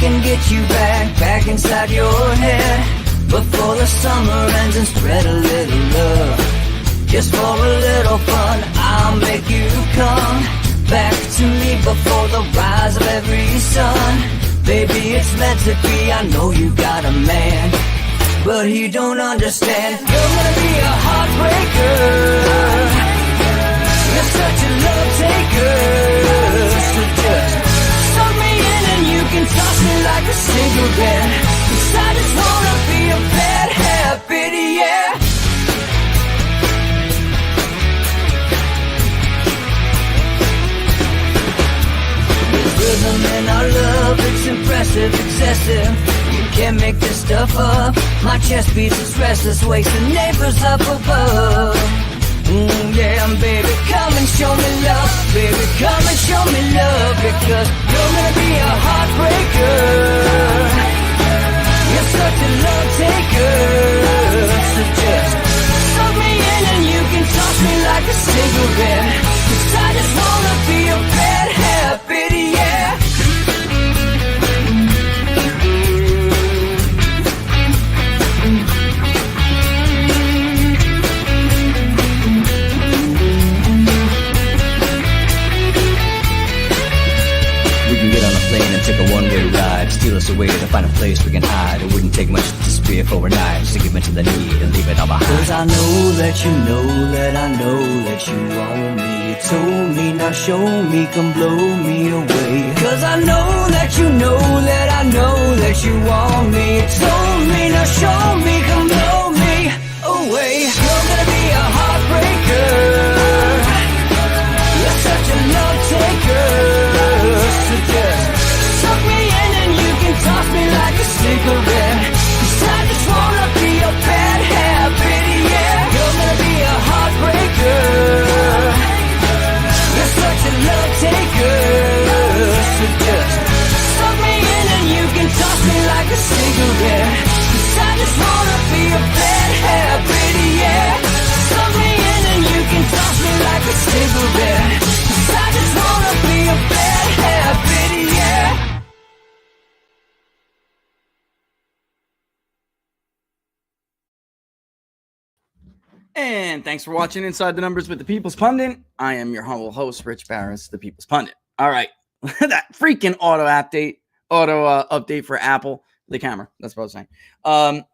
can get you back inside your head before the summer ends, and spread a little love. Just for a little fun, I'll make you come back to me before the rise of every sun. Baby, it's meant to be, I know you got a man, but he don't understand. You're gonna be a heartbreaker. You're such a love taker. So just suck me in and you can toss me like a cigarette. 'Cause I just wanna be a bad habit, yeah. There's rhythm in our love, it's impressive, excessive. You can't make this stuff up. My chest beats, it's restless, wakes the neighbors up above. Yeah, baby, come and show me love. Baby, come and show me love. Because you're gonna be a heartbreaker. You're such a love taker. So just suck me in and you can toss me like a cigarette. 'Cause I just wanna be a bad habit, yeah. Take a one-way ride, steal us away to find a place we can hide. It wouldn't take much to spear for a knife, just to give in to the need and leave it all behind. 'Cause I know that you know that I know that you want me. You told me, now show me, come blow me away. 'Cause I know that you know that I know that you want me. You told me, now show me, come blow me away. You're gonna be a heartbreaker. You're such a love taker. So just suck me in and you can toss me like a cigarette. 'Cause I just wanna be a bad habit, yeah. You're gonna be a heartbreaker. You're such a love taker. So just suck me in and you can toss me like a cigarette. 'Cause I just wanna be a bad habit, yeah. Suck me in and you can toss me like a cigarette. 'Cause I just wanna be a bad habit, yeah. And thanks for watching Inside the Numbers with the People's Pundit. I am your humble host, Rich Barris, the People's Pundit. All right, that freaking auto update for Apple, the camera. That's what I was saying.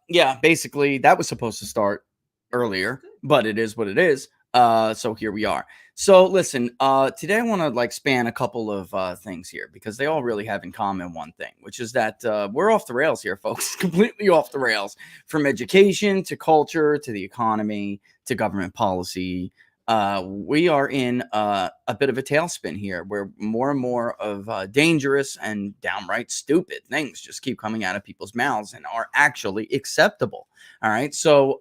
Yeah, basically that was supposed to start earlier, but it is what it is. So here we are. So listen, today I want to span a couple of things here because they all really have in common one thing, which is that we're off the rails here, folks. Completely off the rails, from education to culture to the economy to government policy. We are in a bit of a tailspin here where more and more of dangerous and downright stupid things just keep coming out of people's mouths and are actually acceptable. All right. So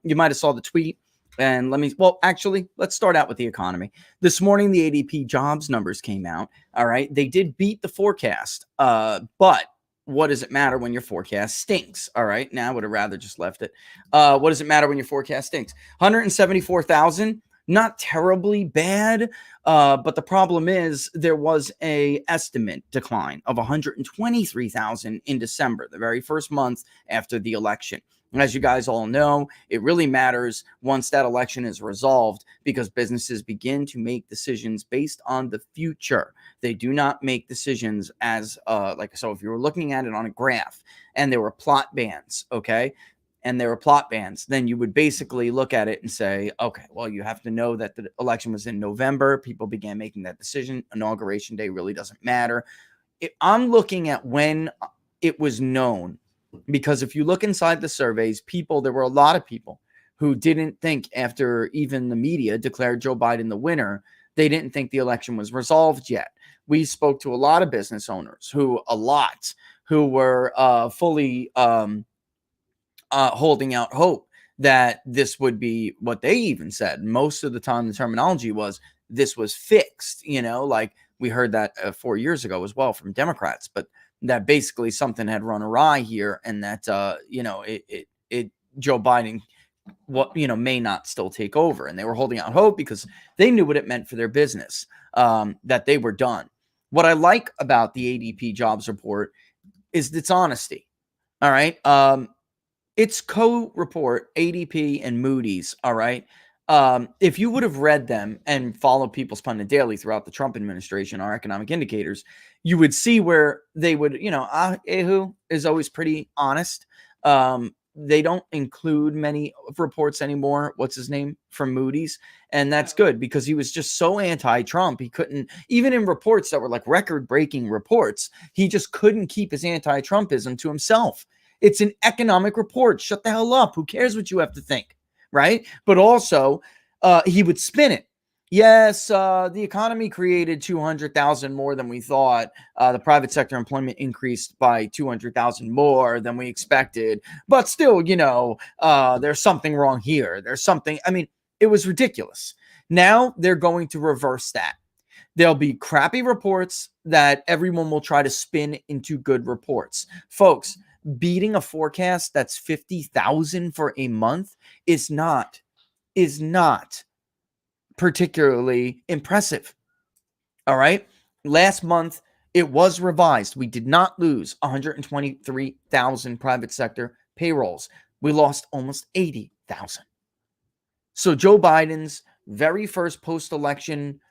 you might have saw the tweet. And let's start out with the economy. This morning, the ADP jobs numbers came out. All right. They did beat the forecast. But what does it matter when your forecast stinks? All right. Now I would have rather just left it. What does it matter when your forecast stinks? 174,000. Not terribly bad. But the problem is there was a estimate decline of 123,000 in December, the very first month after the election. And as you guys all know, it really matters once that election is resolved because businesses begin to make decisions based on the future. They do not make decisions as so if you were looking at it on a graph and there were plot bands, okay, and there were plot bands, then you would basically look at it and say, okay, well, you have to know that the election was in November. People began making that decision. Inauguration day really doesn't matter. I'm looking at when it was known. Because if you look inside the surveys, there were a lot of people who didn't think after even the media declared Joe Biden the winner, they didn't think the election was resolved yet. We spoke to a lot of business owners who were fully holding out hope that this would be what they even said. Most of the time, the terminology was this was fixed, we heard that 4 years ago as well from Democrats, but that basically something had run awry here and that, Joe Biden, may not still take over. And they were holding out hope because they knew what it meant for their business, that they were done. What I like about the ADP jobs report is dishonesty. All right. Its co-report, ADP and Moody's. All right. If you would have read them and followed People's Pundit Daily throughout the Trump administration, our economic indicators, you would see where they would, Ahu is always pretty honest. They don't include many reports anymore. What's his name from Moody's? And that's good because he was just so anti-Trump. He couldn't, even in reports that were like record-breaking reports, he just couldn't keep his anti-Trumpism to himself. It's an economic report. Shut the hell up. Who cares what you have to think? Right? But also, he would spin it. Yes, the economy created 200,000 more than we thought. The private sector employment increased by 200,000 more than we expected. But still, there's something wrong here. There's something. I mean, it was ridiculous. Now they're going to reverse that. There'll be crappy reports that everyone will try to spin into good reports. Folks, beating a forecast that's 50,000 for a month is not particularly impressive. All right. Last month, it was revised. We did not lose 123,000 private sector payrolls. We lost almost 80,000. So Joe Biden's very first post-election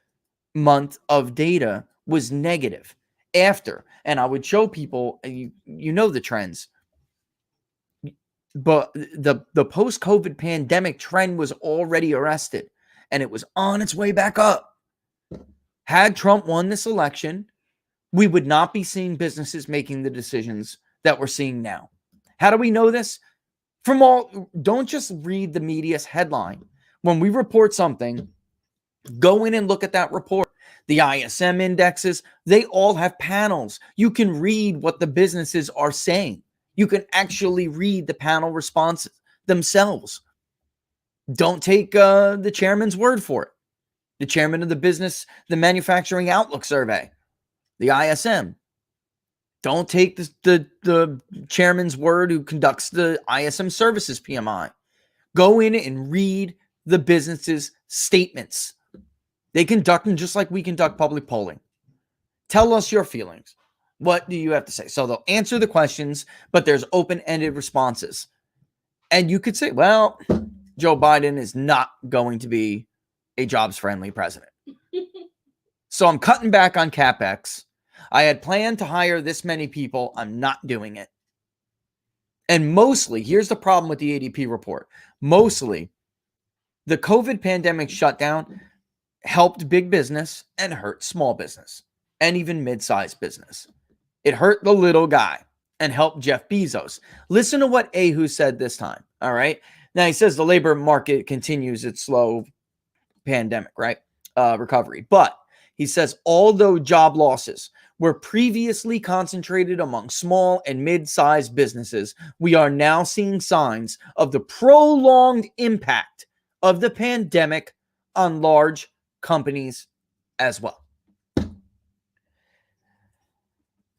month of data was negative after. And I would show people, you know the trends. But the post-COVID pandemic trend was already arrested. And it was on its way back up. Had Trump won this election, we would not be seeing businesses making the decisions that we're seeing now. How do we know this? Don't just read the media's headline. When we report something, go in and look at that report. The ISM indexes, they all have panels. You can read what the businesses are saying. You can actually read the panel responses themselves. Don't take the chairman's word for it. The chairman of the Manufacturing Outlook Survey, the ISM. Don't take the chairman's word who conducts the ISM Services PMI. Go in and read the business's statements. They conduct them just like we conduct public polling. Tell us your feelings. What do you have to say? So they'll answer the questions, but there's open-ended responses. And you could say, well, Joe Biden is not going to be a jobs-friendly president. So I'm cutting back on CapEx. I had planned to hire this many people. I'm not doing it. And mostly, here's the problem with the ADP report. Mostly, the COVID pandemic shutdown helped big business and hurt small business and even mid-sized business. It hurt the little guy and helped Jeff Bezos. Listen to what Ahu said this time, all right? Now, he says the labor market continues its slow pandemic, right? Recovery. But he says, although job losses were previously concentrated among small and mid-sized businesses, we are now seeing signs of the prolonged impact of the pandemic on large companies as well.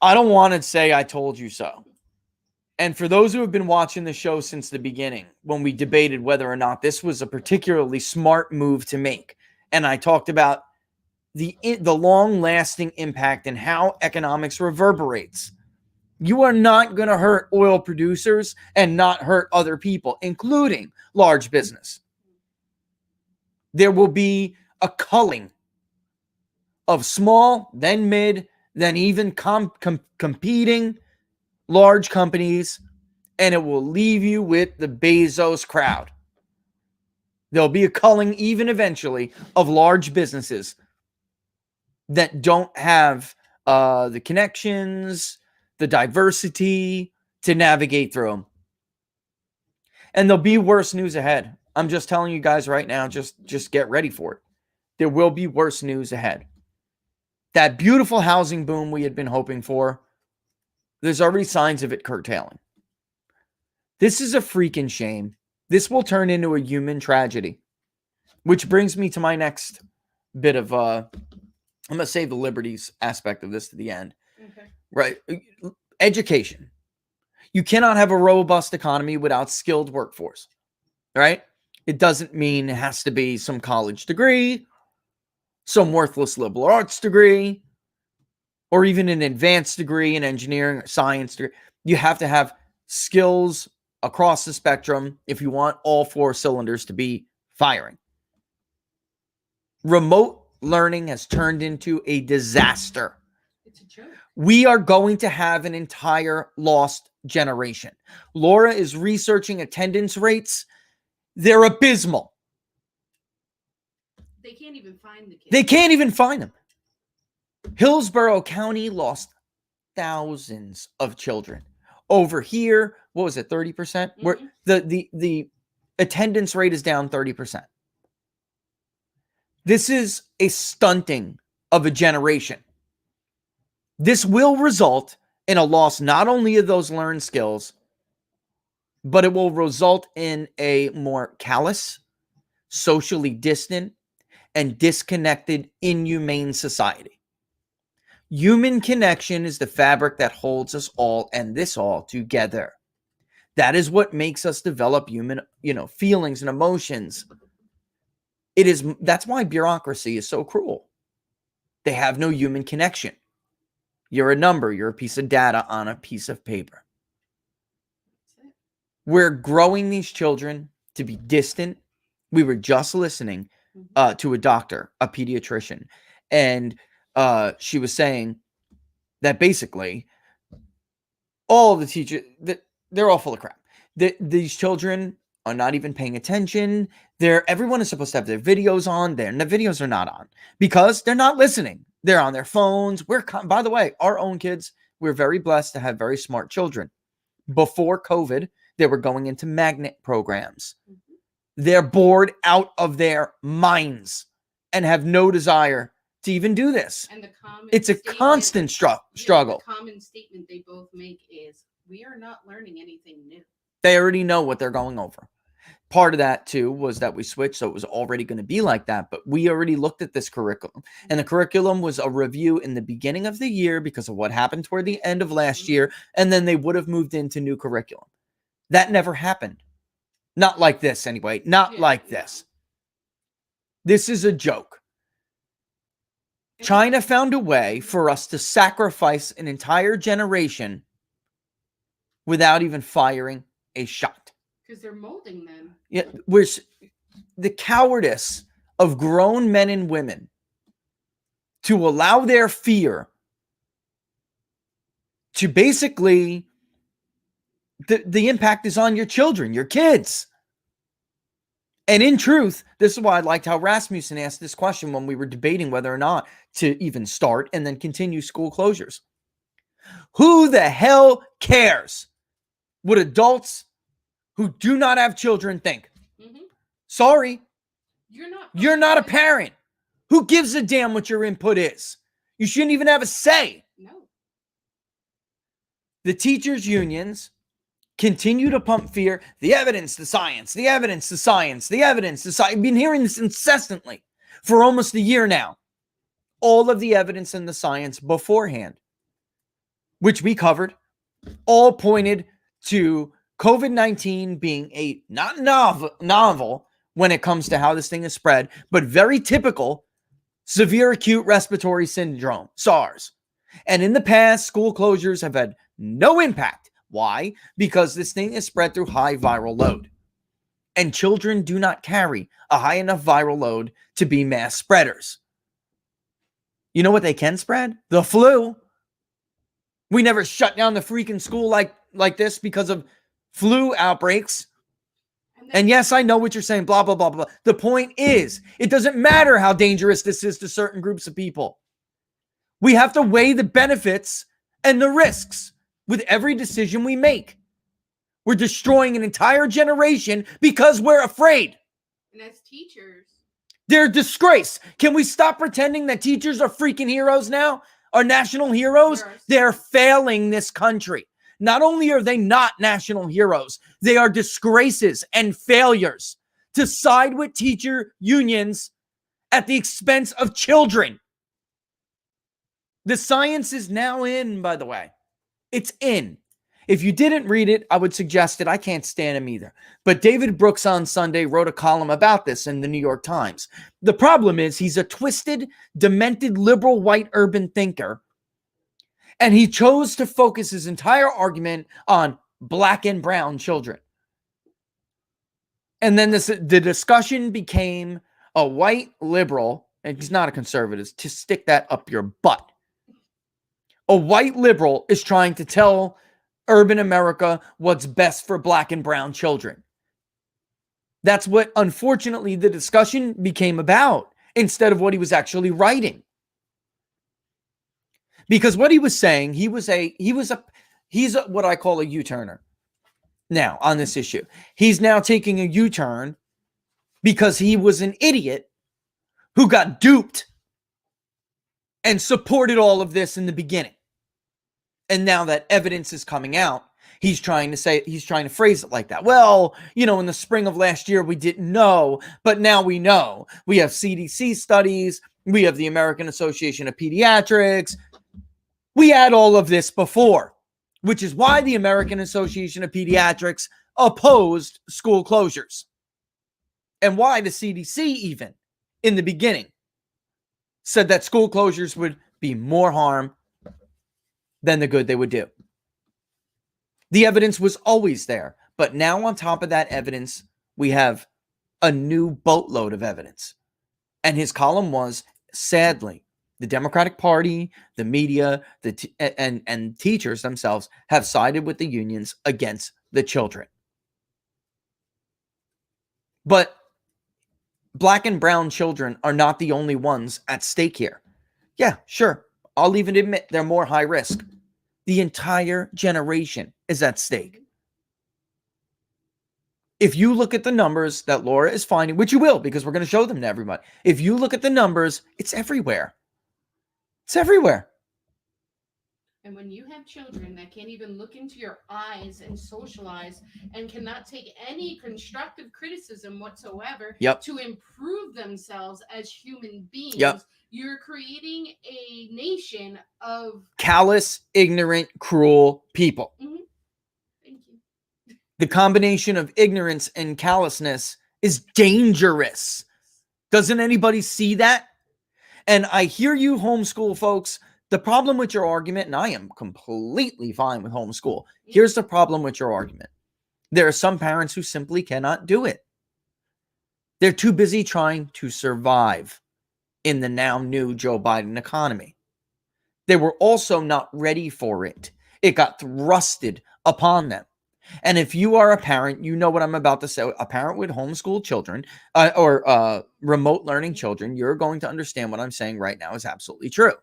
I don't want to say I told you so. And for those who have been watching the show since the beginning, when we debated whether or not this was a particularly smart move to make, and I talked about the long-lasting impact and how economics reverberates, you are not going to hurt oil producers and not hurt other people, including large business. There will be a culling of small, then mid, then even competing large companies, and it will leave you with the Bezos crowd. There'll be a culling even eventually of large businesses that don't have the connections, the diversity to navigate through them. And there'll be worse news ahead. I'm just telling you guys right now, just get ready for it. There will be worse news ahead. That beautiful housing boom we had been hoping for, there's already signs of it curtailing. This is a freaking shame. This will turn into a human tragedy. Which brings me to my next bit of, I'm going to save the liberties aspect of this to the end. Okay. Right. Education. You cannot have a robust economy without skilled workforce. Right? It doesn't mean it has to be some college degree, some worthless liberal arts degree. or even an advanced degree in engineering or science degree. You have to have skills across the spectrum if you want all 4 cylinders to be firing. Remote learning has turned into a disaster. It's a joke. We are going to have an entire lost generation. Laura is researching attendance rates. They're abysmal. They can't even find the kids. They can't even find them. Hillsborough County lost thousands of children. Over here, what was it, 30%? Where the attendance rate is down 30%. This is a stunting of a generation. This will result in a loss not only of those learned skills, but it will result in a more callous, socially distant, and disconnected, inhumane society. Human connection is the fabric that holds us all and this all together. That is what makes us develop human, feelings and emotions. That's why bureaucracy is so cruel. They have no human connection. You're a number, you're a piece of data on a piece of paper. We're growing these children to be distant. We were just listening to a doctor, a pediatrician, and she was saying that basically all the teachers, they're all full of crap. These children are not even paying attention. Everyone is supposed to have their videos on, and the videos are not on because they're not listening. They're on their phones. By the way, our own kids, we're very blessed to have very smart children. Before COVID, they were going into magnet programs. They're bored out of their minds and have no desire to even do this. And it's a constant struggle. The common statement they both make is, we are not learning anything new. They already know what they're going over. Part of that, too, was that we switched, so it was already going to be like that. But we already looked at this curriculum. And the curriculum was a review in the beginning of the year because of what happened toward the end of last year. And then they would have moved into new curriculum. That never happened. Not like this, anyway. Not like this. This is a joke. China found a way for us to sacrifice an entire generation without even firing a shot. Because they're molding them. Yeah, the cowardice of grown men and women to allow their fear to basically, the impact is on your children, your kids. And in truth, this is why I liked how Rasmussen asked this question when we were debating whether or not to even start and then continue school closures. Who the hell cares what adults who do not have children think? Sorry. You're not a parent. Who gives a damn what your input is? You shouldn't even have a say. No. The teachers' unions continue to pump fear. The evidence, the science, the evidence, the science, the evidence, the science. I've been hearing this incessantly for almost a year now. All of the evidence and the science beforehand, which we covered, all pointed to COVID-19 being a not novel when it comes to how this thing is spread, but very typical severe acute respiratory syndrome, SARS. And in the past, school closures have had no impact. Why? Because this thing is spread through high viral load. And children do not carry a high enough viral load to be mass spreaders. You know what they can spread? The flu. We never shut down the freaking school like this because of flu outbreaks. And yes, I know what you're saying, blah, blah, blah, blah. The point is, it doesn't matter how dangerous this is to certain groups of people. We have to weigh the benefits and the risks with every decision we make. We're destroying an entire generation because we're afraid. And as teachers, they're a disgrace. Can we stop pretending that teachers are freaking heroes now? Are national heroes? They're failing this country. Not only are they not national heroes, they are disgraces and failures to side with teacher unions at the expense of children. The science is now in, by the way. It's in. If you didn't read it, I would suggest it. I can't stand him either. But David Brooks on Sunday wrote a column about this in the New York Times. The problem is he's a twisted, demented, liberal, white urban thinker And he chose to focus his entire argument on black and brown children. And then the discussion became a white liberal, and he's not a conservative, to stick that up your butt. A white liberal is trying to tell urban America what's best for black and brown children. That's what, unfortunately, the discussion became about instead of what he was actually writing. Because what he was saying, he's what I call a U-turner now on this issue. He's now taking a U-turn because he was an idiot who got duped and supported all of this in the beginning. And now that evidence is coming out, he's trying to phrase it like that. Well, in the spring of last year, we didn't know, but now we know. We have CDC studies. We have the American Association of Pediatrics. We had all of this before, which is why the American Association of Pediatrics opposed school closures. And why the CDC, even in the beginning, said that school closures would be more harm than the good they would do. The evidence was always there. But now on top of that evidence, we have a new boatload of evidence. And his column was, sadly, the Democratic Party, the media, and teachers themselves have sided with the unions against the children. But black and brown children are not the only ones at stake here. Yeah, sure. I'll even admit they're more high risk. The entire generation is at stake. If you look at the numbers that Laura is finding, which you will, because we're going to show them to everybody. If you look at the numbers, it's everywhere. It's everywhere. And when you have children that can't even look into your eyes and socialize and cannot take any constructive criticism whatsoever to improve themselves as human beings, you're creating a nation of callous, ignorant, cruel people. Mm-hmm. Thank you. The combination of ignorance and callousness is dangerous. Doesn't anybody see that? And I hear you, homeschool folks. The problem with your argument, and I am completely fine with homeschool. Here's the problem with your argument. There are some parents who simply cannot do it. They're too busy trying to survive in the now new Joe Biden economy. They were also not ready for it. It got thrusted upon them. And if you are a parent, you know what I'm about to say. A parent with homeschool children or remote learning children, you're going to understand what I'm saying right now is absolutely true.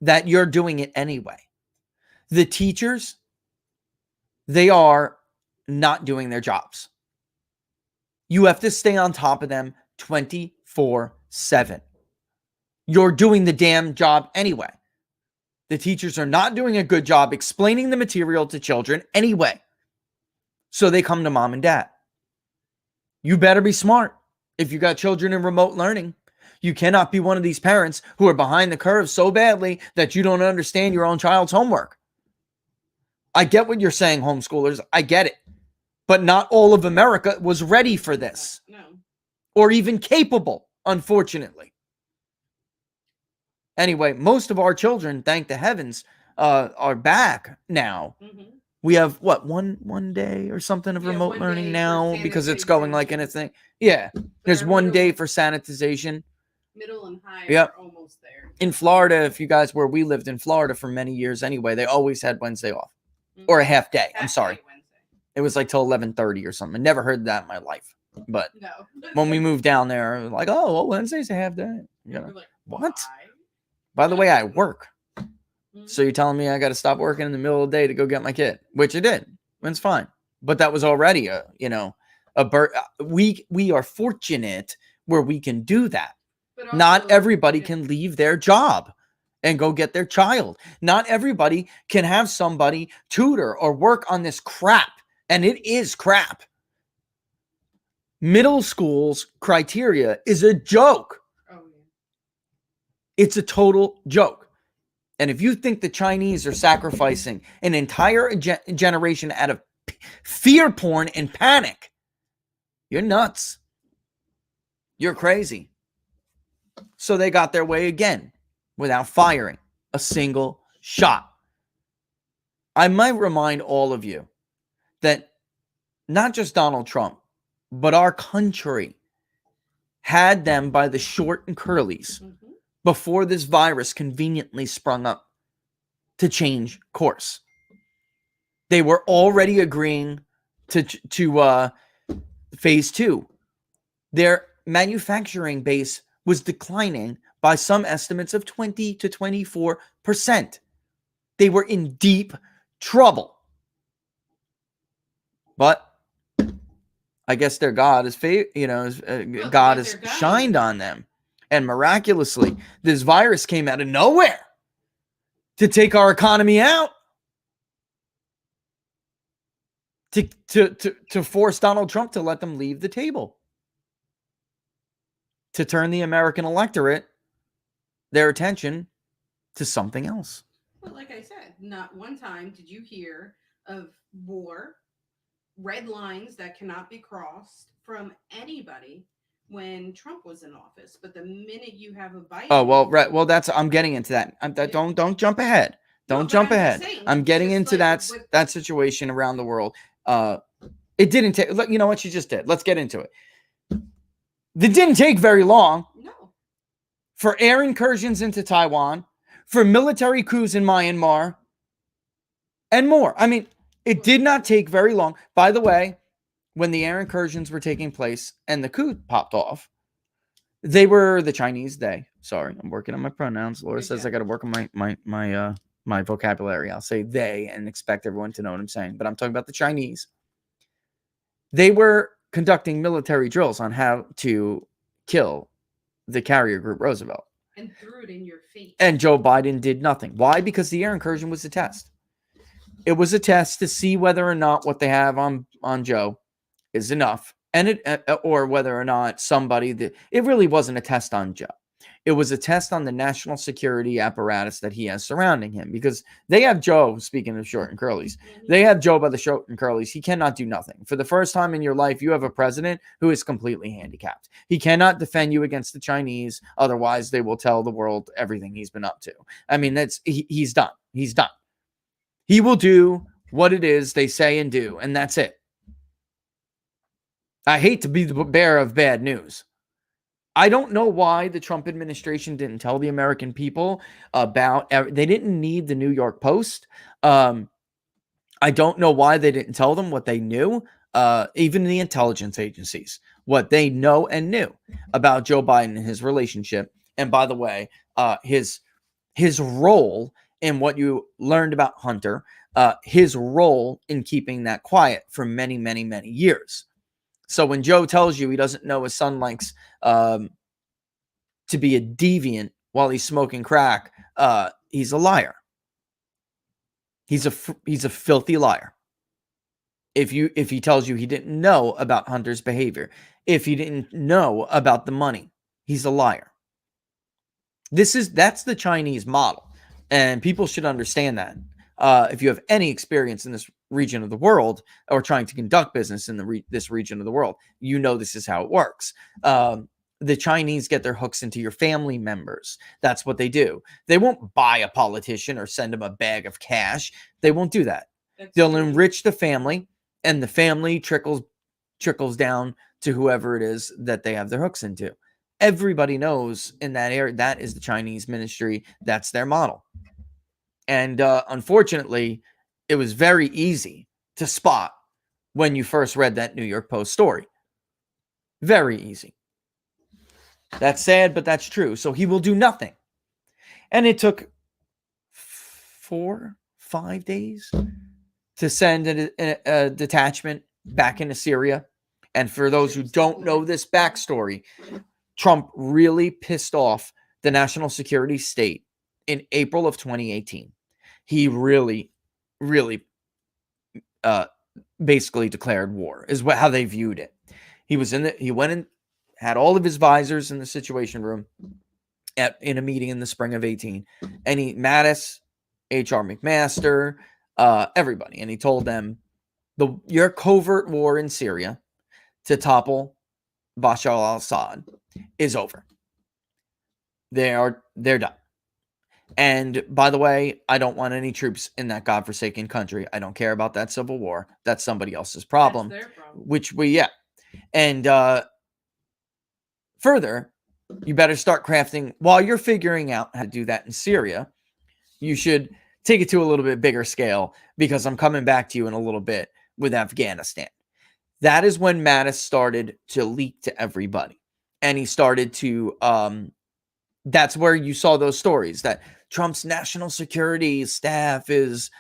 That you're doing it anyway. The teachers, they are not doing their jobs. You have to stay on top of them 24/7. You're doing the damn job anyway. The teachers are not doing a good job explaining the material to children anyway. So they come to mom and dad. You better be smart if you got children in remote learning. You cannot be one of these parents who are behind the curve so badly that you don't understand your own child's homework. I get what you're saying, homeschoolers. I get it. But not all of America was ready for this. No. Or even capable, unfortunately. Anyway, most of our children, thank the heavens, are back now. Mm-hmm. We have, one day or something of remote learning now because it's going like in a thing. Yeah. There's 1 day for sanitization. Middle and high are almost there. In Florida, if you guys, where we lived in Florida for many years anyway, they always had Wednesday off. Mm-hmm. Or a half day. I'm sorry. It was like till 11:30 or something. I never heard that in my life. But when we moved down there, like, well, Wednesday's a half day. Like, what? By the way, I work. Mm-hmm. So you're telling me I got to stop working in the middle of the day to go get my kid, which I did. It's fine. But that was already we are fortunate where we can do that. Also, not everybody can leave their job and go get their child. Not everybody can have somebody tutor or work on this crap. And it is crap. Middle school's criteria is a joke. Oh, yeah. It's a total joke. And if you think the Chinese are sacrificing an entire generation out of fear porn and panic, you're nuts. You're crazy. So they got their way again without firing. a single shot. I might remind all of you that not just Donald Trump, but our country had them by the short and curlies before this virus conveniently sprung up to change course. They were already agreeing to phase 2. Their manufacturing base was declining by some estimates of 20 to 24%. They were in deep trouble. But I guess their God is, God has shined on them. And miraculously, this virus came out of nowhere to take our economy out. To force Donald Trump to let them leave the table. To turn the American electorate, their attention to something else. Well, like I said, not one time did you hear of war, red lines that cannot be crossed from anybody when Trump was in office. But the minute you have a Biden... Oh, well, right. Well, I'm getting into that. Don't jump ahead. Don't jump ahead. I'm getting into that situation around the world. It didn't take... You know what? She just did. Let's get into it. It didn't take very long. No. For air incursions into Taiwan, for military coups in Myanmar, and more. I mean, it did not take very long. By the way, when the air incursions were taking place and the coup popped off, they were the Chinese, they. Sorry, I'm working on my pronouns. Laura says I got to work on my vocabulary. I'll say they and expect everyone to know what I'm saying. But I'm talking about the Chinese. They were conducting military drills on how to kill the carrier group Roosevelt. And threw it in your face. And Joe Biden did nothing. Why? Because the air incursion was a test. It was a test to see whether or not what they have on Joe is enough. And or whether or not it really wasn't a test on Joe. It was a test on the national security apparatus that he has surrounding him, because they have Joe, speaking of short and curlies, they have Joe by the short and curlies. He cannot do nothing. For the first time in your life, you have a president who is completely handicapped. He cannot defend you against the Chinese. Otherwise, they will tell the world everything he's been up to. I mean, he's done. He's done. He will do what it is they say and do, and that's it. I hate to be the bearer of bad news. I don't know why the Trump administration didn't tell the American people about... They didn't need the New York Post. I don't know why they didn't tell them what they knew. Even the intelligence agencies, what they know and knew about Joe Biden and his relationship. And by the way, his role in what you learned about Hunter, his role in keeping that quiet for many, many, many years. So when Joe tells you he doesn't know his son likes to be a deviant while he's smoking crack, he's a liar. He's a filthy liar. If he tells you he didn't know about Hunter's behavior, if he didn't know about the money, he's a liar. That's the Chinese model, and people should understand that. If you have any experience in this region of the world, or trying to conduct business in this region of the world, you know this is how it works. The Chinese get their hooks into your family members. That's what they do. They won't buy a politician or send him a bag of cash. They won't do that. They'll enrich the family, and the family trickles down to whoever it is that they have their hooks into. Everybody knows in that area that is the Chinese ministry. That's their model. And unfortunately, it was very easy to spot when you first read that New York Post story. Very easy. That's sad, but that's true. So he will do nothing. And it took 4-5 days to send a detachment back into Syria. And for those who don't know this backstory, Trump really pissed off the national security state in April of 2018. He really basically declared war, is how they viewed it. He went in, had all of his visors in the Situation Room in a meeting in the spring of 18. And Mattis, H.R. McMaster, everybody. And he told them, your covert war in Syria to topple Bashar al-Assad is over. They're done. And by the way, I don't want any troops in that godforsaken country. I don't care about that civil war. That's somebody else's problem. That's their problem. Which and further, you better start crafting, while you're figuring out how to do that in Syria, you should take it to a little bit bigger scale, because I'm coming back to you in a little bit with Afghanistan. That is when Mattis started to leak to everybody. And he started to, that's where you saw those stories that Trump's national security staff is,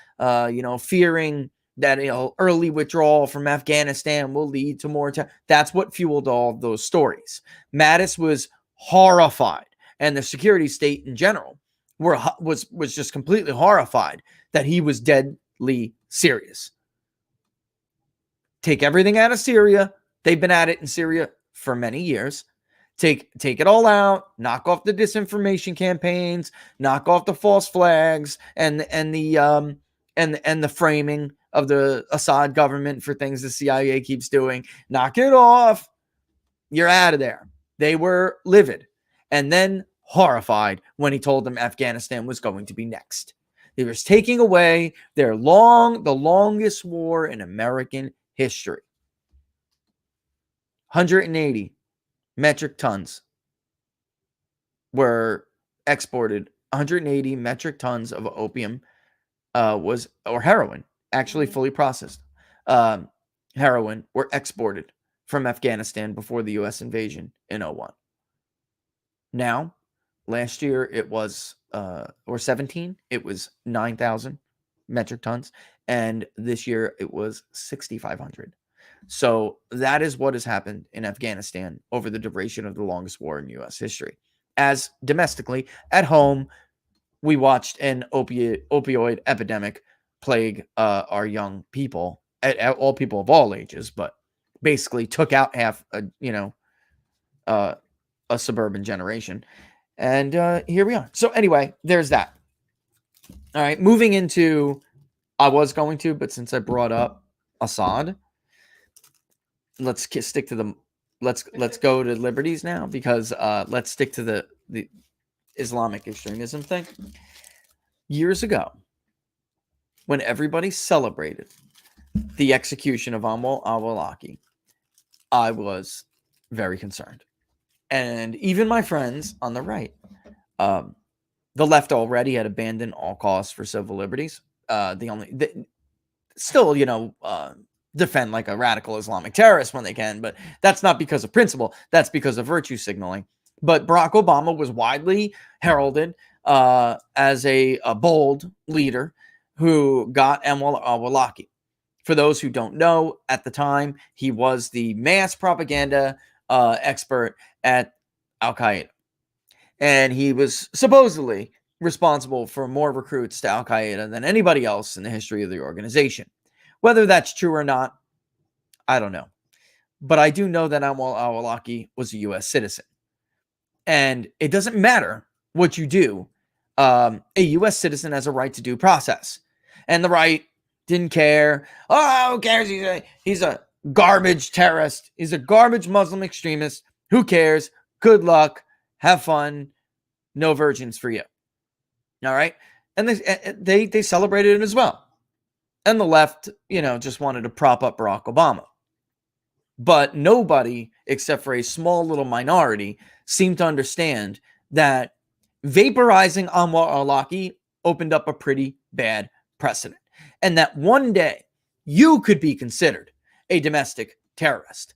fearing that early withdrawal from Afghanistan will lead to more. That's what fueled all of those stories. Mattis was horrified, and the security state in general was just completely horrified that he was deadly serious. Take everything out of Syria. They've been at it in Syria for many years. Take it all out. Knock off the disinformation campaigns. Knock off the false flags and the framing of the Assad government for things the CIA keeps doing. Knock it off. You're out of there. They were livid and then horrified when he told them Afghanistan was going to be next. He was taking away the longest war in American history. 180 metric tons were exported. 180 metric tons of opium or heroin, actually fully processed heroin, were exported from Afghanistan before the U.S. invasion in 2001. Now, last year it was, or 17, it was 9,000 metric tons. And this year it was 6,500. So that is what has happened in Afghanistan over the duration of the longest war in U.S. history. As domestically, at home, we watched an opioid epidemic plague our young people, all people of all ages, but basically took out half, a suburban generation. And here we are. So anyway, there's that. All right, moving into, I was going to, but since I brought up Assad, let's stick to the, let's go to Liberties now, because let's stick to the Islamic extremism thing. Years ago, when everybody celebrated the execution of Anwar al-Awlaki, I was very concerned. And even my friends on the right, the left already had abandoned all cause for civil liberties. Still, defend like a radical Islamic terrorist when they can, but that's not because of principle. That's because of virtue signaling. But Barack Obama was widely heralded as a bold leader who got Anwar al-Awlaki. For those who don't know, at the time, he was the mass propaganda expert at Al-Qaeda. And he was supposedly responsible for more recruits to Al-Qaeda than anybody else in the history of the organization. Whether that's true or not, I don't know. But I do know that Anwar al-Awlaki was a U.S. citizen. And it doesn't matter what you do. A U.S. citizen has a right to due process. And the right didn't care. Oh, who cares? He's a garbage terrorist. He's a garbage Muslim extremist. Who cares? Good luck. Have fun. No virgins for you. All right? And they celebrated it as well. And the left, just wanted to prop up Barack Obama. But nobody, except for a small little minority, seemed to understand that vaporizing Anwar al-Awlaki opened up a pretty bad precedent. And that one day, you could be considered a domestic terrorist.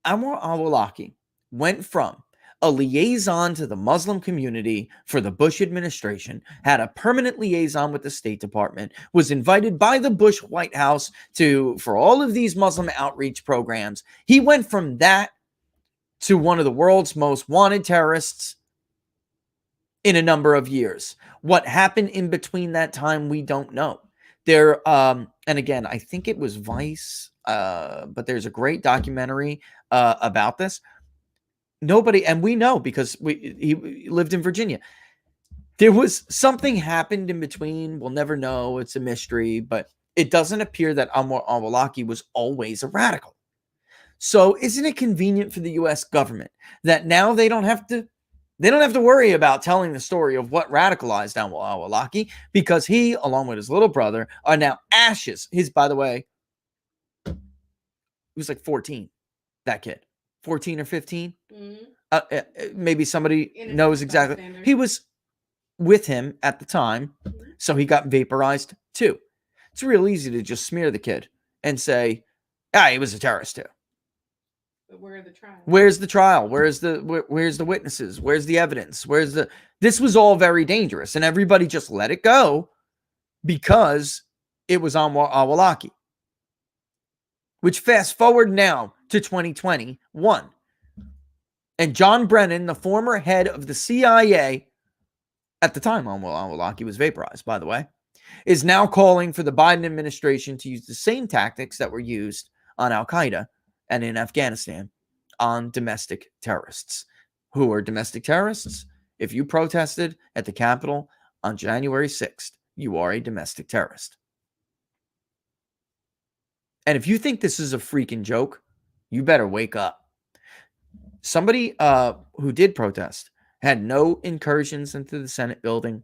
Anwar al-Awlaki went from a liaison to the Muslim community for the Bush administration, had a permanent liaison with the State Department, was invited by the Bush White House for all of these Muslim outreach programs. He went from that to one of the world's most wanted terrorists in a number of years. What happened in between that time, we don't know. And again, I think it was Vice, but there's a great documentary about this. Nobody, and we know because he lived in Virginia. There was something happened in between. We'll never know. It's a mystery, but it doesn't appear that Anwar al-Awlaki was always a radical. So isn't it convenient for the U.S. government that now they don't have to They don't have to worry about telling the story of what radicalized Anwar al-Awlaki, because he, along with his little brother, are now ashes. By the way, he was like 14, that kid. 14 or 15. Maybe somebody knows exactly. He was with him at the time, so he got vaporized too. It's real easy to just smear the kid and say, he was a terrorist too. But where are the trials? Where's the trial? Where's the witnesses? Where's the evidence? This was all very dangerous, and everybody just let it go because it was Anwar al-Awlaki. Which fast forward now to 2021. And John Brennan, the former head of the CIA, at the time Anwar al-Awlaki was vaporized, by the way, is now calling for the Biden administration to use the same tactics that were used on Al-Qaeda and in Afghanistan on domestic terrorists. Who are domestic terrorists? If you protested at the Capitol on January 6th, you are a domestic terrorist. And if you think this is a freaking joke, you better wake up. Somebody who did protest, had no incursions into the Senate building,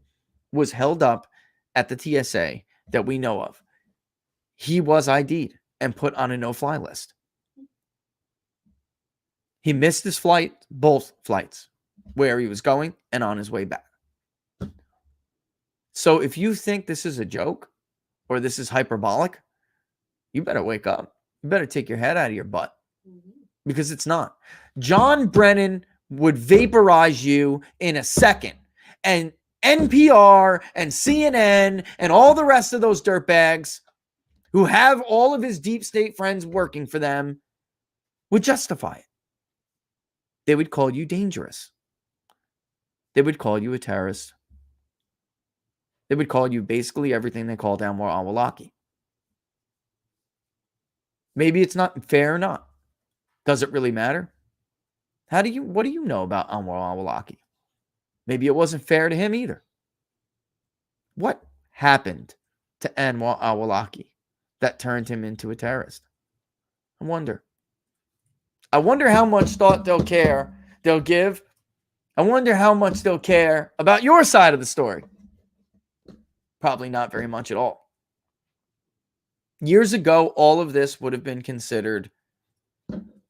was held up at the TSA that we know of. He was ID'd and put on a no-fly list. He missed his flight, both flights, where he was going and on his way back. So if you think this is a joke or this is hyperbolic, you better wake up. You better take your head out of your butt, because it's not. John Brennan would vaporize you in a second, and NPR and CNN and all the rest of those dirtbags who have all of his deep state friends working for them would justify it. They would call you dangerous. They would call you a terrorist. They would call you basically everything they called Anwar al-Awlaki. Maybe it's not fair or not. Does it really matter? What do you know about Anwar al-Awlaki? Maybe it wasn't fair to him either. What happened to Anwar al-Awlaki that turned him into a terrorist? I wonder how much thought they'll give. I wonder how much they'll care about your side of the story. Probably not very much at all. Years ago, all of this would have been considered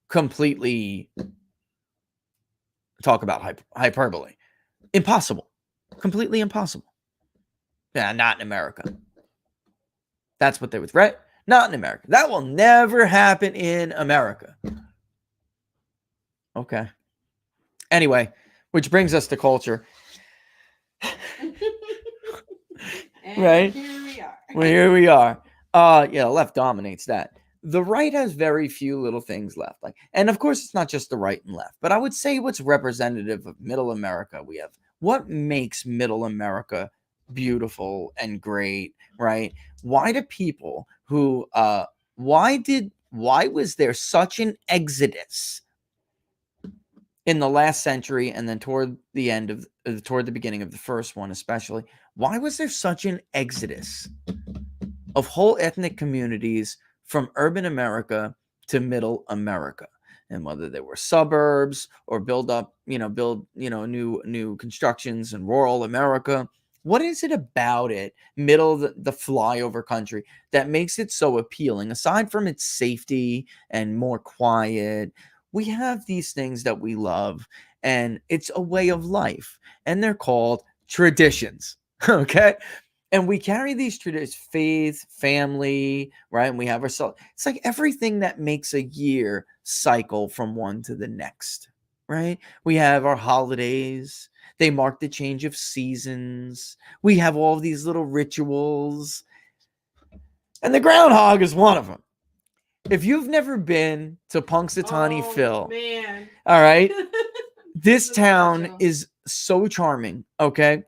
completely, talk about hyperbole. Impossible. Completely impossible. Yeah, not in America. That's what they would threat. Not in America. That will never happen in America. Okay. Anyway, which brings us to culture. Right? Here we are. Well, here we are. The left dominates that. The right has very few little things left. And of course, it's not just the right and left, but I would say what's representative of middle America. We have what makes middle America beautiful and great, right? Why do people who, why was there such an exodus in the last century, and then toward the beginning of the first one, especially? Why was there such an exodus of whole ethnic communities from urban America to middle America? And whether they were suburbs or build new constructions in rural America, what is it about it, the flyover country, that makes it so appealing? Aside from its safety and more quiet, we have these things that we love, and it's a way of life, and they're called traditions. Okay. And we carry these traditions, faith, family, right? And we have ourselves. It's like everything that makes a year cycle from one to the next, right? We have our holidays. They mark the change of seasons. We have all these little rituals. And the groundhog is one of them. If you've never been to Punxsutawney Phil, Man. all right, this town is so charming, okay?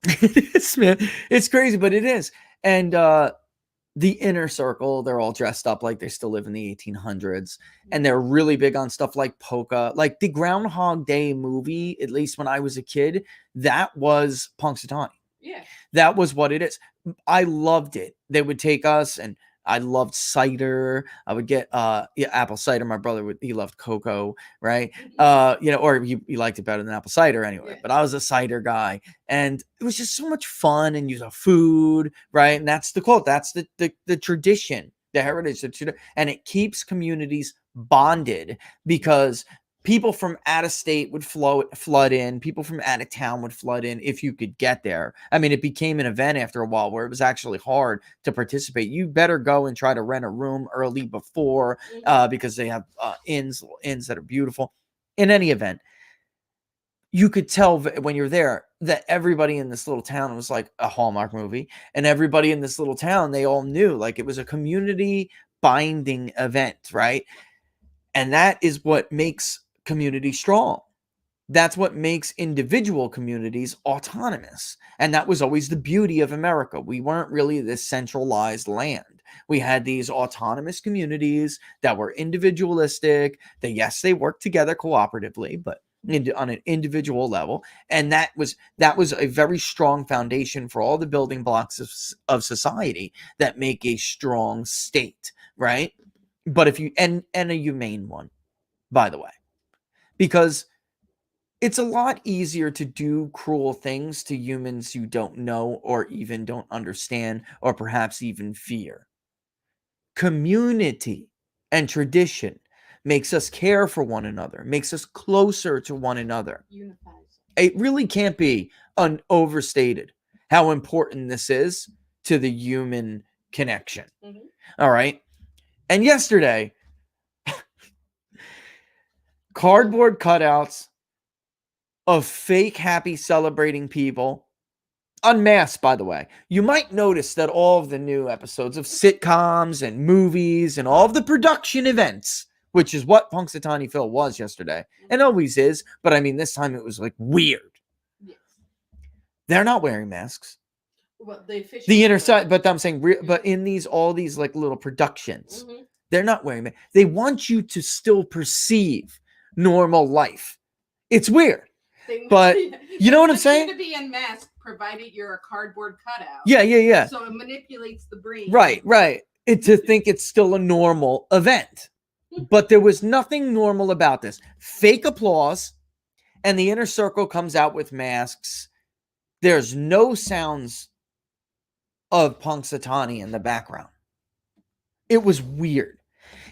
It is, man. It's crazy, but it is. And the inner circle, they're all dressed up like they still live in the 1800s. And they're really big on stuff like polka. Like the Groundhog Day movie, at least when I was a kid, that was Punxsutawney. Yeah. That was what it is. I loved it. They would take us, and I loved cider. I would get apple cider. My brother he loved cocoa, right? Or he liked it better than apple cider anyway. But I was a cider guy, and it was just so much fun. And you saw food, right? And that's the quote. That's the tradition, the heritage, and it keeps communities bonded because people from out of state would flood in. People from out of town would flood in if you could get there. I mean, it became an event after a while where it was actually hard to participate. You better go and try to rent a room early before because they have inns that are beautiful. In any event, you could tell when you're there that everybody in this little town was like a Hallmark movie, and everybody in this little town, they all knew, like, it was a community binding event, right? And that is what makes community strong. That's what makes individual communities autonomous. And that was always the beauty of America. We weren't really this centralized land. We had these autonomous communities that were individualistic, that yes, they worked together cooperatively, but on an individual level. And that was a very strong foundation for all the building blocks of society that make a strong state, right? But if you, and a humane one, by the way, because it's a lot easier to do cruel things to humans you don't know or even don't understand or perhaps even fear. Community and tradition makes us care for one another, makes us closer to one another. Unifies. It really can't be overstated how important this is to the human connection. All right. And yesterday, cardboard cutouts of fake happy celebrating people, unmasked, by the way. You might notice that all of the new episodes of sitcoms and movies and all of the production events, which is what Punxsutawney Phil was yesterday, and always is, but I mean, this time it was like weird. Yes. They're not wearing masks. Well, the inner side, but I'm saying, but in all these like little productions, they're not wearing masks. They want you to still perceive normal life. It's weird, but you know what I'm saying? To be unmasked, provided you're a cardboard cutout. Yeah. So it manipulates the brain. Right. To think it's still a normal event, but there was nothing normal about this. Fake applause, and the inner circle comes out with masks. There's no sounds of Punxsutawney in the background. It was weird.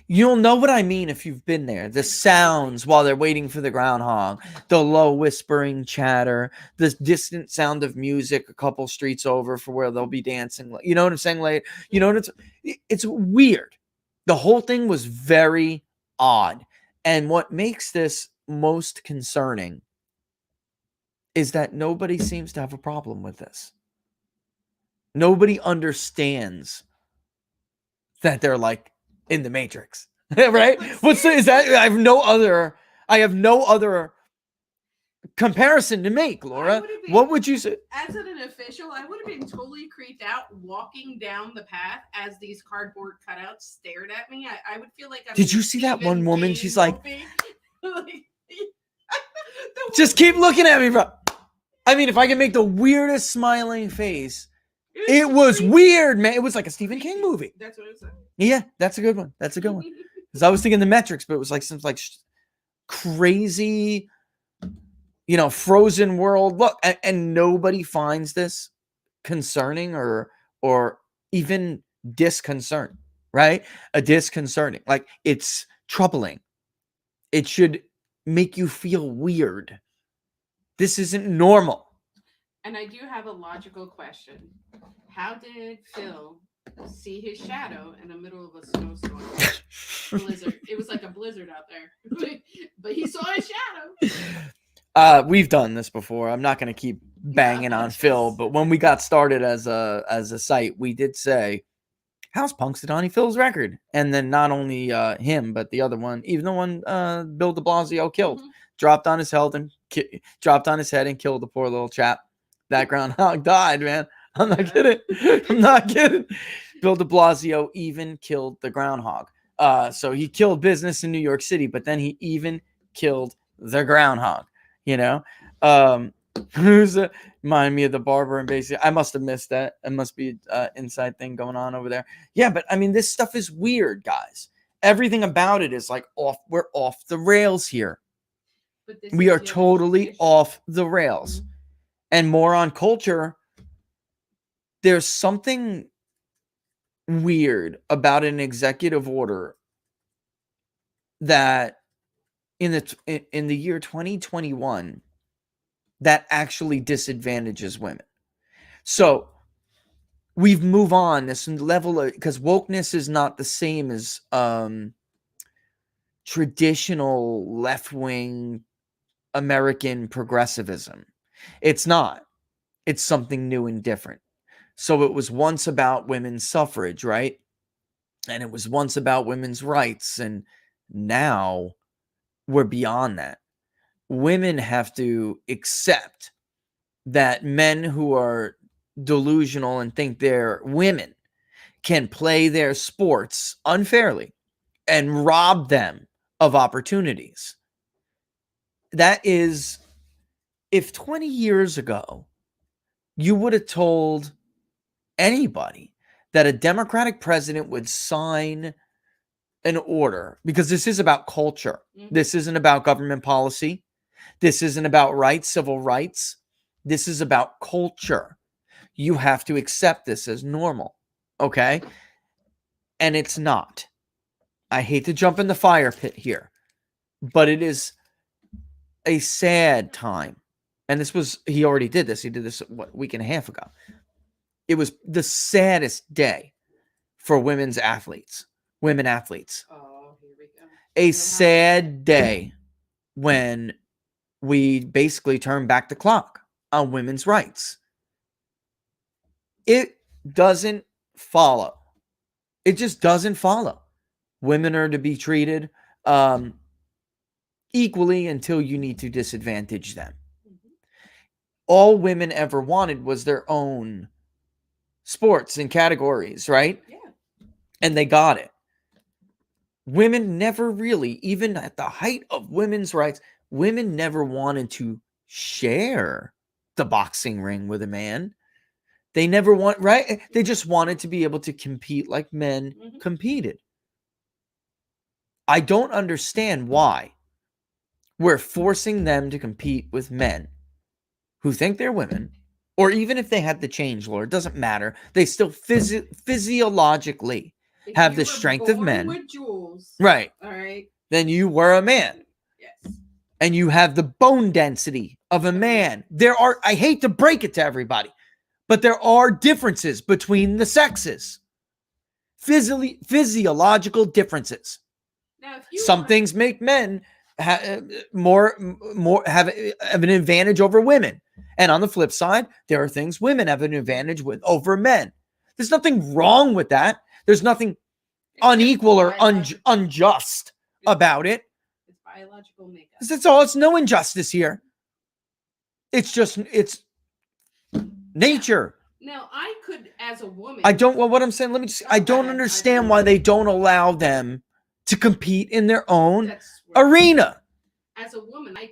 You'll know what I mean if you've been there. The sounds while they're waiting for the groundhog, the low whispering chatter, the distant sound of music a couple streets over for where they'll be dancing. You know what I'm saying? Like, you know what it's weird. The whole thing was very odd. And what makes this most concerning is that nobody seems to have a problem with this. Nobody understands that they're like in the Matrix, right? Is that? I have no other comparison to make, Laura. What would you say? As an official, I would have been totally creeped out walking down the path as these cardboard cutouts stared at me. I would feel like Did you see that one woman? She's like just keep looking at me, bro. I mean, if I can make the weirdest smiling face, it was weird, man. It was like a Stephen King movie. That's what it was. Yeah, that's a good one. Because I was thinking the Metrics, but it was like some like crazy, frozen world look, and nobody finds this concerning or even disconcerting, right? Disconcerting, like it's troubling. It should make you feel weird. This isn't normal. And I do have a logical question. How did Phil see his shadow in the middle of a snowstorm? Blizzard. It was like a blizzard out there. But he saw his shadow. We've done this before. I'm not going to keep banging on Phil, but when we got started as a site, we did say, how's Punxsutawney Phil's record? And then not only him, but the other one, even the one Bill de Blasio killed, dropped on his head and killed the poor little chap. That groundhog died, man. I'm not kidding. Bill de Blasio even killed the groundhog. So he killed business in New York City, but then he even killed the groundhog, Remind me of the barber and basically I must have missed that. It must be an inside thing going on over there. Yeah, but I mean, this stuff is weird, guys. Everything about it is like we're off the rails here. We are totally off the rails. And more on culture, there's something weird about an executive order that in the year 2021 that actually disadvantages women. So we've moved on this level of, because wokeness is not the same as traditional left-wing American progressivism. It's not. It's something new and different. So it was once about women's suffrage, right? And it was once about women's rights. And now we're beyond that. Women have to accept that men who are delusional and think they're women can play their sports unfairly and rob them of opportunities. That is, if 20 years ago you would have told anybody that a Democratic president would sign an order, because this is about culture. This isn't about government policy. This isn't about rights, civil rights. This is about culture. You have to accept this as normal, okay? And it's not. I hate to jump in the fire pit here, but it is a sad time. And he already did this. He did this, a week and a half ago. It was the saddest day for women athletes. Oh, here we go. A sad day when we basically turn back the clock on women's rights. It doesn't follow. It just doesn't follow. Women are to be treated equally until you need to disadvantage them. All women ever wanted was their own sports and categories, right? Yeah. And they got it. Women never really, even at the height of women's rights, women never wanted to share the boxing ring with a man. They never right? They just wanted to be able to compete like men competed. I don't understand why we're forcing them to compete with men who think they're women, or even if they had the change, Lord, it doesn't matter. They still physiologically have the strength of men. With jewels, right. All right. Then you were a man. Yes. And you have the bone density of a man. I hate to break it to everybody, but there are differences between the sexes. Physiological differences. Now, some things make men have an advantage over women. And on the flip side, there are things women have an advantage over men. There's nothing wrong with that. There's nothing unequal or unjust about it. It's biological makeup. That's all. It's no injustice here. It's nature. Now, I could, as a woman. I don't understand why they don't allow them to compete in their own arena. As a woman, I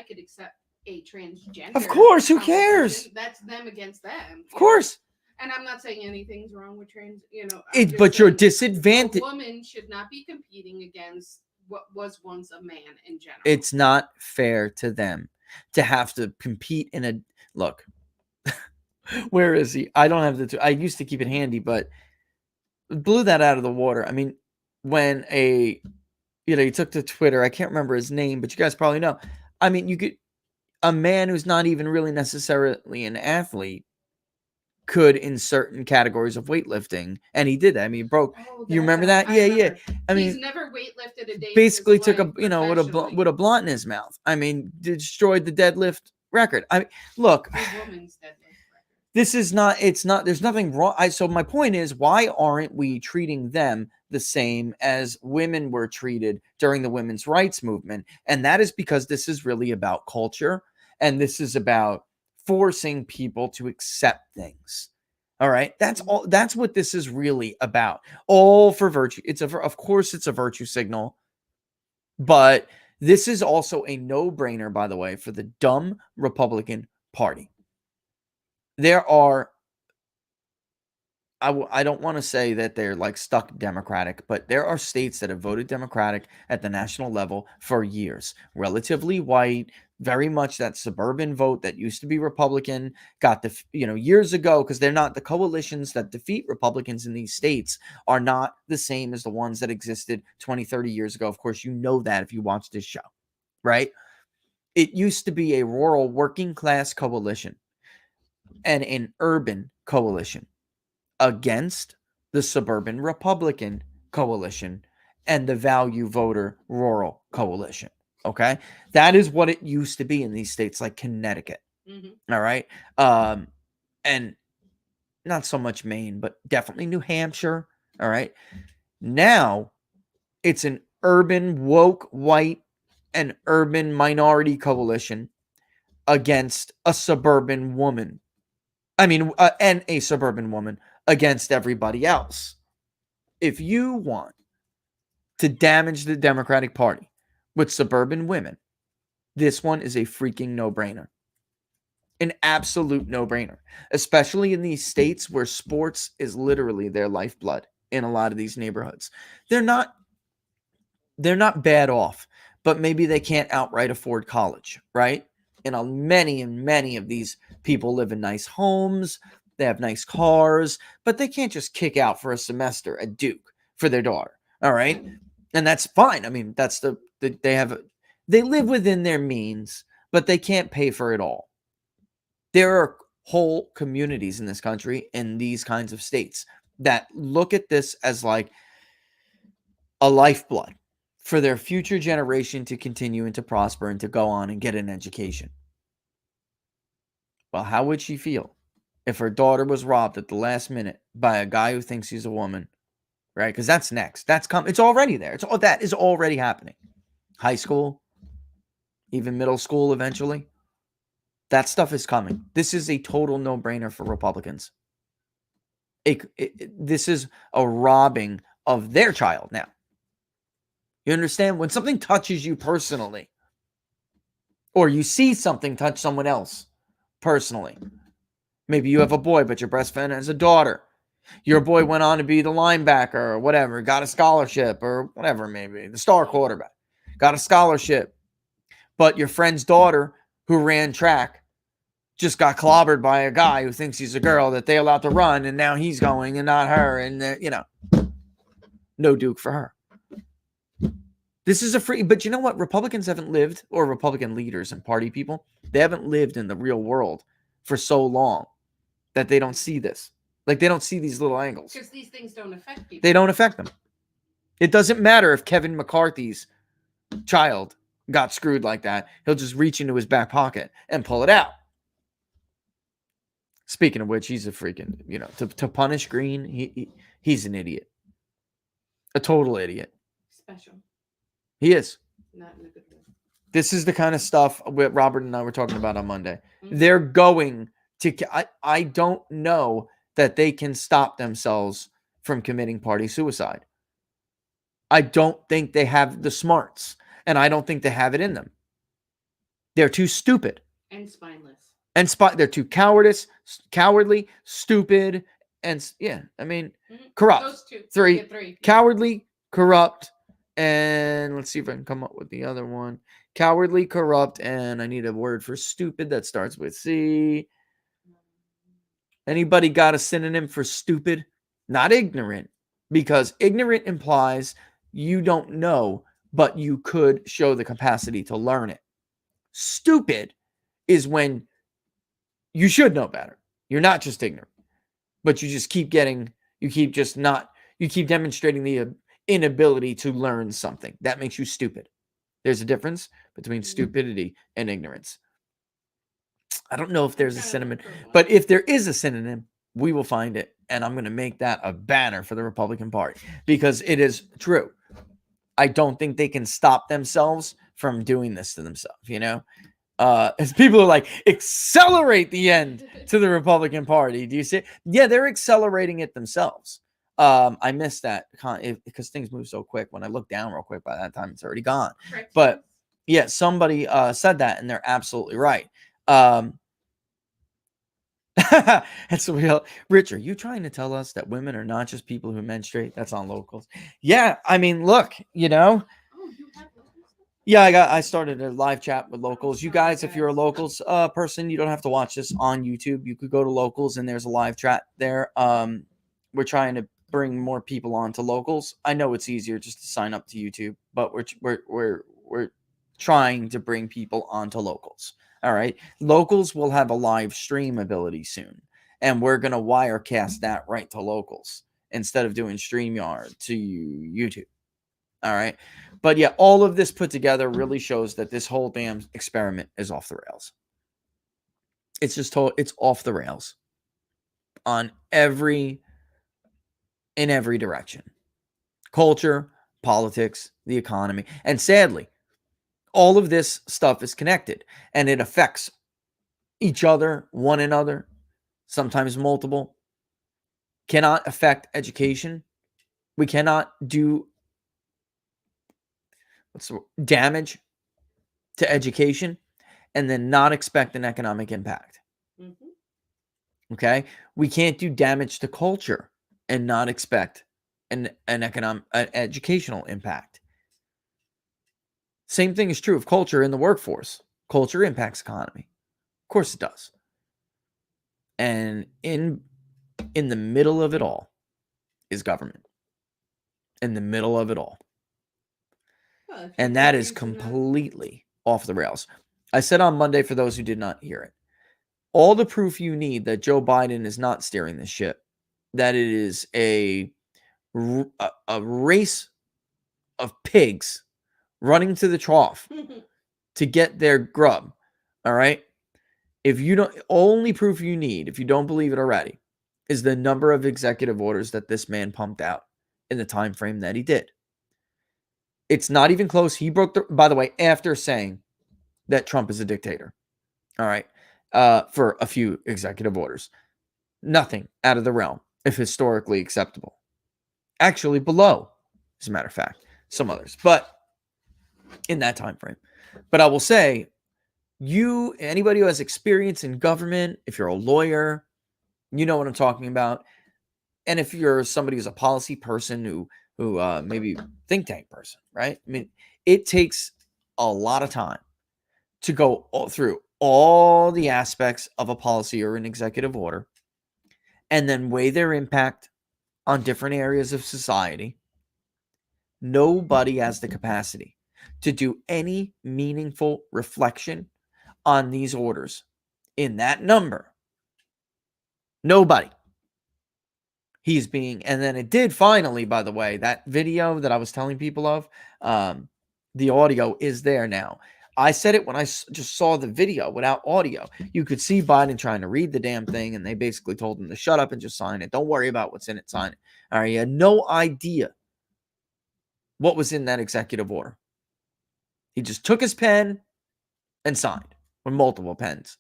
could accept a transgender. Of course, who cares? That's them against them. Of course. And I'm not saying anything's wrong with trans, but you're disadvantaged. A woman should not be competing against what was once a man in general. It's not fair to them to have to compete in a look. Where is he? I don't have I used to keep it handy, but blew that out of the water. I mean, when he took to Twitter, I can't remember his name, but you guys probably know. I mean, a man who's not even really necessarily an athlete could in certain categories of weightlifting, and he did that. I mean, he broke. You remember that? Yeah. I mean, he's never weightlifted a day. Basically, took with a blunt in his mouth. I mean, destroyed the deadlift record. I mean, look, this is not. It's not. There's nothing wrong. So my point is, why aren't we treating them the same as women were treated during the women's rights movement? And that is because this is really about culture, and this is about forcing people to accept things. All right. That's all. That's what this is really about. All for virtue. Of course it's a virtue signal, but this is also a no-brainer, by the way, for the dumb Republican Party. There are, I don't want to say that they're like stuck Democratic, but there are states that have voted Democratic at the national level for years. Relatively white, very much that suburban vote that used to be Republican, got the, years ago, because they're not, the coalitions that defeat Republicans in these states are not the same as the ones that existed 20, 30 years ago. Of course, you know that if you watch this show, right? It used to be a rural working class coalition and an urban coalition against the suburban Republican coalition and the value voter rural coalition. Okay. That is what it used to be in these states like Connecticut. Mm-hmm. All right. And not so much Maine, but definitely New Hampshire. All right. Now it's an urban woke white and urban minority coalition against a suburban woman. And a suburban woman against everybody else. If you want to damage the Democratic Party with suburban women, this one is a freaking no-brainer. An absolute no-brainer. Especially in these states where sports is literally their lifeblood in a lot of these neighborhoods. They're not bad off, but maybe they can't outright afford college, right? And many of these people live in nice homes. They have nice cars, but they can't just kick out for a semester at Duke for their daughter. All right. And that's fine. I mean, that's they live within their means, but they can't pay for it all. There are whole communities in this country in these kinds of states that look at this as like a lifeblood for their future generation to continue and to prosper and to go on and get an education. Well, how would she feel if her daughter was robbed at the last minute by a guy who thinks he's a woman, right? Because that's next. It's already there. That is already happening. High school, even middle school eventually. That stuff is coming. This is a total no-brainer for Republicans. This is a robbing of their child now. You understand? When something touches you personally, or you see something touch someone else personally, maybe you have a boy, but your best friend has a daughter. Your boy went on to be the linebacker or whatever, got a scholarship or whatever, maybe the star quarterback, got a scholarship. But your friend's daughter who ran track just got clobbered by a guy who thinks he's a girl that they allowed to run, and now he's going and not her. And, no Duke for her. This is but you know what? Republicans haven't lived, or Republican leaders and party people, they haven't lived in the real world for so long that they don't see this. Like, they don't see these little angles. Because these things don't affect people. They don't affect them. It doesn't matter if Kevin McCarthy's child got screwed like that. He'll just reach into his back pocket and pull it out. Speaking of which, he's a freaking, to punish Green, he's an idiot. A total idiot. Special. He is. Not in a good way. This is the kind of stuff Robert and I were talking about on Monday. Mm-hmm. They're going to, I don't know that they can stop themselves from committing party suicide. I don't think they have the smarts, and I don't think they have it in them. They're too stupid. And spineless. They're too cowardly, stupid, and corrupt. Those two. Three. Cowardly, corrupt, and let's see if I can come up with the other one. Cowardly, corrupt, and I need a word for stupid that starts with C. Anybody got a synonym for stupid? Not ignorant, because ignorant implies you don't know, but you could show the capacity to learn it. Stupid is when you should know better. You're not just ignorant, but you keep demonstrating the inability to learn something. That makes you stupid. There's a difference between stupidity and ignorance. I don't know if there's a synonym, but if there is a synonym, we will find it. And I'm going to make that a banner for the Republican Party, because it is true. I don't think they can stop themselves from doing this to themselves, as people are like, accelerate the end to the Republican Party. Do you see? Yeah, they're accelerating it themselves. I missed that because things move so quick. When I look down real quick, by that time it's already gone. But yeah, somebody said that, and they're absolutely right. That's real. Rich, are you trying to tell us that women are not just people who menstruate? That's on locals. Yeah, I mean, look, you know. Oh, you have locals? Yeah, I started a live chat with locals. You guys, if you're a locals person, you don't have to watch this on YouTube. You could go to locals and there's a live chat there. We're trying to bring more people on to locals. I know it's easier just to sign up to YouTube, but we're trying to bring people onto locals. All right. Locals will have a live stream ability soon, and we're going to wirecast that right to locals instead of doing StreamYard to YouTube. All right. But yeah, all of this put together really shows that this whole damn experiment is off the rails. It's just it's off the rails in every direction. Culture, politics, the economy. And sadly, all of this stuff is connected and it affects each other, one another, sometimes multiple. Cannot affect education. We cannot do damage to education and then not expect an economic impact. Mm-hmm. Okay? We can't do damage to culture and not expect an educational impact. Same thing is true of culture in the workforce. Culture impacts economy. Of course it does. And in the middle of it all is government. In the middle of it all. Well, and that is completely off the rails. I said on Monday, for those who did not hear it, all the proof you need that Joe Biden is not steering this ship, that it is a race of pigs running to the trough to get their grub. All right. If you don't, only proof you need, if you don't believe it already, is the number of executive orders that this man pumped out in the time frame that he did. It's not even close. He broke the, by the way, after saying that Trump is a dictator. All right. For a few executive orders. Nothing out of the realm if historically acceptable. Actually below, as a matter of fact, some others. But in that time frame. But I will say, anybody who has experience in government, if you're a lawyer, you know what I'm talking about. And if you're somebody who's a policy person who maybe think tank person, right? I mean, it takes a lot of time to go through all the aspects of a policy or an executive order and then weigh their impact on different areas of society. Nobody has the capacity to do any meaningful reflection on these orders in that number. Nobody. And then it did finally, by the way, that video that I was telling people of, the audio is there now. I said it when I just saw the video without audio. You could see Biden trying to read the damn thing, and they basically told him to shut up and just sign it. Don't worry about what's in it, sign it. All right, he had no idea what was in that executive order. He just took his pen and signed with multiple pens.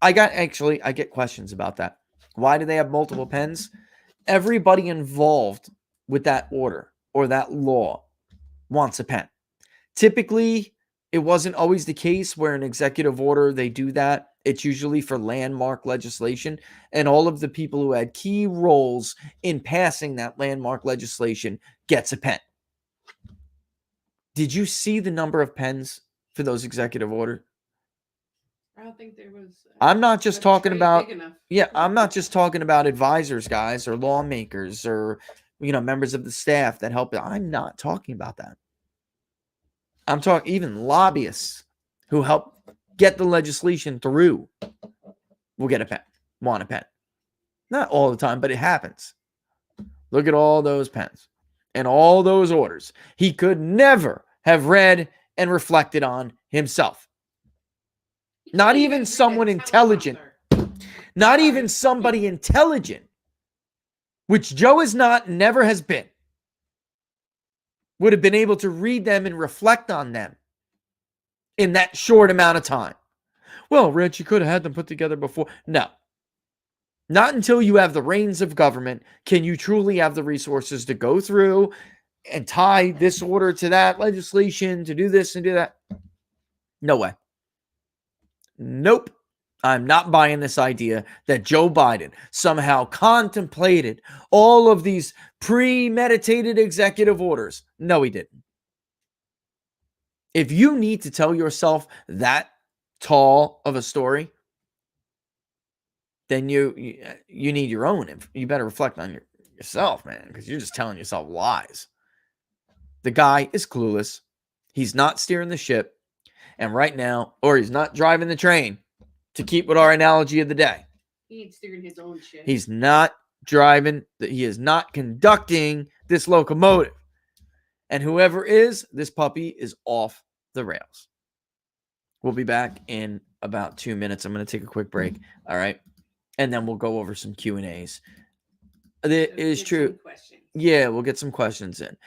I get questions about that. Why do they have multiple pens? Everybody involved with that order or that law wants a pen. Typically, it wasn't always the case where an executive order, they do that. It's usually for landmark legislation. And all of the people who had key roles in passing that landmark legislation gets a pen. Did you see the number of pens for those executive orders? I don't think there was. I'm not just talking about. Yeah, I'm not just talking about advisors, guys, or lawmakers, or members of the staff that help. I'm not talking about that. I'm talking even lobbyists who help get the legislation through will get a pen, want a pen. Not all the time, but it happens. Look at all those pens and all those orders he could never have read and reflected on himself. Not even someone intelligent. Not even somebody intelligent, which Joe is not, never has been, would have been able to read them and reflect on them in that short amount of time. Well, Rich, you could have had them put together before. No. Not until you have the reins of government can you truly have the resources to go through and tie this order to that legislation, to do this and do that. No way. Nope. I'm not buying this idea that Joe Biden somehow contemplated all of these premeditated executive orders. No, he didn't. If you need to tell yourself that tall of a story, then you need your own. You better reflect on yourself, man, because you're just telling yourself lies. The guy is clueless. He's not steering the ship. And right now, or he's not driving the train, to keep with our analogy of the day. He ain't steering his own ship. He's not driving. He is not conducting this locomotive. And whoever is, this puppy is off the rails. We'll be back in about 2 minutes. I'm going to take a quick break. All right. And then we'll go over some Q&As. It is true. Yeah, we'll get some questions in.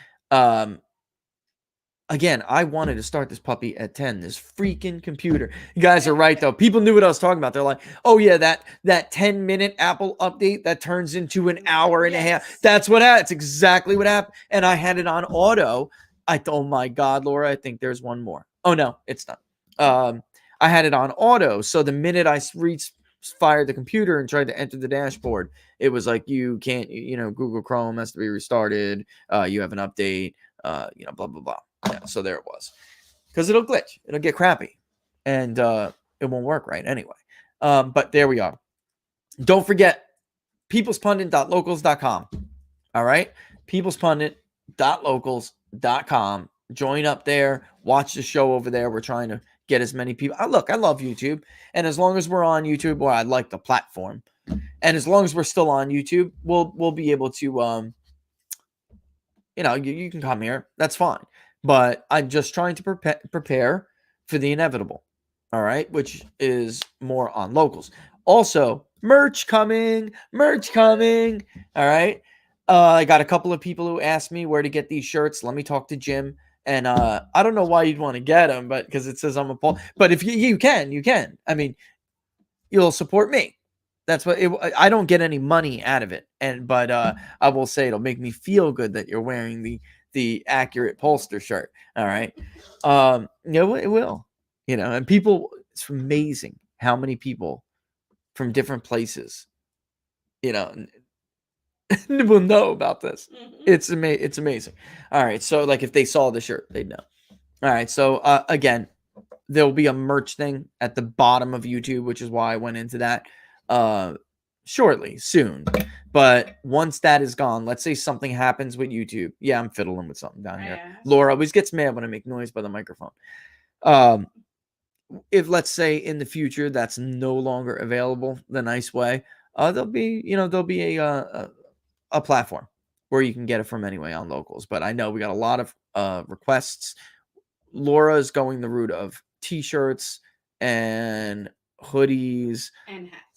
Again, I wanted to start this puppy at 10. This freaking computer. You guys are right, though. People knew what I was talking about. They're like, oh, yeah, that 10-minute Apple update that turns into an hour and a half. That's what happened. That's exactly what happened. And I had it on auto. Oh, my God, Laura, I think there's one more. Oh, no, it's not. I had it on auto. So the minute I fired the computer and tried to enter the dashboard, it was like, you can't, Google Chrome has to be restarted. You have an update, blah, blah, blah. Yeah, so there it was. Because it'll glitch. It'll get crappy. And it won't work right anyway. But there we are. Don't forget, peoplespundit.locals.com. All right? peoplespundit.locals.com. Join up there. Watch the show over there. We're trying to get as many people. Look, I love YouTube. And as long as we're on YouTube, well, I like the platform. And as long as we're still on YouTube, we'll be able to, you can come here. That's fine. But I'm just trying to prepare for the inevitable, all right, which is more on locals. Also, merch coming, all right. I got a couple of people who asked me where to get these shirts. Let me talk to Jim. And I don't know why you'd want to get them, but because it says I'm a Paul. But if you can. I mean, you'll support me. That's what I don't get any money out of it. But I will say it'll make me feel good that you're wearing the accurate pollster shirt. All right. It will, and people, it's amazing how many people from different places, will know about this. Mm-hmm. It's amazing. All right. So like if they saw the shirt, they'd know. All right. So again, there'll be a merch thing at the bottom of YouTube, which is why I went into that soon. But once that is gone, let's say something happens with YouTube. Yeah, I'm fiddling with something down here. Laura always gets mad when I make noise by the microphone. If let's say in the future that's no longer available the nice way, there'll be a platform where you can get it from anyway on locals. But I know we got a lot of requests. Laura is going the route of t-shirts and hoodies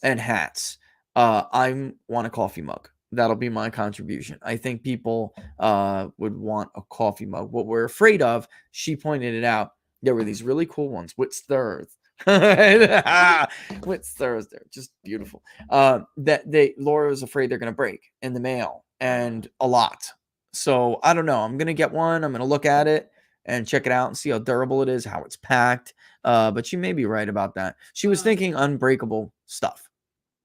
and hats. I want a coffee mug. That'll be my contribution. I think people would want a coffee mug. What we're afraid of, she pointed it out, there were these really cool ones with stars. With stars, they're just beautiful. Laura was afraid they're gonna break in the mail, and a lot. So I don't know. I'm gonna get one. I'm gonna look at it and check it out and see how durable it is, how it's packed. But she may be right about that. She was thinking unbreakable stuff.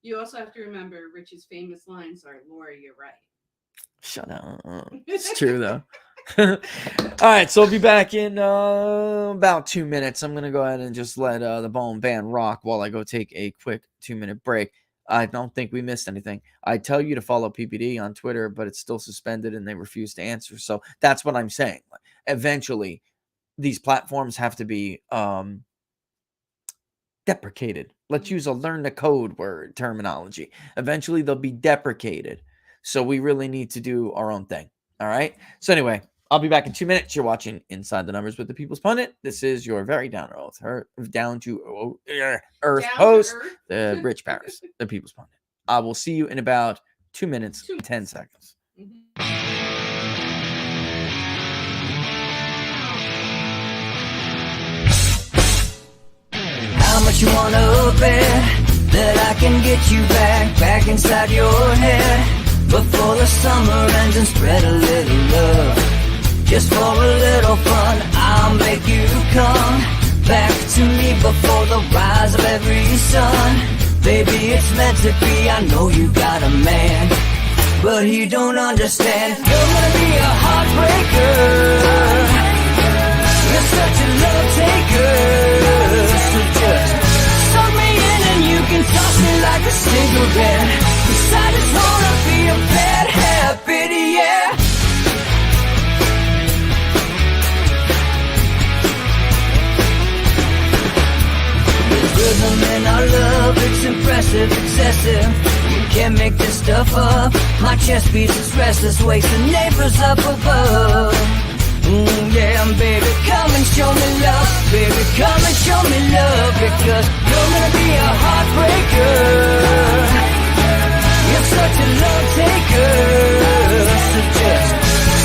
You also have to remember Rich's famous lines are, Laura, you're right. Shut up. It's true, though. All right, so I'll be back in about 2 minutes. I'm going to go ahead and just let the Bone Band rock while I go take a quick 2-minute break. I don't think we missed anything. I tell you to follow PPD on Twitter, but it's still suspended and they refuse to answer. So that's what I'm saying. Eventually, these platforms have to be deprecated. Let's use a learn the code word terminology. Eventually, they'll be deprecated. So we really need to do our own thing. All right. So anyway, I'll be back in 2 minutes. You're watching Inside the Numbers with the People's Pundit. This is your very down to earth host, the Rich Paris, the People's Pundit. I will see you in about 2 minutes, 10 seconds. How much you wanna bet that I can get you back inside your head before the summer ends and spread a little love. Just for a little fun, I'll make you come back to me before the rise of every sun. Baby, it's meant to be, I know you got a man, but he don't understand. You're gonna be a heartbreaker, you're such a love taker. So just suck me in and you can toss me like a cigarette, 'cause I just wanna be a bad habit, yeah. Rhythm in our love, it's impressive, excessive. You can't make this stuff up. My chest beats, it's restless, wakes the neighbors up above. Yeah, baby, come and show me love. Baby, come and show me love, because you're gonna be a heartbreaker, you're such a love taker. So just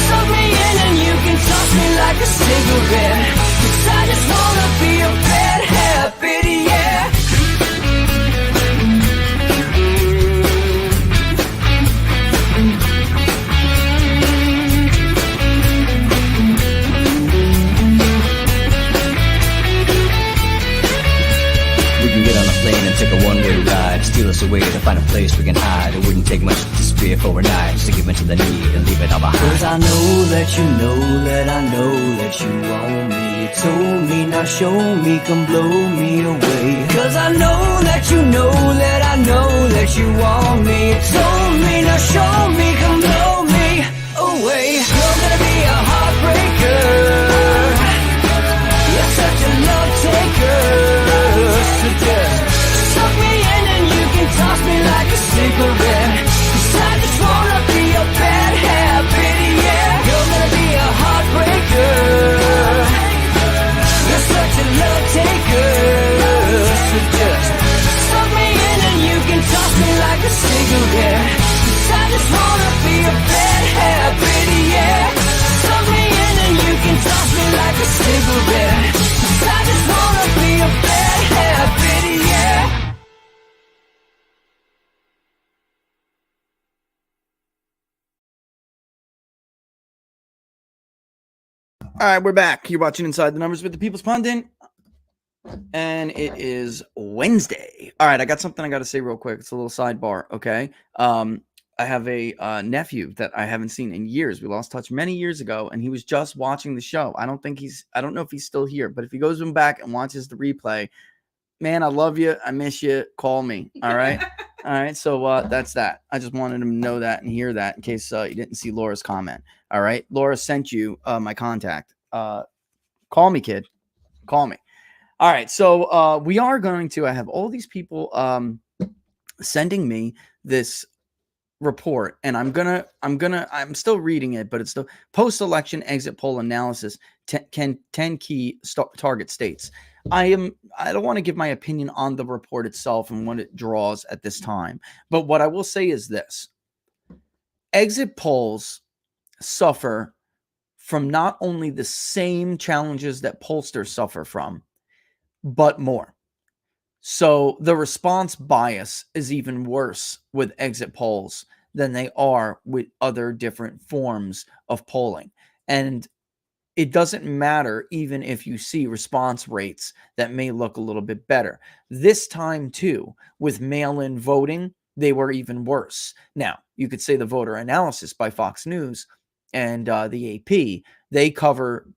suck me in and you can toss me like a cigarette, 'cause I just wanna be a bad habit, yeah. We can get on a plane and take a one-way ride, steal us away to find a place we can hide. It wouldn't take much to spear for a night, just to give in to the need and leave it all behind. 'Cause I know that you know that I know that you want me. You told me, now show me, come blow me away. 'Cause I know that you know that I know that you want me. You told me, now show me, come blow me away. You're gonna be a heartbreaker, you're such a love taker. So just suck me in and you can toss me like a cigarette, 'cause I just wanna be a bad habit, yeah. You're gonna be a heartbreaker, you're such a love taker. So just suck me in and you can toss me like a cigarette, 'cause I just wanna be a bad habit, yeah. Suck me in and you can toss me like a cigarette, 'cause I just wanna be a bad habit, yeah. All right, we're back. You're watching Inside the Numbers with the People's Pundit, and it is Wednesday. All right, I got something I got to say real quick. It's a little sidebar, okay? I have a nephew that I haven't seen in years. We lost touch many years ago, and he was just watching the show. I don't know if he's still here, but if he goes back and watches the replay, man, I love you. I miss you. Call me. All right. All right. So that's that. I just wanted him to know that and hear that in case you didn't see Laura's comment. All right. Laura sent you my contact. Call me, kid. Call me. All right. So we are going to, I have all these people sending me this report, and I'm still reading it, but it's the post-election exit poll analysis 10 key target states. I don't want to give my opinion on the report itself and what it draws at this time, but what I will say is this: exit polls suffer from not only the same challenges that pollsters suffer from, but more. So the response bias is even worse with exit polls than they are with other different forms of polling. And it doesn't matter even if you see response rates that may look a little bit better. This time, too, with mail-in voting, they were even worse. Now, you could say the voter analysis by Fox News and the AP, they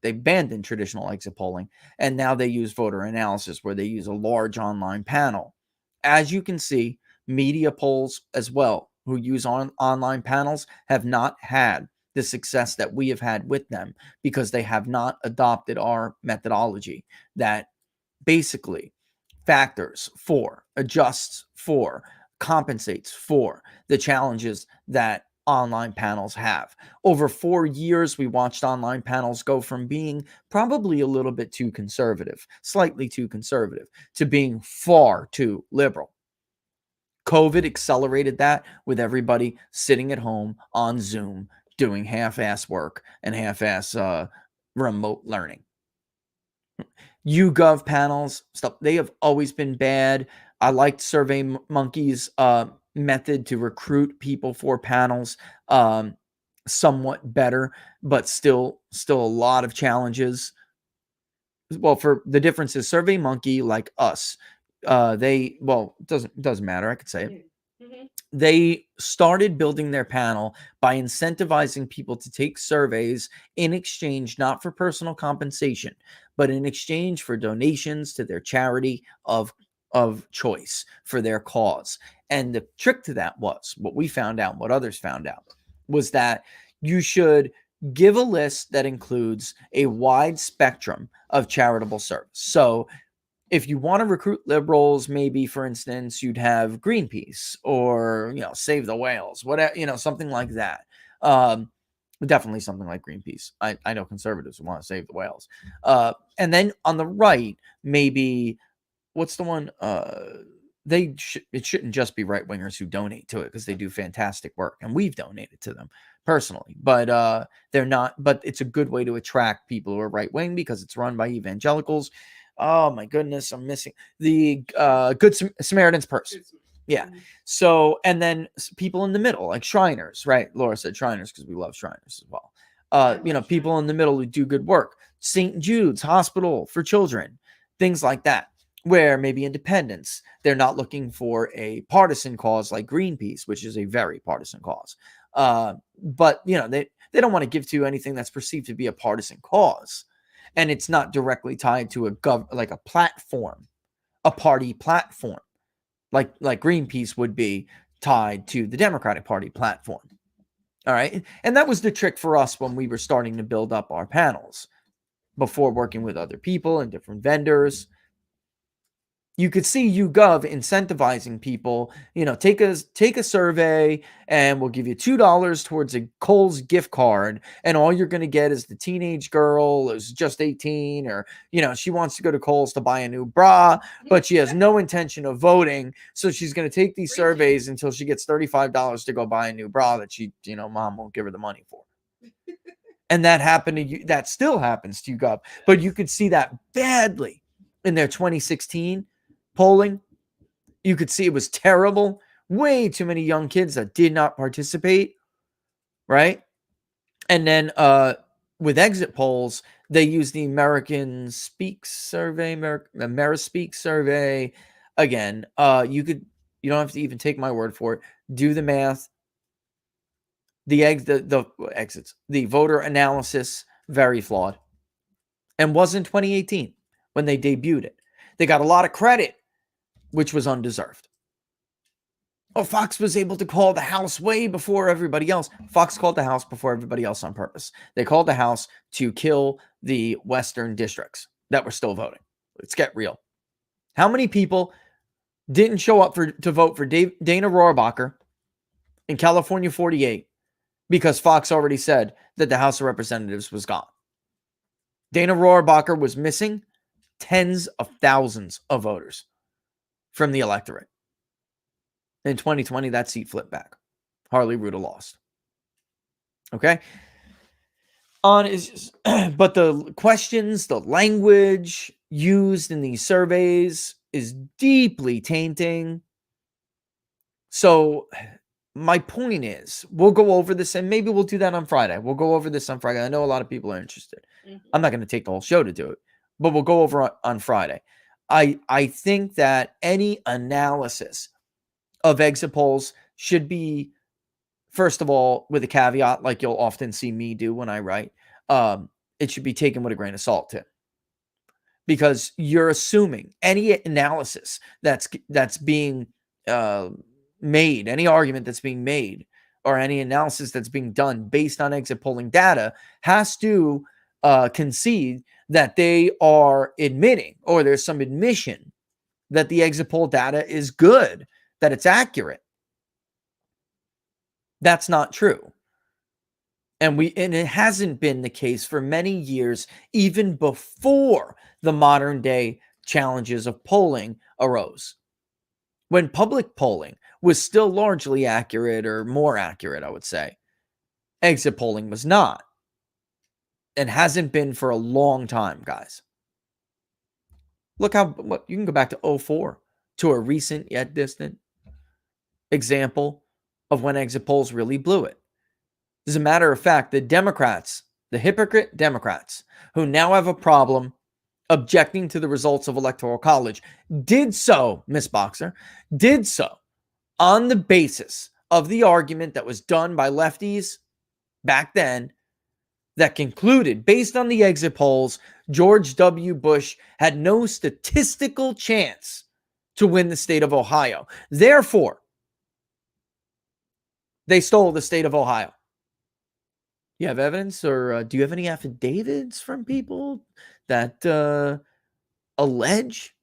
abandoned traditional exit polling, and now they use voter analysis, where they use a large online panel. As you can see, media polls as well, who use online panels, have not had the success that we have had with them, because they have not adopted our methodology that basically factors for, adjusts for, compensates for the challenges that online panels have. Over 4 years, we watched online panels go from being probably a little bit too conservative, slightly too conservative, to being far too liberal. COVID accelerated that, with everybody sitting at home on Zoom doing half-ass work and half-ass remote learning. YouGov panels, stuff, they have always been bad. I liked SurveyMonkey's method to recruit people for panels somewhat better, but still a lot of challenges. well, for the difference is SurveyMonkey, like us, doesn't matter. I could say it. They started building their panel by incentivizing people to take surveys in exchange, not for personal compensation, but in exchange for donations to their charity of choice for their cause. And the trick to that was, what we found out, what others found out, was that you should give a list that includes a wide spectrum of charitable service. So if you want to recruit liberals, maybe, for instance, you'd have Greenpeace or, Save the Whales, whatever, something like that. Definitely something like Greenpeace. I know conservatives who want to save the whales. And then on the right, maybe, what's the one? It shouldn't just be right-wingers who donate to it, because they do fantastic work, and we've donated to them personally, but they're not. But it's a good way to attract people who are right-wing, because it's run by evangelicals. Oh my goodness, I'm missing the Good Samaritan's Purse. Yeah. So, and then people in the middle, like Shriners, right? Laura said Shriners because we love Shriners as well. People in the middle who do good work. St. Jude's Hospital for Children, things like that, where maybe Independence, they're not looking for a partisan cause like Greenpeace, which is a very partisan cause. But they don't want to give to anything that's perceived to be a partisan cause. And it's not directly tied to a platform, a party platform, like Greenpeace would be tied to the Democratic Party platform. All right. And that was the trick for us when we were starting to build up our panels before working with other people and different vendors. You could see YouGov incentivizing people, take a survey and we'll give you $2 towards a Kohl's gift card. And all you're going to get is the teenage girl who's just 18, or, she wants to go to Kohl's to buy a new bra, but she has no intention of voting. So she's going to take these surveys until she gets $35 to go buy a new bra that mom won't give her the money for. And that happened to you. That still happens to YouGov. But you could see that badly in their 2016 polling. You could see it was terrible. Way too many young kids that did not participate, right? And then with exit polls, they use the American Speak survey, Amerispeak survey. Again, you don't have to even take my word for it. Do the math. The voter analysis, very flawed, and was in 2018 when they debuted it. They got a lot of credit, which was undeserved. Fox was able to call the House way before everybody else. Fox called the House before everybody else on purpose. They called the House to kill the Western districts that were still voting. Let's get real. How many people didn't show up to vote for Dana Rohrabacher in California 48 because Fox already said that the House of Representatives was gone? Dana Rohrabacher was missing tens of thousands of voters from the electorate. In 2020, that seat flipped back. Harley Ruda lost. Okay? But the questions, the language used in these surveys is deeply tainting. So my point is, we'll go over this, and maybe we'll do that on Friday. We'll go over this on Friday. I know a lot of people are interested. I'm not going to take the whole show to do it, but we'll go over on Friday. I think that any analysis of exit polls should be, first of all, with a caveat, like you'll often see me do when I write. It should be taken with a grain of salt too, because you're assuming any analysis that's being made, any argument that's being made, or any analysis that's being done based on exit polling data has to concede that they are admitting, or there's some admission that the exit poll data is good, that it's accurate. That's not true. And it hasn't been the case for many years, even before the modern day challenges of polling arose. When public polling was still largely accurate, or more accurate, I would say, exit polling was not. And hasn't been for a long time, guys. Look what you can go back to 2004 to a recent yet distant example of when exit polls really blew it. As a matter of fact, the Democrats, the hypocrite Democrats, who now have a problem objecting to the results of Electoral College, did so, Miss Boxer, did so on the basis of the argument that was done by lefties back then that concluded, based on the exit polls, George W. Bush had no statistical chance to win the state of Ohio. Therefore, they stole the state of Ohio. You have evidence, or do you have any affidavits from people that allege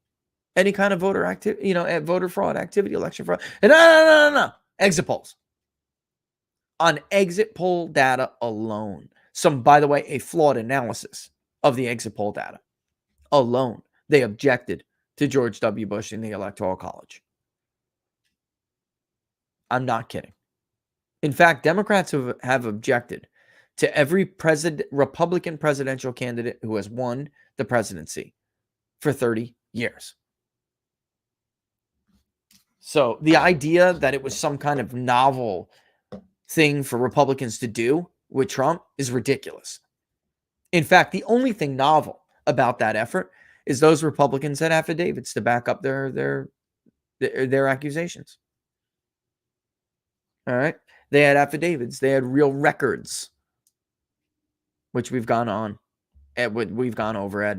any kind of voter activity, voter fraud activity, election fraud? No. Exit polls. On exit poll data alone. By the way, a flawed analysis of the exit poll data alone. They objected to George W. Bush in the Electoral College. I'm not kidding. In fact, Democrats have objected to every Republican presidential candidate who has won the presidency for 30 years. So the idea that it was some kind of novel thing for Republicans to do with Trump is ridiculous. In fact, the only thing novel about that effort is those Republicans had affidavits to back up their accusations. All right? They had affidavits. They had real records, which we've gone over ad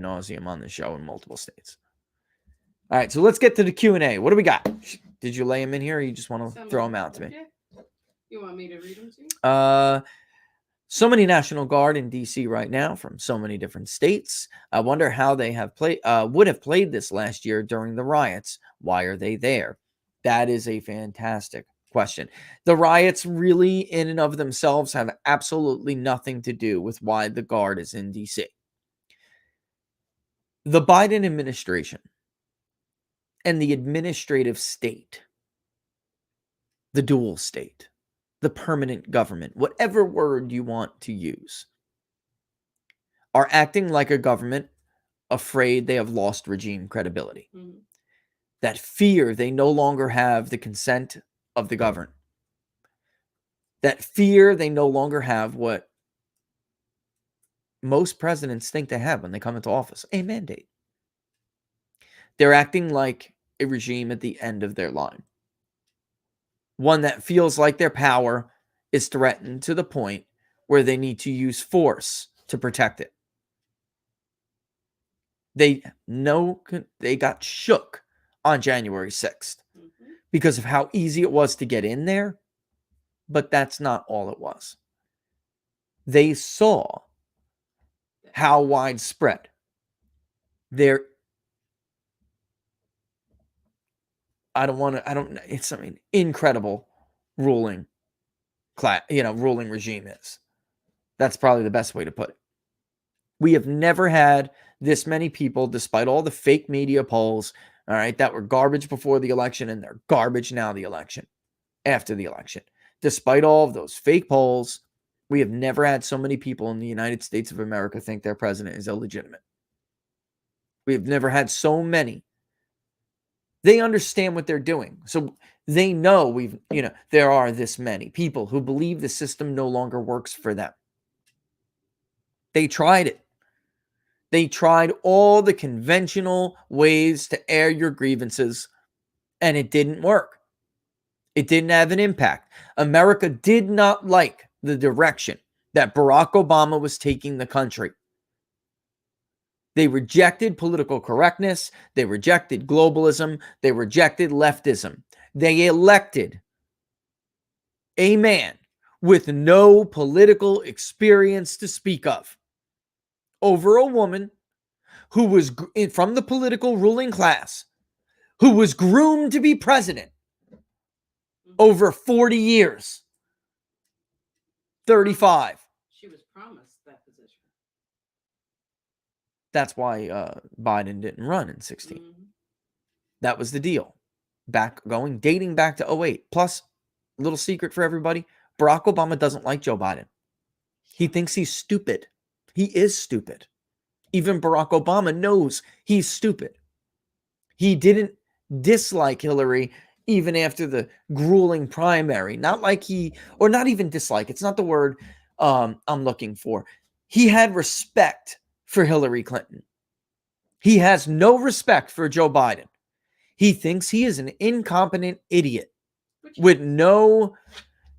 nauseum on the show in multiple states. All right, so let's get to the Q&A. What do we got? Did you lay them in here, or you just want to throw them out to me? You want me to read them to you? So many National Guard in D.C. right now from so many different states. I wonder how they would have played this last year during the riots. Why are they there? That is a fantastic question. The riots really in and of themselves have absolutely nothing to do with why the Guard is in D.C. The Biden administration and the administrative state, the dual state, the permanent government, whatever word you want to use, are acting like a government afraid they have lost regime credibility. Mm-hmm. That fear they no longer have the consent of the governed. That fear they no longer have what most presidents think they have when they come into office, a mandate. They're acting like a regime at the end of their line. One that feels like their power is threatened to the point where they need to use force to protect it. They know they got shook on January 6th because of how easy it was to get in there, but that's not all it was. They saw how widespread their incredible ruling regime is. That's probably the best way to put it. We have never had this many people, despite all the fake media polls, all right, that were garbage before the election and they're garbage now after the election. Despite all of those fake polls, we have never had so many people in the United States of America think their president is illegitimate. We have never had so many. They understand what they're doing. So they know there are this many people who believe the system no longer works for them. They tried it. They tried all the conventional ways to air your grievances, and it didn't work. It didn't have an impact. America did not like the direction that Barack Obama was taking the country. They rejected political correctness. They rejected globalism. They rejected leftism. They elected a man with no political experience to speak of over a woman who was from the political ruling class, who was groomed to be president over 40 years. 35. She was promised that position. That's why Biden didn't run in 16. Mm-hmm. That was the deal. Dating back to 08. Plus, little secret for everybody, Barack Obama doesn't like Joe Biden. He thinks he's stupid. He is stupid. Even Barack Obama knows he's stupid. He didn't dislike Hillary even after the grueling primary. Not even dislike. It's not the word I'm looking for. He had respect for Hillary Clinton. He has no respect for Joe Biden. He thinks he is an incompetent idiot with no...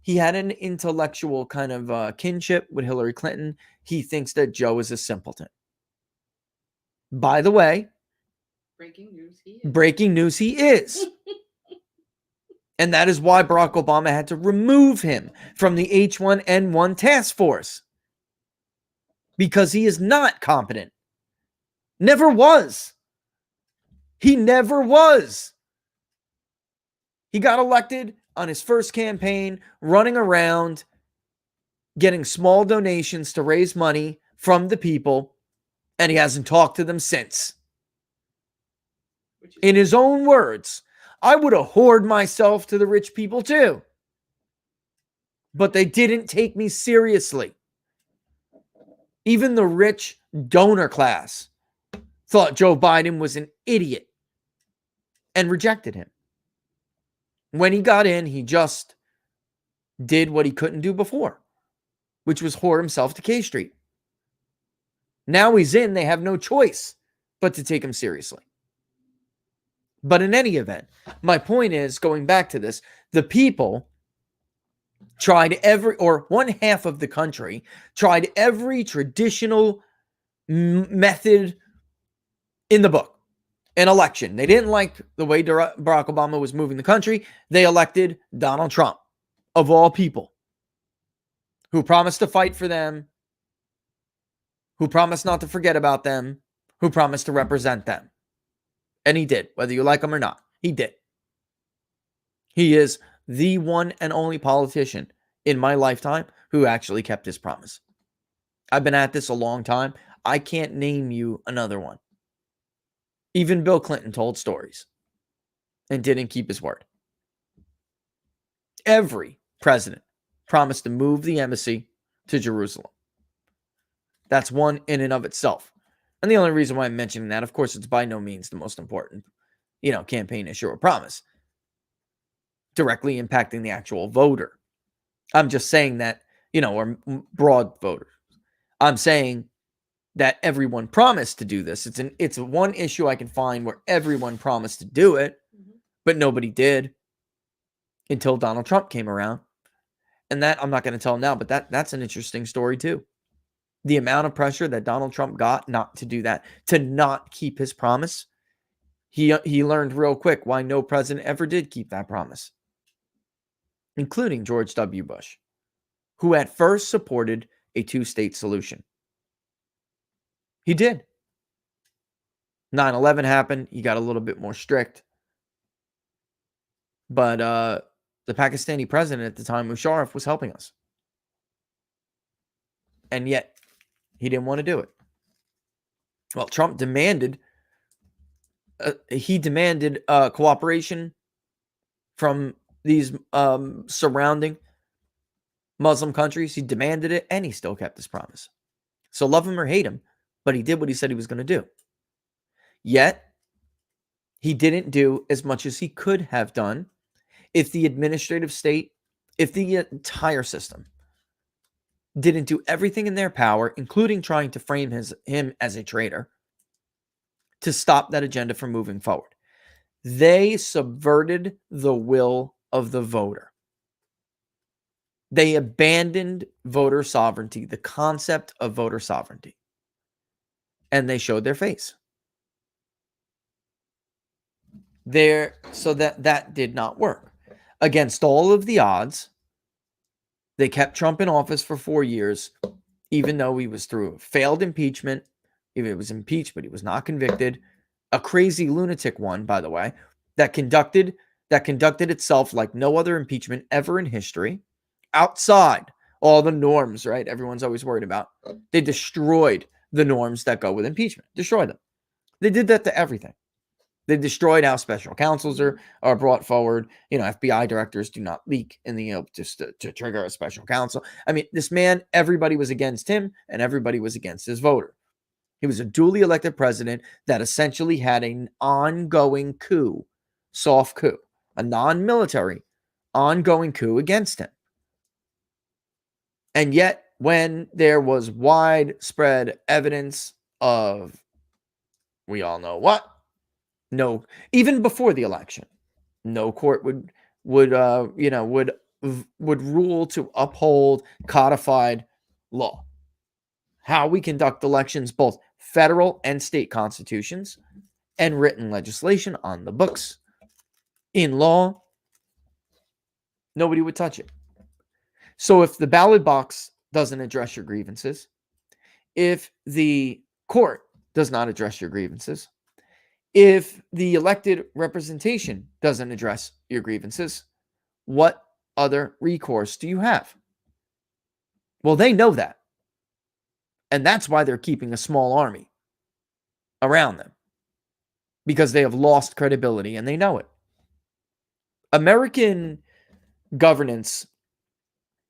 He had an intellectual kind of kinship with Hillary Clinton. He thinks that Joe is a simpleton. By the way, breaking news, he is. And that is why Barack Obama had to remove him from the H1N1 task force. Because he is not competent. Never was. He never was. He got elected on his first campaign, running around, getting small donations to raise money from the people, and he hasn't talked to them since. In his own words, I would have whored myself to the rich people too. But they didn't take me seriously. Even the rich donor class thought Joe Biden was an idiot and rejected him. When he got in, he just did what he couldn't do before, which was whore himself to K Street. Now he's in, they have no choice but to take him seriously. But in any event, my point is, going back to this, the people tried one half of the country tried every traditional method in the book. An election. They didn't like the way Barack Obama was moving the country. They elected Donald Trump, of all people, who promised to fight for them, who promised not to forget about them, who promised to represent them. And he did, whether you like him or not. He did. He is the one and only politician in my lifetime who actually kept his promise. I've been at this a long time. I can't name you another one. Even Bill Clinton told stories and didn't keep his word. Every president promised to move the embassy to Jerusalem. That's one in and of itself. And the only reason why I'm mentioning that, of course, it's by no means the most important, campaign issue or promise directly impacting the actual voter. I'm just saying that, or broad voters. I'm saying that everyone promised to do this. It's one issue I can find where everyone promised to do it, but nobody did until Donald Trump came around. And that I'm not going to tell now, but that's an interesting story too. The amount of pressure that Donald Trump got not to do that, to not keep his promise. He learned real quick why no president ever did keep that promise, including George W. Bush, who at first supported a two-state solution. He did. 9/11 happened. He got a little bit more strict. But the Pakistani president at the time, Musharraf, was helping us. And yet, he didn't want to do it. Well, Trump demanded cooperation from these surrounding Muslim countries. He demanded it, and he still kept his promise. So love him or hate him, but he did what he said he was going to do. Yet, he didn't do as much as he could have done if the administrative state, if the entire system didn't do everything in their power, including trying to frame him as a traitor, to stop that agenda from moving forward. They subverted the will of the voter. They abandoned voter sovereignty, the concept of voter sovereignty. And they showed their face. So that did not work. Against all of the odds, they kept Trump in office for 4 years, even though he was through a failed impeachment. He was impeached, but he was not convicted. A crazy lunatic one, by the way, that conducted itself like no other impeachment ever in history, outside all the norms, right? Everyone's always worried about. They destroyed the norms that go with impeachment. Destroyed them. They did that to everything. They destroyed how special counsels are brought forward. FBI directors do not leak in the just to trigger a special counsel. I mean, this man, everybody was against him, and everybody was against his voter. He was a duly elected president that essentially had an ongoing coup, soft coup, a non-military ongoing coup against him. And yet, when there was widespread evidence of we all know what. No, even before the election, no court would rule to uphold codified law. How we conduct elections, both federal and state constitutions, and written legislation on the books, in law, nobody would touch it. So if the ballot box doesn't address your grievances, if the court does not address your grievances, if the elected representation doesn't address your grievances, what other recourse do you have? Well, they know that. And that's why they're keeping a small army around them, because they have lost credibility and they know it. American governance,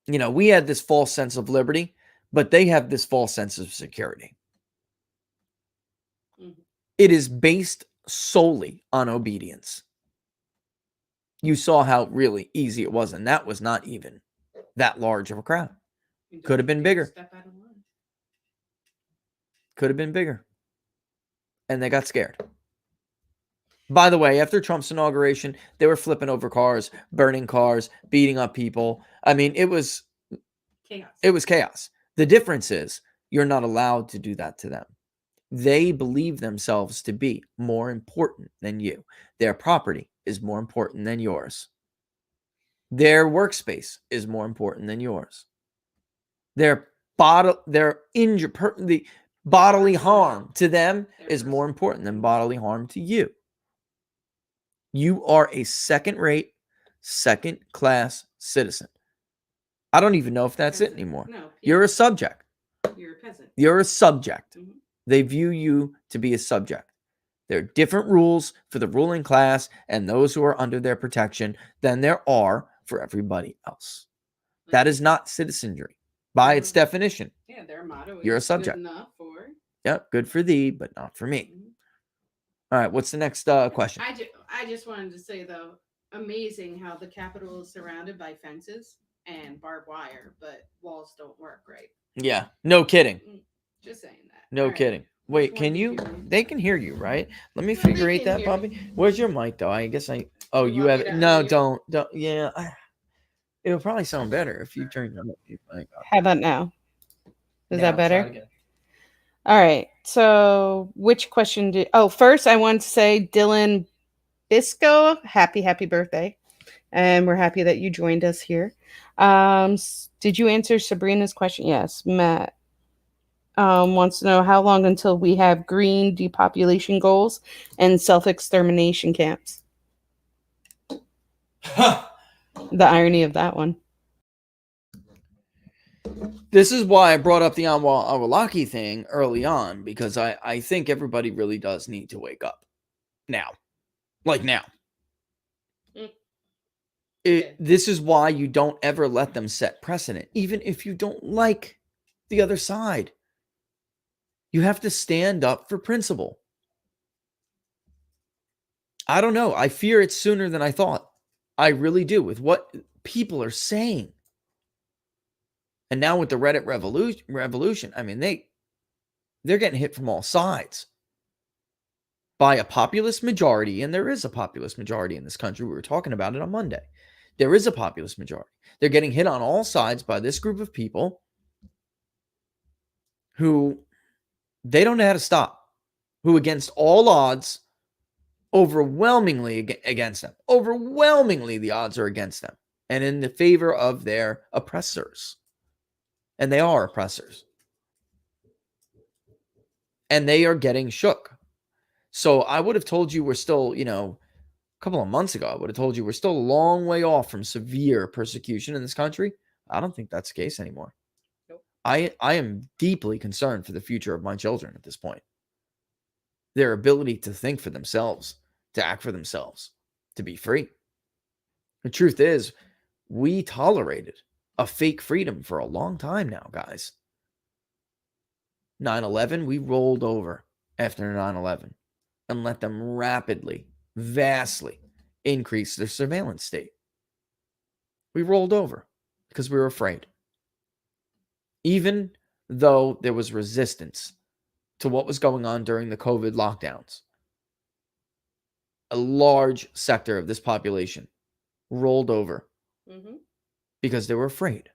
we had this false sense of liberty, but they have this false sense of security. Mm-hmm. It is based solely on obedience. You saw how really easy it was, and that was not even that large of a crowd. Could have been bigger. Could have been bigger. And they got scared. By the way, after Trump's inauguration, they were flipping over cars, burning cars, beating up people. I mean, it was chaos. It was chaos. The difference is you're not allowed to do that to them. They believe themselves to be more important than you. Their property is more important than yours. Their workspace is more important than yours. The bodily harm to them is more important than bodily harm to you. You are a second-rate, second-class citizen. I don't even know if that's it anymore. No, you're a subject. You're a peasant. You're a subject. Mm-hmm. They view you to be a subject. There are different rules for the ruling class and those who are under their protection than there are for everybody else. That is not citizenry by its definition. Yeah, their motto is you're a subject. Good enough for... Yep, good for thee, but not for me. Mm-hmm. All right, what's the next question? I just wanted to say, though, amazing how the Capitol is surrounded by fences and barbed wire, but walls don't work right. Yeah, no kidding. Just saying that. No kidding. Wait, can you? They can hear you, right? Let me figure out that, puppy. Where's your mic, though? I guess I. Oh, you have it. No, don't. Yeah, it'll probably sound better if you turn your mic off. How about now? Is that better? All right. So, which question did? Oh, first, I want to say, Dylan Bisco, happy birthday, and we're happy that you joined us here. Did you answer Sabrina's question? Yes, Matt. Wants to know how long until we have green depopulation goals and self-extermination camps. The irony of that one. This is why I brought up the Awalaki thing early on, because I think everybody really does need to wake up now. Like now. This is why you don't ever let them set precedent, even if you don't like the other side. You have to stand up for principle. I don't know. I fear it sooner than I thought. I really do, with what people are saying. And now with the Reddit revolution, I mean, they're getting hit from all sides by a populist majority, and there is a populist majority in this country. We were talking about it on Monday. There is a populist majority. They're getting hit on all sides by this group of people who they don't know how to stop, who against all odds, overwhelmingly against them. Overwhelmingly, the odds are against them and in the favor of their oppressors. And they are oppressors. And they are getting shook. So I would have told you we're still, a couple of months ago, I would have told you we're still a long way off from severe persecution in this country. I don't think that's the case anymore. Nope. I am deeply concerned for the future of my children at this point. Their ability to think for themselves, to act for themselves, to be free. The truth is, we tolerated a fake freedom for a long time now, guys. 9/11, we rolled over after 9/11 and let them rapidly, vastly increase their surveillance state. We rolled over because we were afraid. Even though there was resistance to what was going on during the COVID lockdowns, a large sector of this population rolled over because they were afraid.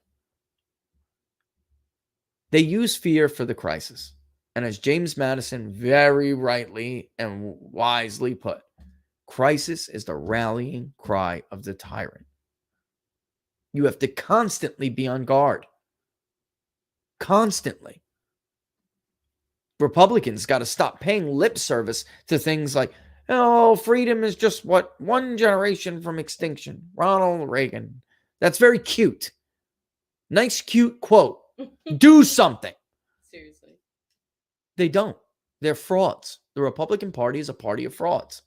They use fear for the crisis. And as James Madison very rightly and wisely put, crisis is the rallying cry of the tyrant. You have to constantly be on guard. Constantly. Republicans got to stop paying lip service to things like, oh, freedom is just what, one generation from extinction. Ronald Reagan. That's very cute. Nice, cute quote. Do something. Seriously. They don't. They're frauds. The Republican Party is a party of frauds.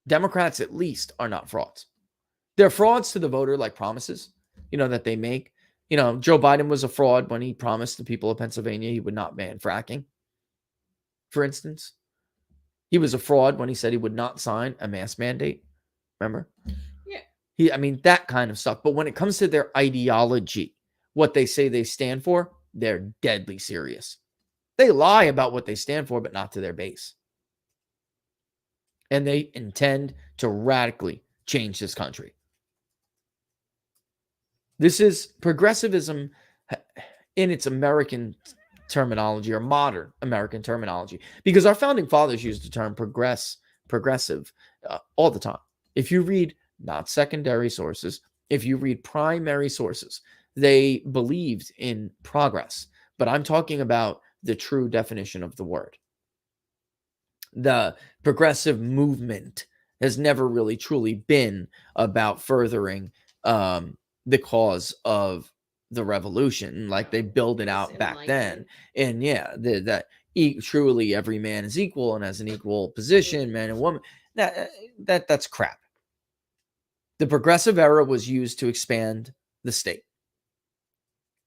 Democrats, at least, are not frauds. They're frauds to the voter, like promises, that they make. Joe Biden was a fraud when he promised the people of Pennsylvania he would not ban fracking, for instance. He was a fraud when he said he would not sign a mask mandate. Remember? Yeah. That kind of stuff. But when it comes to their ideology, what they say they stand for, they're deadly serious. They lie about what they stand for, but not to their base. And they intend to radically change this country. This is progressivism in its American terminology, or modern American terminology, because our founding fathers used the term progressive all the time. If you read not secondary sources, if you read primary sources, they believed in progress. But I'm talking about the true definition of the word. The progressive movement has never really truly been about furthering the cause of the revolution, like they build it out back then. And yeah, that truly every man is equal and has an equal position, man and woman. That's crap. The progressive era was used to expand the state.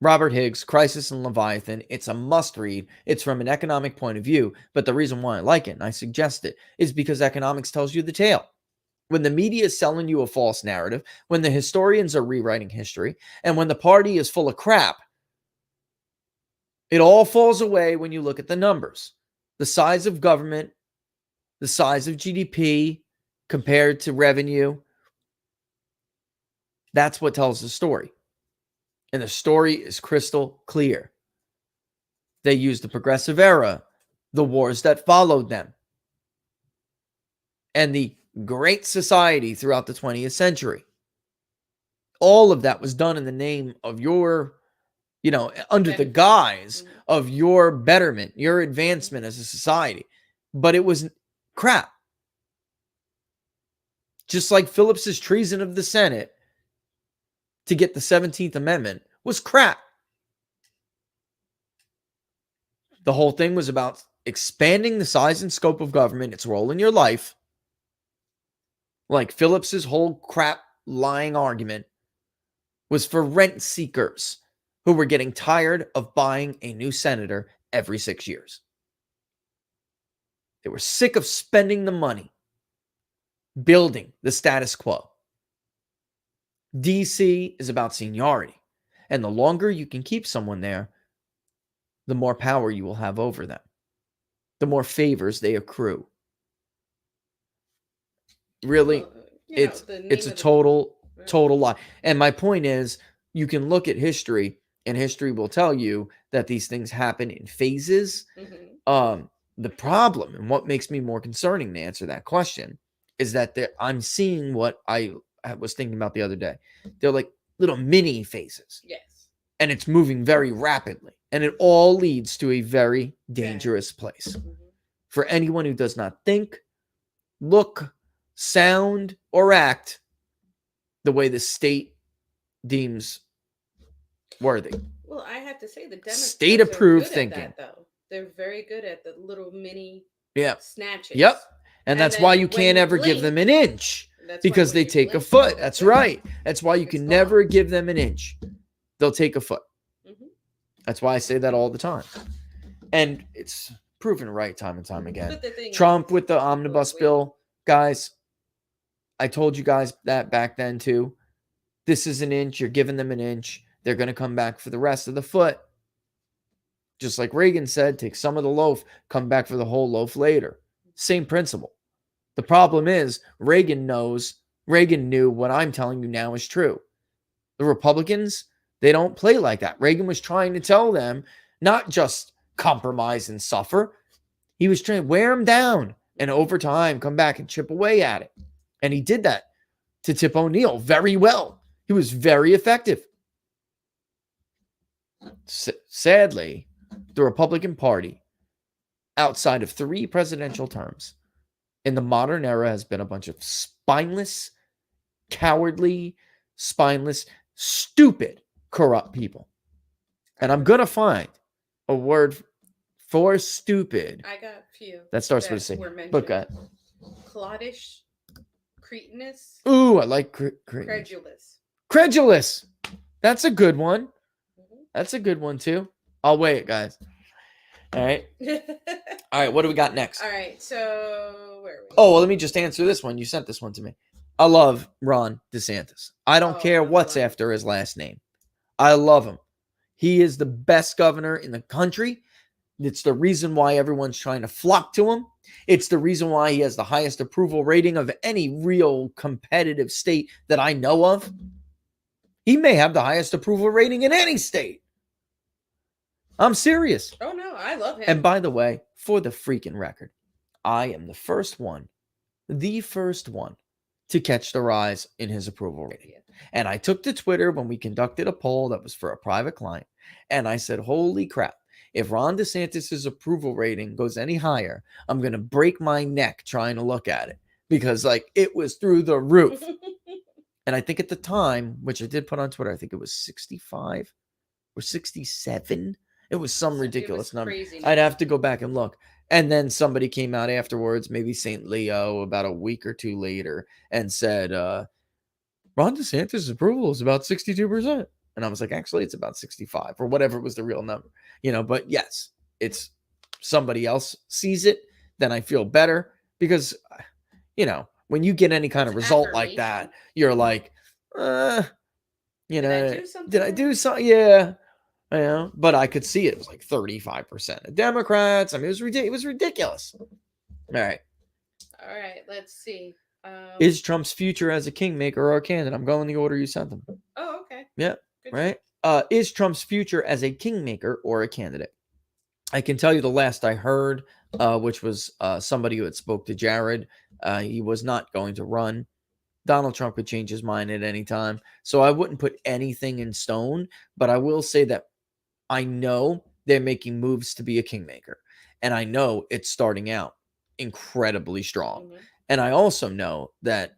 Robert Higgs, Crisis and Leviathan, it's a must read. It's from an economic point of view, but the reason why I like it, and I suggest it, is because economics tells you the tale. When the media is selling you a false narrative, when the historians are rewriting history, and when the party is full of crap, it all falls away when you look at the numbers. The size of government, the size of GDP compared to revenue, that's what tells the story. And the story is crystal clear. They used the progressive era, the wars that followed them, and the Great Society throughout the 20th century. All of that was done in the name of your, under the guise of your betterment, your advancement as a society. But it was crap. Just like Phillips's treason of the Senate to get the 17th Amendment was crap. The whole thing was about expanding the size and scope of government, its role in your life. Like Phillips's whole crap lying argument was for rent seekers who were getting tired of buying a new senator every 6 years. They were sick of spending the money building the status quo. DC is about seniority. And the longer you can keep someone there, the more power you will have over them. The more favors they accrue. Really, it's a total lie. And my point is, you can look at history, and history will tell you that these things happen in phases. The problem, and what makes me more concerning to answer that question, is that I'm seeing what I was thinking about the other day. They're like little mini phases. Yes. And it's moving very rapidly. And it all leads to a very dangerous place. For anyone who does not think, look, sound, or act the way the state deems worthy. Well, I have to say the Democrats state-approved are good thinking. at that, though. They're very good at the little mini snatches. Yep. And that's why you can't ever give them an inch. Because they take a foot. That's right. That's why you can never give them an inch. They'll take a foot. That's why I say that all the time. And it's proven right time and time again. Trump with the omnibus bill. Guys, I told you guys that back then too. This is an inch. You're giving them an inch. They're going to come back for the rest of the foot. Just like Reagan said, take some of the loaf, come back for the whole loaf later. Same principle. The problem is Reagan knew what I'm telling you now is true. The Republicans, they don't play like that. Reagan was trying to tell them not just compromise and suffer. He was trying to wear them down and over time come back and chip away at it. And he did that to Tip O'Neill very well. He was very effective. Sadly, the Republican Party, outside of 3 presidential terms, in the modern era has been a bunch of spineless, cowardly, stupid, corrupt people. And I'm going to find a word for stupid. I got a few. That starts with a C. Look at Cloddish, cretinous. Ooh, I like credulous. Credulous. That's a good one. That's a good one too. I'll weigh it, guys. All right. All right. What do we got next? All right. So where are we? Oh, well, let me just answer this one. You sent this one to me. I love Ron DeSantis. I don't care what's after his last name. I love him. He is the best governor in the country. It's the reason why everyone's trying to flock to him. It's the reason why he has the highest approval rating of any real competitive state that I know of. He may have the highest approval rating in any state. I'm serious. Oh, no, I love him. And by the way, for the freaking record, I am the first one to catch the rise in his approval rating. And I took to Twitter when we conducted a poll that was for a private client. And I said, holy crap, if Ron DeSantis' approval rating goes any higher, I'm going to break my neck trying to look at it. Because like it was through the roof. And I think at the time, which I did put on Twitter, I think it was 65 or 67. It was some ridiculous number. I'd have to go back and look. And then somebody came out afterwards, maybe St. Leo, about a week or two later, and said, Ron DeSantis' approval is about 62%. And I was like, actually, it's about 65 or whatever was the real number. But yes, it's somebody else sees it, then I feel better because, when you get any kind of result like that, you're like, did I do something? Yeah. But I could see it was like 35% of Democrats. I mean, it was ridiculous. All right. Let's see. Is Trump's future as a kingmaker or a candidate? I'm going the order you sent them. Oh, okay. Yeah. Good right. Is Trump's future as a kingmaker or a candidate? I can tell you the last I heard, which was somebody who had spoke to Jared. He was not going to run. Donald Trump could change his mind at any time. So I wouldn't put anything in stone, but I will say that I know they're making moves to be a kingmaker. And I know it's starting out incredibly strong. Mm-hmm. And I also know that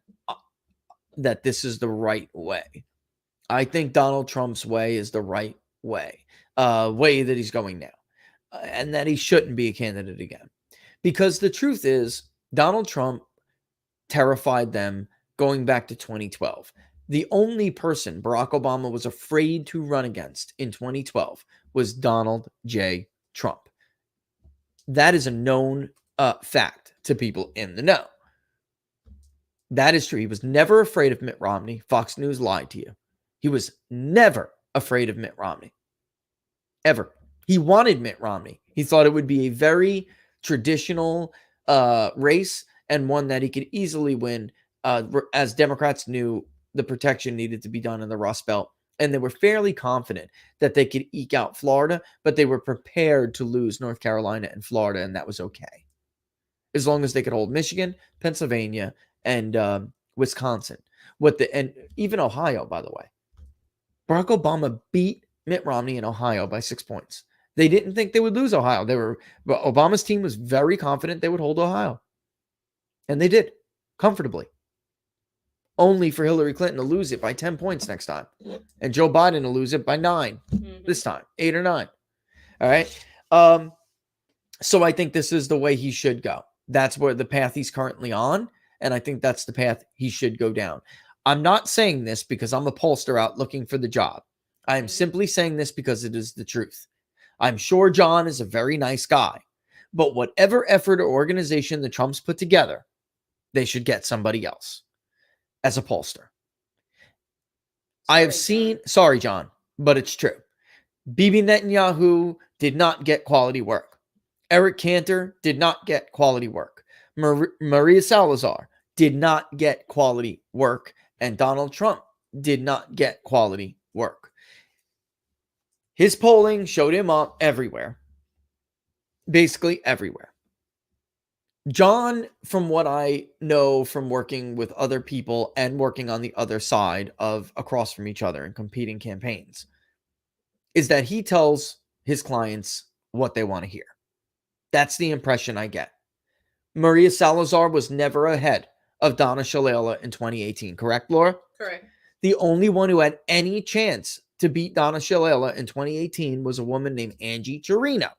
this is the right way. I think Donald Trump's way is the right way that he's going now. And that he shouldn't be a candidate again. Because the truth is, Donald Trump terrified them going back to 2012. The only person Barack Obama was afraid to run against in 2012 was Donald J. Trump. That is a known fact to people in the know. That is true. He was never afraid of Mitt Romney. Fox News lied to you. He was never afraid of Mitt Romney. Ever. He wanted Mitt Romney. He thought it would be a very traditional race and one that he could easily win, as Democrats knew the protection needed to be done in the Rust Belt. And they were fairly confident that they could eke out Florida, but they were prepared to lose North Carolina and Florida, and that was okay. As long as they could hold Michigan, Pennsylvania, and Wisconsin. And even Ohio, by the way. Barack Obama beat Mitt Romney in Ohio by 6 points. They didn't think they would lose Ohio. Obama's team was very confident they would hold Ohio. And they did, comfortably. Only for Hillary Clinton to lose it by 10 points next time. And Joe Biden to lose it by 9 this time, 8 or 9. All right. So I think this is the way he should go. That's where the path he's currently on. And I think that's the path he should go down. I'm not saying this because I'm a pollster out looking for the job. I am simply saying this because it is the truth. I'm sure John is a very nice guy. But whatever effort or organization the Trumps put together, they should get somebody else as a pollster. I have seen, sorry, John, but it's true. Bibi Netanyahu did not get quality work. Eric Cantor did not get quality work. Maria Salazar did not get quality work. And Donald Trump did not get quality work. His polling showed him up everywhere. Basically everywhere. John, from what I know from working with other people and working on the other side of across from each other in competing campaigns, is that he tells his clients what they want to hear. That's the impression I get. Maria Salazar was never ahead of Donna Shalala in 2018, correct, Laura? Correct. The only one who had any chance to beat Donna Shalala in 2018 was a woman named Angie Chirino,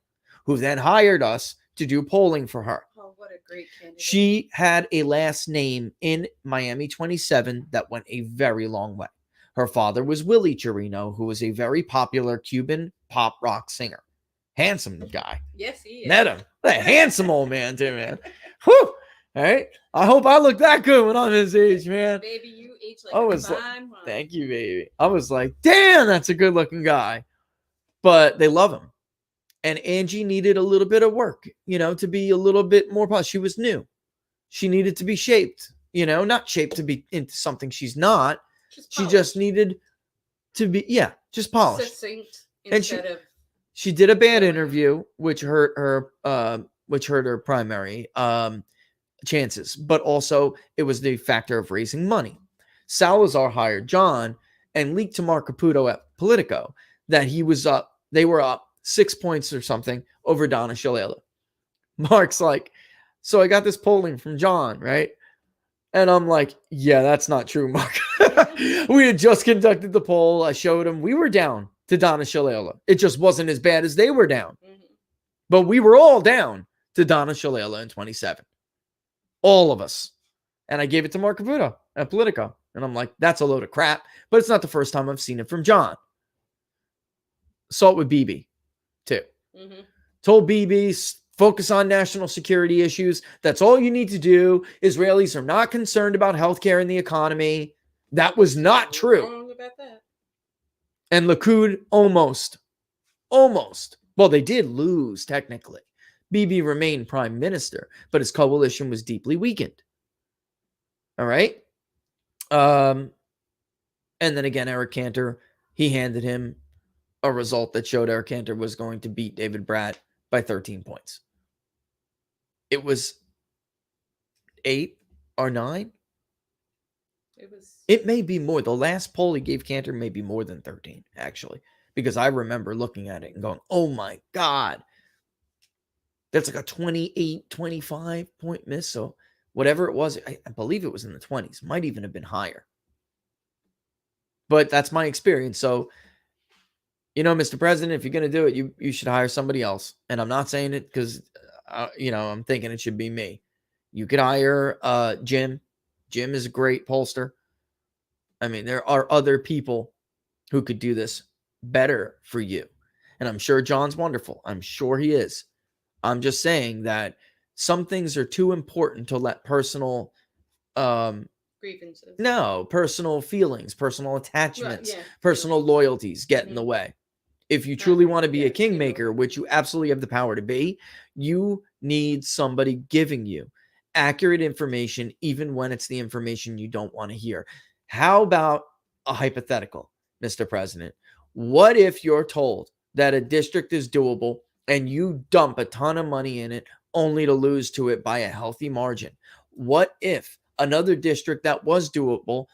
who then hired us to do polling for her. Oh, what a great candidate. She had a last name in Miami 27 that went a very long way. Her father was Willie Chirino, who was a very popular Cuban pop rock singer. Handsome guy. Yes, he is. Met him. A handsome old man, too, man. Whew. All right. I hope I look that good when I'm his age, man. Baby, you age like I a was fine wine. Thank you, baby. I was like, damn, that's a good looking guy. But they love him. And Angie needed a little bit of work, to be a little bit more positive. She was new. She needed to be shaped, not shaped to be into something she's not. She just needed to be, just polished. Succinct And she did a bad interview, which hurt her primary chances. But also, it was the factor of raising money. Salazar hired John and leaked to Mark Caputo at Politico that they were up 6 points or something over Donna Shalala. Mark's like, so I got this polling from John, right? And I'm like, yeah, that's not true, Mark. We had just conducted the poll. I showed him we were down to Donna Shalala. It just wasn't as bad as they were down. Mm-hmm. But we were all down to Donna Shalala in 27. All of us. And I gave it to Mark Caputo at Politico. And I'm like, that's a load of crap. But it's not the first time I've seen it from John. Saw it with BB, too. Mm-hmm. Told BB, focus on national security issues. That's all you need to do. Israelis are not concerned about healthcare and the economy. That was not true. Wrong about that. And Likud almost. Well, they did lose, technically. Bibi remained prime minister, but his coalition was deeply weakened. All right? And then again, Eric Cantor, he handed him a result that showed Eric Cantor was going to beat David Bratt by 13 points. It was 8 or 9. It may be more. The last poll he gave Cantor may be more than 13, actually, because I remember looking at it and going, oh my God, that's like a 28, 25 point miss. So whatever it was, I believe it was in the 20s, might even have been higher. But that's my experience. So, Mr. President, if you're going to do it, you should hire somebody else. And I'm not saying it because, I'm thinking it should be me. You could hire Jim. Jim is a great pollster. I mean, there are other people who could do this better for you. And I'm sure John's wonderful. I'm sure he is. I'm just saying that some things are too important to let personal grievances. No, personal feelings, personal attachments, personal loyalties get in the way. If you truly want to be a kingmaker, which you absolutely have the power to be, you need somebody giving you accurate information, even when it's the information you don't want to hear. How about a hypothetical, Mr. President? What if you're told that a district is doable and you dump a ton of money in it only to lose to it by a healthy margin? What if another district that was doable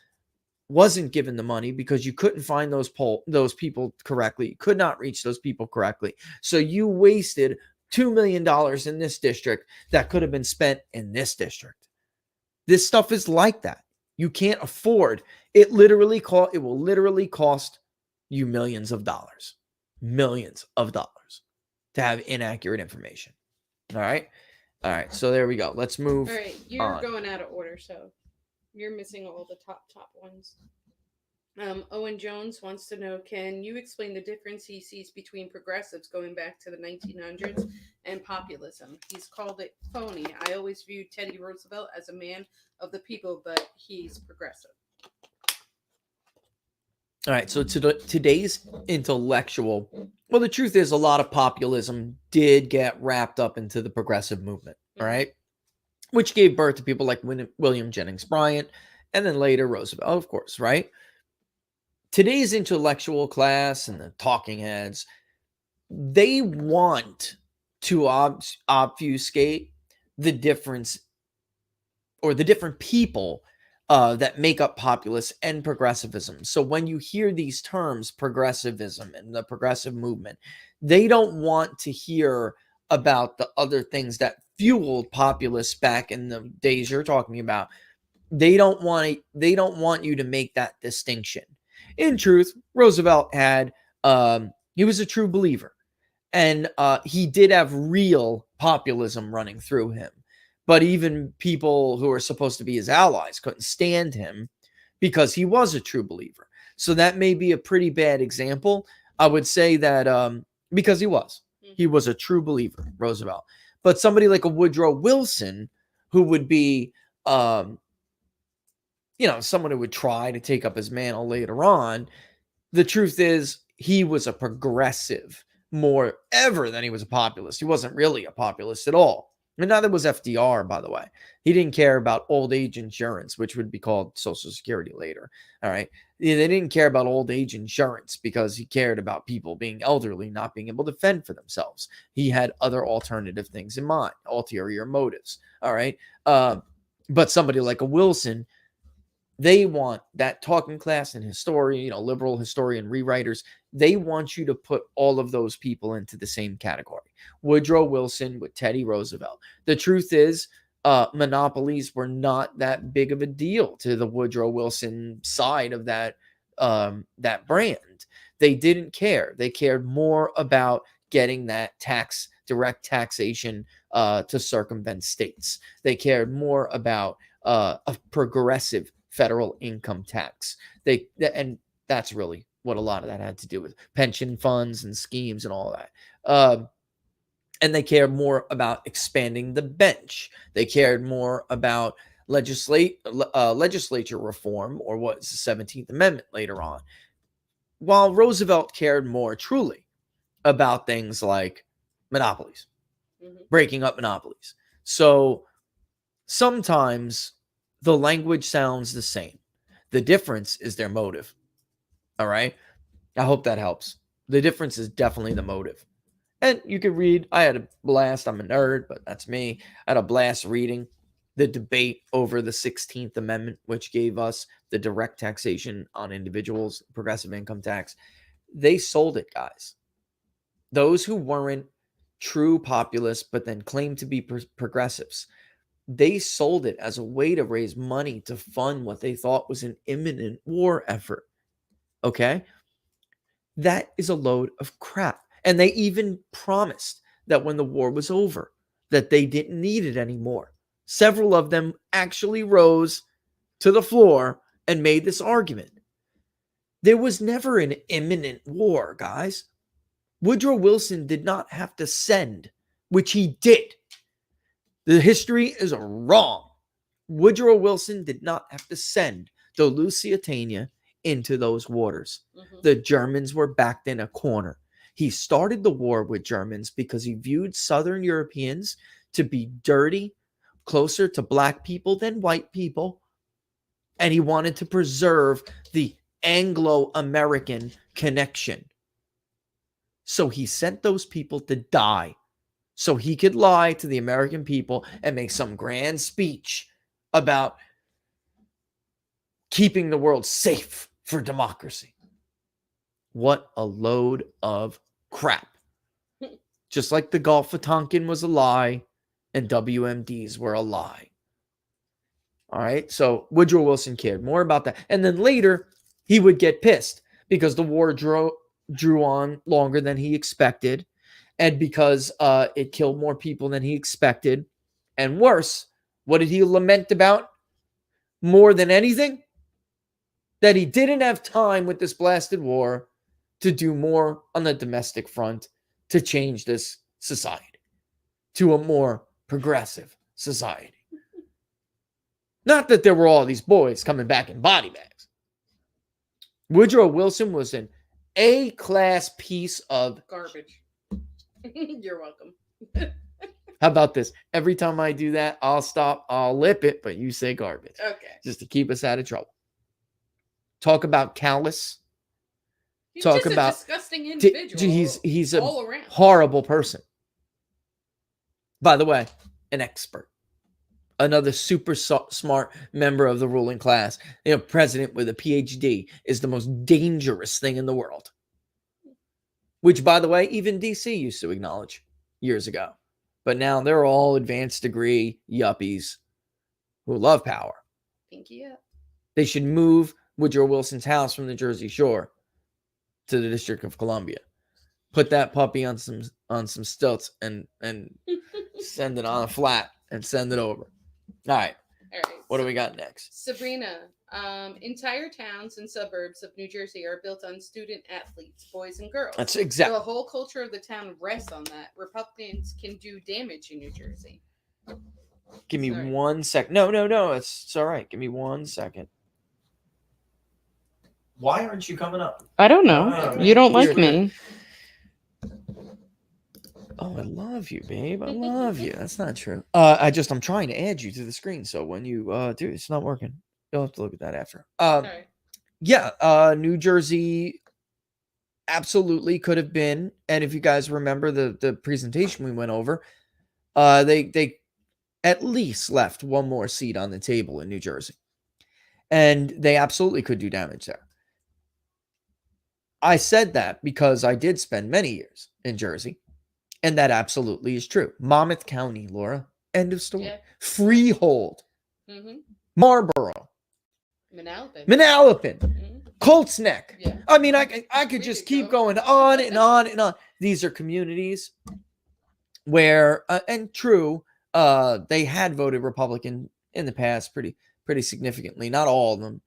wasn't given the money because you couldn't find those people correctly, you could not reach those people correctly, so you wasted $2 million in this district that could have been spent in this district? This stuff is like that. You can't afford it. It will literally cost you millions of dollars to have inaccurate information. All right. So there we go. Let's move. All right. You're going out of order, so you're missing all the top ones. Owen Jones wants to know, can you explain the difference he sees between progressives going back to the 1900s and populism? He's called it phony. I always viewed Teddy Roosevelt as a man of the people, but he's progressive. All right, so today's intellectual, well, the truth is a lot of populism did get wrapped up into the progressive movement, all right, which gave birth to people like William Jennings Bryan, and then later Roosevelt, of course, right? Today's intellectual class and the talking heads, they want to obfuscate the difference or the different people that make up populists and progressivism. So when you hear these terms, progressivism and the progressive movement, they don't want to hear about the other things that fueled populists back in the days you're talking about. They don't want you to make that distinction. In truth, Roosevelt had he was a true believer, and he did have real populism running through him. But even people who are supposed to be his allies couldn't stand him because he was a true believer. So that may be a pretty bad example. I would say that because he was a true believer, Roosevelt. But somebody like a Woodrow Wilson, who would be, someone who would try to take up his mantle later on, the truth is he was a progressive more ever than he was a populist. He wasn't really a populist at all. And neither was FDR, by the way. He didn't care about old age insurance, which would be called Social Security later. All right. They didn't care about old age insurance because he cared about people being elderly, not being able to fend for themselves. He had other alternative things in mind, ulterior motives. All right. But somebody like a Wilson, they want that talking class and historian, liberal historian rewriters. They want you to put all of those people into the same category. Woodrow Wilson with Teddy Roosevelt. The truth is, monopolies were not that big of a deal to the Woodrow Wilson side of that brand. They didn't care. They cared more about getting that direct taxation to circumvent states. They cared more about a progressive federal income tax. And that's really what a lot of that had to do with pension funds and schemes and all that. And they cared more about expanding the bench. They cared more about legislature reform, or what's the 17th Amendment later on. While Roosevelt cared more truly about things like monopolies, breaking up monopolies. So sometimes the language sounds the same. The difference is their motive. All right. I hope that helps. The difference is definitely the motive. And you can read, I had a blast. I'm a nerd, but that's me. I had a blast reading the debate over the 16th Amendment, which gave us the direct taxation on individuals, progressive income tax. They sold it, guys. Those who weren't true populists, but then claimed to be progressives, they sold it as a way to raise money to fund what they thought was an imminent war effort. Okay? That is a load of crap. And they even promised that when the war was over, that they didn't need it anymore. Several of them actually rose to the floor and made this argument. There was never an imminent war, guys. Woodrow Wilson did not have to send, which he did. The history is wrong. Woodrow Wilson did not have to send the Lusitania into those waters. The Germans were backed in a corner. He started the war with Germans because he viewed Southern Europeans to be dirty, closer to black people than white people, and he wanted to preserve the Anglo-American connection. So he sent those people to die so he could lie to the American people and make some grand speech about keeping the world safe for democracy. What a load of crap. Just like the Gulf of Tonkin was a lie and WMDs were a lie. All right, so Woodrow Wilson cared more about that. And then later, he would get pissed because the war drew on longer than he expected, and because it killed more people than he expected. And worse, what did he lament about more than anything? That he didn't have time with this blasted war to do more on the domestic front to change this society to a more progressive society. Not that there were all these boys coming back in body bags. Woodrow Wilson was an A-class piece of Garbage. You're welcome. How about this? Every time I do that, I'll stop, I'll lip it, but you say garbage. Okay. Just to keep us out of trouble. Talk about callous. He's Talk just about a disgusting individual. He's a all around. horrible person. By the way, an expert. Another super smart member of the ruling class. President with a PhD is the most dangerous thing in the world. Which, by the way, even DC used to acknowledge years ago. But now they're all advanced degree yuppies who love power. Pinky up. They should move Woodrow Wilson's house from the Jersey Shore to the District of Columbia. Put that puppy on some stilts and send it on a flat and send it over. All right. What do we got next? Sabrina. Entire towns and suburbs of New Jersey are built on student athletes, boys and girls. That's exactly. The whole culture of the town rests on that. Republicans can do damage in New Jersey. Give me 1 second. No. It's all right. Give me 1 second. Why aren't you coming up? I don't know. You don't like me. Oh, I love you, babe. I love you. That's not true. I'm trying to add you to the screen. So when you do, it's not working. You'll have to look at that after. Yeah. New Jersey absolutely could have been. And if you guys remember the presentation we went over, they at least left one more seat on the table in New Jersey. And they absolutely could do damage there. I said that because I did spend many years in Jersey. And that absolutely is true. Monmouth County, Laura. End of story. Yeah. Freehold. Mm-hmm. Marlboro. Manalapan. Mm-hmm. Colts Neck. Yeah. I mean, I could just keep going on and on and on. These are communities where, and true, they had voted Republican in the past pretty significantly. Not all of them.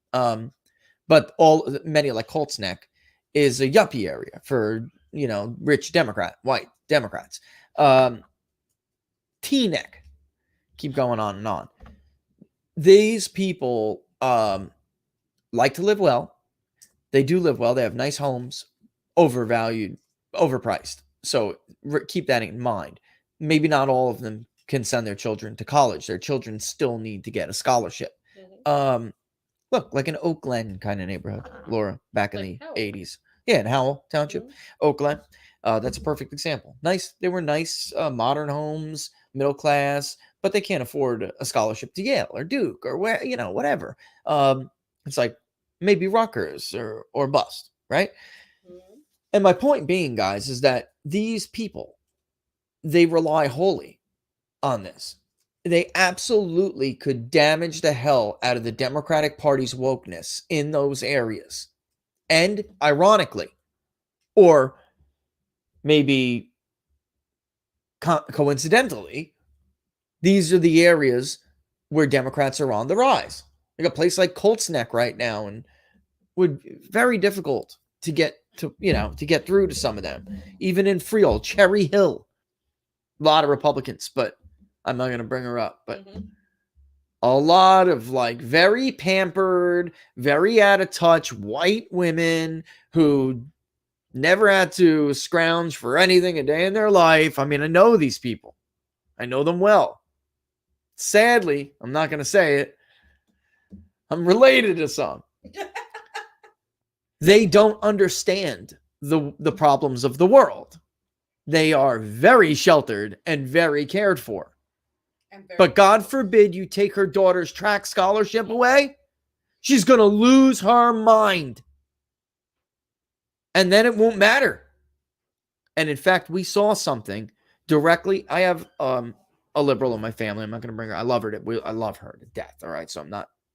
But many like Colts Neck is a yuppie area for, rich white Democrats. T-neck. Keep going on and on. These people like to live well. They do live well. They have nice homes, overvalued, overpriced. So keep that in mind. Maybe not all of them can send their children to college. Their children still need to get a scholarship. Mm-hmm. Look, like an Oak Glen kind of neighborhood, Laura, back in the 80s. Yeah, in Howell Township, mm-hmm. Oak Glen. That's a perfect example. Nice. They were nice, modern homes, middle class, but they can't afford a scholarship to Yale or Duke or where, whatever. It's like maybe Rutgers or bust, right? Mm-hmm. And my point being, guys, is that these people, they rely wholly on this. They absolutely could damage the hell out of the Democratic Party's wokeness in those areas. And ironically, or maybe coincidentally, these are the areas where Democrats are on the rise. Like a place like Colts Neck right now, and would be very difficult to get to get through to some of them. Even in Freehold, Cherry Hill, a lot of Republicans, but I'm not going to bring her up. But a lot of very pampered, very out of touch white women who never had to scrounge for anything a day in their life. I mean, I know these people. I know them well. Sadly, I'm not going to say it. I'm related to some. They don't understand the problems of the world. They are very sheltered and very cared for. But God forbid you take her daughter's track scholarship away, she's going to lose her mind. And then it won't matter. And in fact, we saw something directly. I have a liberal in my family. I'm not going to bring her. I love her to death. All right. So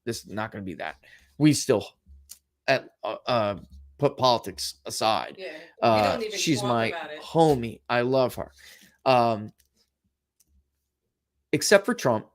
this is not going to be that. We still put politics aside. Yeah. She's my homie. I love her. Except for Trump,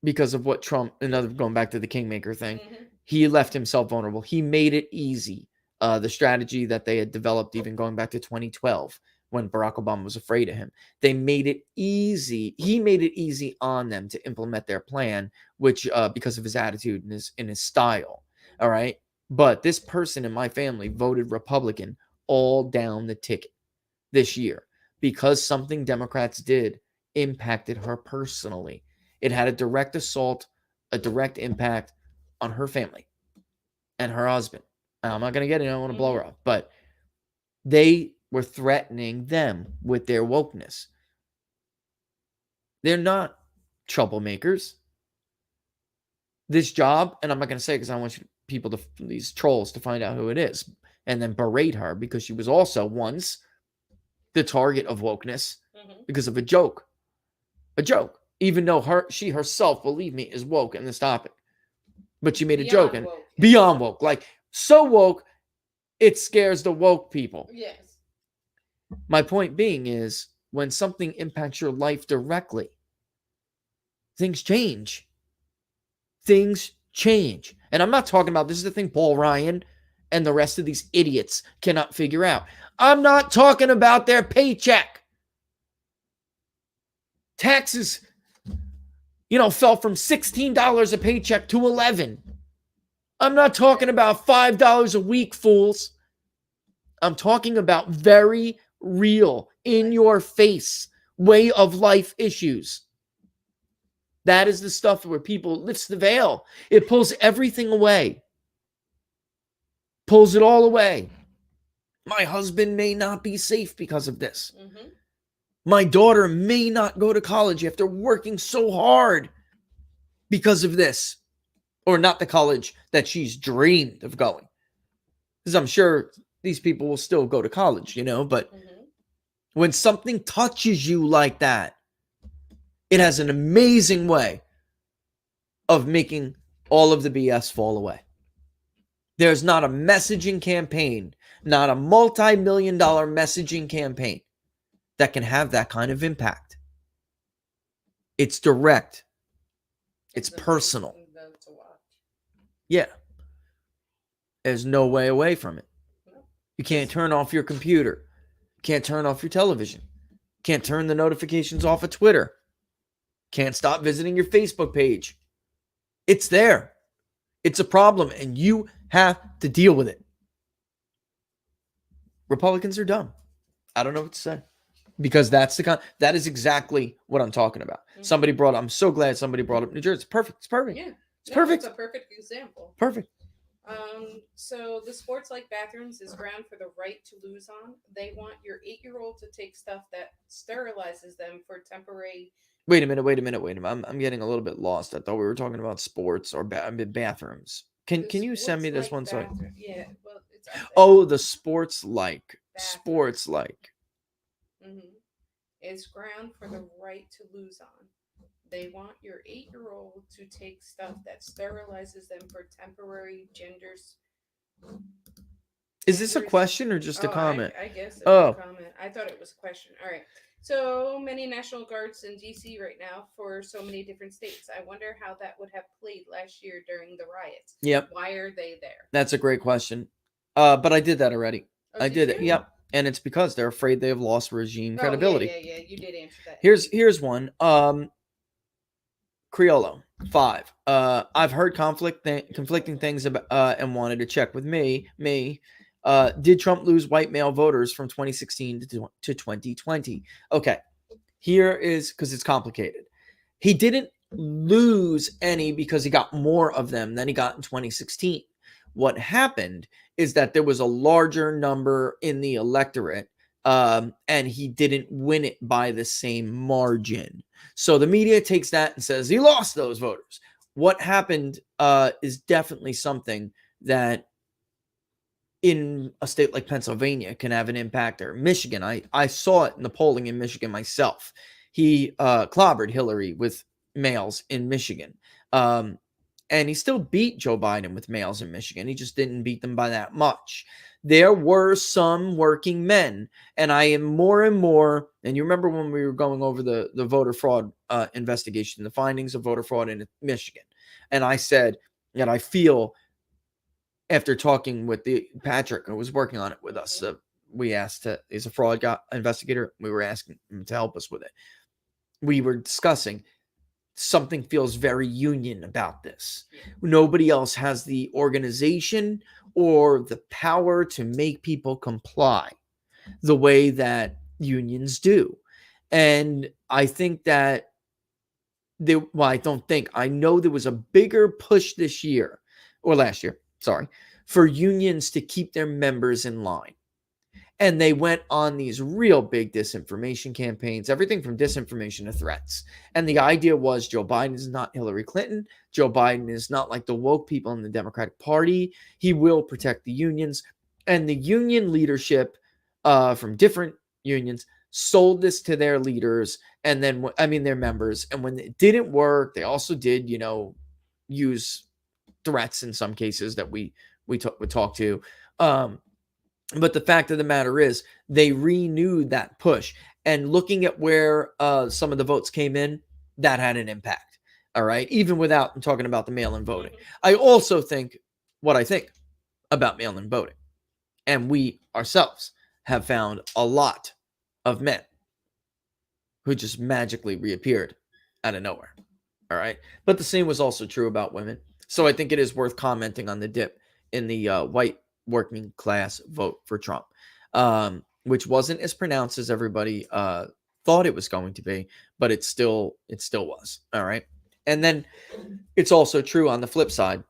because of what Trump, going back to the Kingmaker thing, he left himself vulnerable. He made it easy. The strategy that they had developed, even going back to 2012, when Barack Obama was afraid of him, they made it easy. He made it easy on them to implement their plan, which because of his attitude and his style. All right. But this person in my family voted Republican all down the ticket this year because something Democrats did impacted her personally. It had a direct impact on her family and her husband. Now, I'm not going to get it. I don't want to blow her up. But they were threatening them with their wokeness. They're not troublemakers. This job, and I'm not going to say because I want these trolls to find out who it is and then berate her because she was also once the target of wokeness because of a joke. A joke. Even though she herself, believe me, is woke in this topic. But she made a joke and beyond woke. Like, so woke, it scares the woke people. Yes. My point being is, when something impacts your life directly, things change. Things change. And I'm not talking about, this is the thing Paul Ryan and the rest of these idiots cannot figure out. I'm not talking about their paycheck. Taxes, fell from $16 a paycheck to $11. I'm not talking about $5 a week, fools. I'm talking about very real, in your face, way of life issues. That is the stuff where people lifts the veil. It pulls everything away. Pulls it all away. My husband may not be safe because of this. My daughter may not go to college after working so hard because of this. Or not the college that she's dreamed of going. Because I'm sure these people will still go to college, but when something touches you like that, it has an amazing way of making all of the BS fall away. There's not a messaging campaign, not a multi-million-dollar messaging campaign that can have that kind of impact. It's direct. It's personal. Yeah. There's no way away from it. You can't turn off your computer. Can't turn off your television. Can't turn the notifications off of Twitter. Can't stop visiting your Facebook page. It's there. It's a problem, and you have to deal with it. Republicans are dumb. I don't know what to say. Because that is exactly what I'm talking about. I'm so glad somebody brought up New Jersey. It's perfect. It's perfect. Yeah. It's perfect. It's a perfect example. Perfect. So the sports-like bathrooms is ground for the right to lose on. They want your 8-year-old to take stuff that sterilizes them for temporary. Wait a minute. I'm getting a little bit lost. I thought we were talking about sports or bathrooms. Can you send me this one? So Yeah. Well, it's. Oh, the sports-like. Sports-like. Is ground for the right to lose on. They want your 8-year-old to take stuff that sterilizes them for temporary genders. Is this a question or just a comment? I guess it's a comment. I thought it was a question. All right. So many National Guards in D.C. right now for so many different states. I wonder how that would have played last year during the riots. Yep. Why are they there? That's a great question. But I did that already. Oh, I did it. Yep. And it's because they're afraid they have lost regime credibility. Yeah. You did answer that. Here's one. Criollo 5. I've heard conflicting things about and wanted to check with me. Did Trump lose white male voters from 2016 to 2020? Okay. Here is, because it's complicated. He didn't lose any because he got more of them than he got in 2016. What happened is that there was a larger number in the electorate, and he didn't win it by the same margin. So the media takes that and says he lost those voters. What happened is definitely something that in a state like Pennsylvania can have an impact, or Michigan. I saw it in the polling in Michigan myself. He clobbered Hillary with males in Michigan. And he still beat Joe Biden with males in Michigan. He just didn't beat them by that much. There were some working men, and I am more and more, and you remember when we were going over the voter fraud investigation, the findings of voter fraud in Michigan, and I said that I feel, after talking with Patrick, who was working on it with us, we asked, he's a fraud investigator, we were asking him to help us with it. We were discussing, something feels very union about this. Nobody else has the organization or the power to make people comply the way that unions do. And I think that I know there was a bigger push this year or last year, for unions to keep their members in line. And they went on these real big disinformation campaigns, everything from disinformation to threats. And the idea was Joe Biden is not Hillary Clinton. Joe Biden is not like the woke people in the Democratic Party. He will protect the unions. And the union leadership from different unions sold this to their leaders and then, their members. And when it didn't work, they also did, use threats in some cases that we would talk to. But the fact of the matter is they renewed that push, and looking at where some of the votes came in, that had an impact. All right. Even without talking about the mail-in voting. I also think what I think about mail-in voting, and we ourselves have found a lot of men who just magically reappeared out of nowhere. All right. But the same was also true about women. So I think it is worth commenting on the dip in the white working class vote for Trump, which wasn't as pronounced as everybody thought it was going to be, but it still was. All right. And then it's also true on the flip side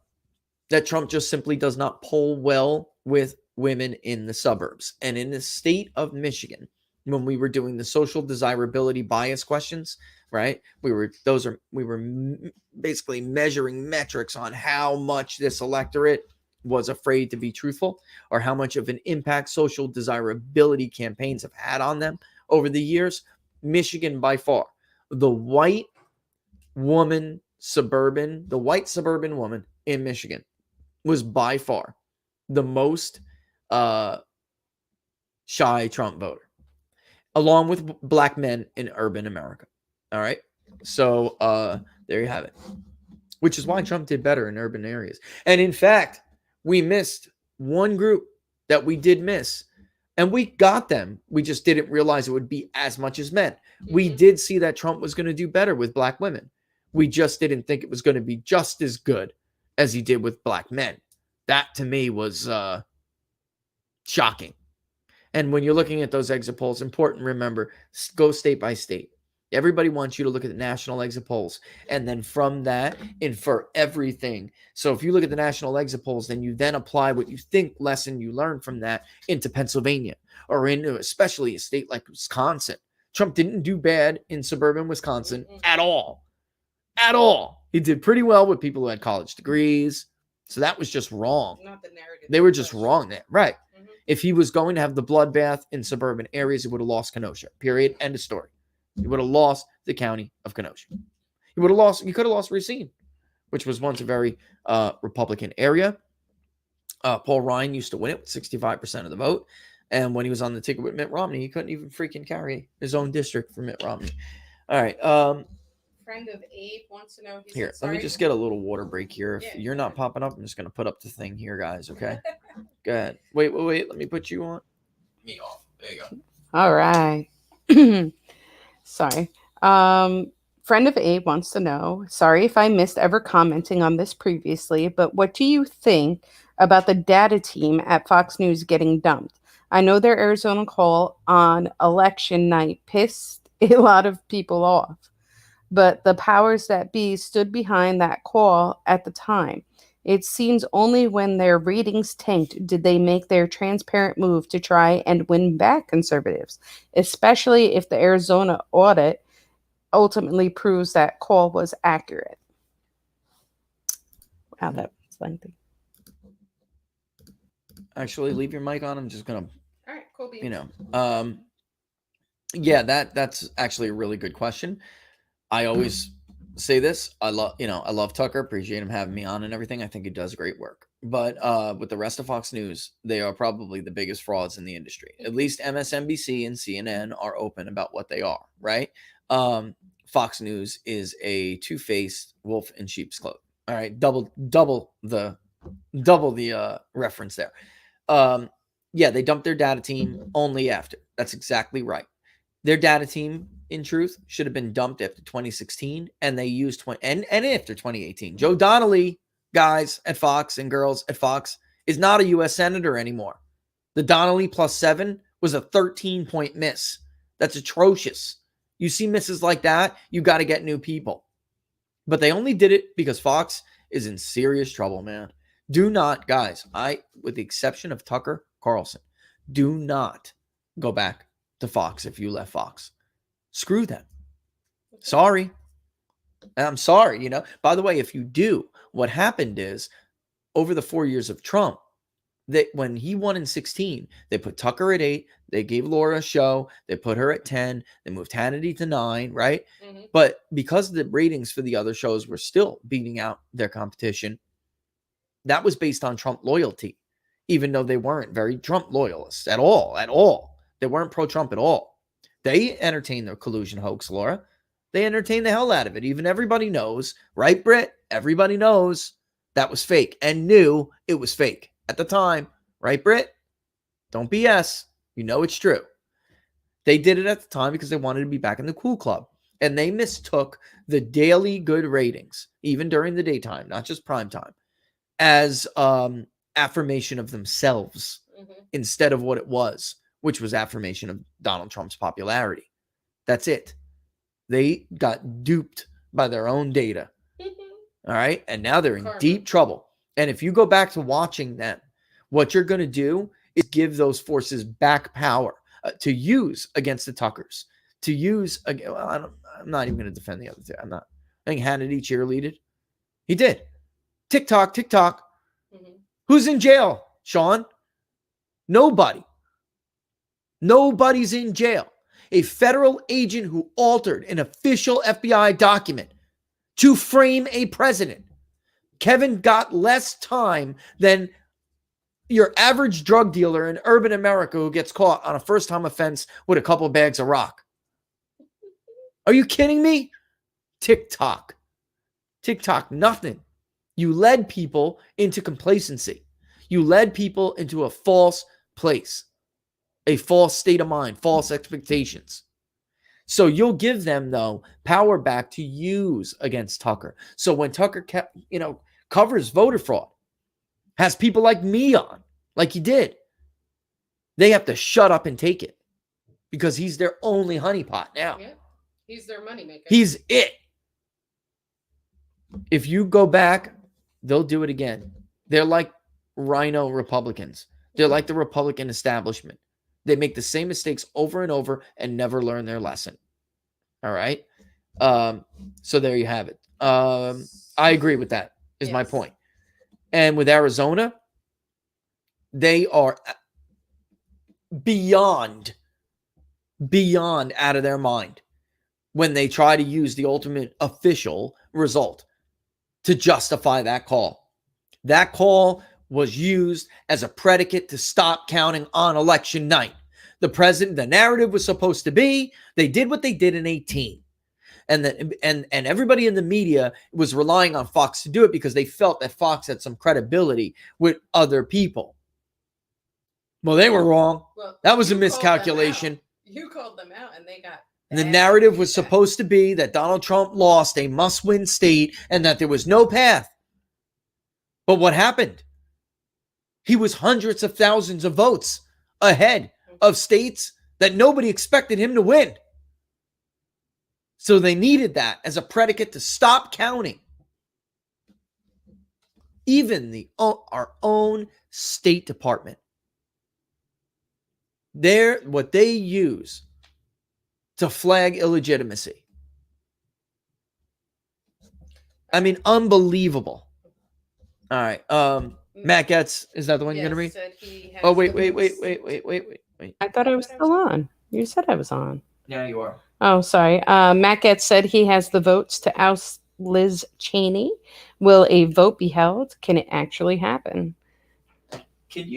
that Trump just simply does not poll well with women in the suburbs. And in the state of Michigan, when we were doing the social desirability bias questions, right? We were basically measuring metrics on how much this electorate was afraid to be truthful, or how much of an impact social desirability campaigns have had on them over the years. Michigan, by far, the white suburban woman in Michigan was by far the most shy Trump voter, along with black men in urban America. All right. So there you have it, which is why Trump did better in urban areas. And in fact, we missed one group that we did miss, and we got them. We just didn't realize it would be as much as men. We did see that Trump was going to do better with black women. We just didn't think it was going to be just as good as he did with black men. That to me was shocking. And when you're looking at those exit polls, important to remember, go state by state. Everybody wants you to look at the national exit polls, and then from that, infer everything. So if you look at the national exit polls, then you then apply what you think lesson you learned from that into Pennsylvania, or into especially a state like Wisconsin. Trump didn't do bad in suburban Wisconsin at all. At all. He did pretty well with people who had college degrees. So that was just wrong. Not the narrative. They were just wrong there. Right. Mm-hmm. If he was going to have the bloodbath in suburban areas, he would have lost Kenosha. Period. End of story. He would have lost the county of Kenosha. He could have lost Racine, which was once a very Republican area. Paul Ryan used to win it with 65% of the vote. And when he was on the ticket with Mitt Romney, he couldn't even freaking carry his own district for Mitt Romney. All right. Friend of Abe wants to know. Here, let me just get a little water break here. If you're not popping up, I'm just going to put up the thing here, guys. Okay. Go ahead. Wait. Let me put you on. Me off. There you go. All right. Sorry. Friend of Abe wants to know, sorry if I missed ever commenting on this previously, but what do you think about the data team at Fox News getting dumped? I know their Arizona call on election night pissed a lot of people off, but the powers that be stood behind that call at the time. It seems only when their ratings tanked did they make their transparent move to try and win back conservatives, especially if the Arizona audit ultimately proves that call was accurate. Wow, that was lengthy. Actually, leave your mic on. I'm just going to, all right, cool beans. Yeah, that's actually a really good question. I always say this. I love Tucker. Appreciate him having me on and everything. I think he does great work. But with the rest of Fox News, they are probably the biggest frauds in the industry. At least MSNBC and CNN are open about what they are, right? Fox News is a two-faced wolf in sheep's clothing. All right, double the reference there. Yeah, they dumped their data team only after. That's exactly right. Their data team, in truth, should have been dumped after 2016, and they used and after 2018. Joe Donnelly, guys at Fox and girls at Fox, is not a U.S. senator anymore. The Donnelly +7 was a 13-point miss. That's atrocious. You see misses like that, you got to get new people. But they only did it because Fox is in serious trouble, man. Do not, guys, with the exception of Tucker Carlson, do not go back to Fox if you left Fox. Screw them. Sorry. I'm sorry, By the way, if you do, what happened is over the 4 years of Trump, that when he won in 2016, they put Tucker at 8, they gave Laura a show, they put her at 10, they moved Hannity to 9, right? Mm-hmm. But because the ratings for the other shows were still beating out their competition, that was based on Trump loyalty, even though they weren't very Trump loyalists at all. They weren't pro-Trump at all. They entertained the collusion hoax, Laura. They entertained the hell out of it. Even everybody knows, right, Britt? Everybody knows that was fake and knew it was fake at the time. Right, Britt? Don't BS. You know it's true. They did it at the time because they wanted to be back in the cool club. And they mistook the daily good ratings, even during the daytime, not just prime time, as affirmation of themselves instead of what it was, which was affirmation of Donald Trump's popularity. That's it. They got duped by their own data. All right. And now they're in deep trouble. And if you go back to watching them, what you're going to do is give those forces back power to use against the Tuckers, to use. I'm not even going to defend the other two. I think Hannity cheerleaded. He did. TikTok. Mm-hmm. Who's in jail, Sean? Nobody. Nobody's in jail. A federal agent who altered an official FBI document to frame a president. Kevin got less time than your average drug dealer in urban America who gets caught on a first-time offense with a couple of bags of rock. Are you kidding me? TikTok, nothing. You led people into complacency. You led people into a false place, a false state of mind, false expectations. So you'll give them, though, power back to use against Tucker. So when Tucker covers voter fraud, has people like me on, like he did, they have to shut up and take it because he's their only honeypot now. Yeah, he's their moneymaker. He's it. If you go back, they'll do it again. They're like rhino Republicans. They're like the Republican establishment. They make the same mistakes over and over and never learn their lesson. All right. So there you have it. I agree with that is my point. And with Arizona, they are beyond out of their mind when they try to use the ultimate official result to justify that call. That call was used as a predicate to stop counting on election night. The narrative was supposed to be, they did what they did in 2018. And everybody in the media was relying on Fox to do it because they felt that Fox had some credibility with other people. Well, they were wrong. Well, that was a miscalculation. You called them out and they got... And the narrative was supposed to be that Donald Trump lost a must-win state and that there was no path. But what happened? He was hundreds of thousands of votes ahead of states that nobody expected him to win. So they needed that as a predicate to stop counting. Even our own State Department. What they use to flag illegitimacy. I mean, unbelievable. All right. Matt Getz, is that the one you're going to read? Oh, wait. I thought I was still on. You said I was on. Yeah, you are. Oh, sorry. Matt Getz said he has the votes to oust Liz Cheney. Will a vote be held? Can it actually happen? Can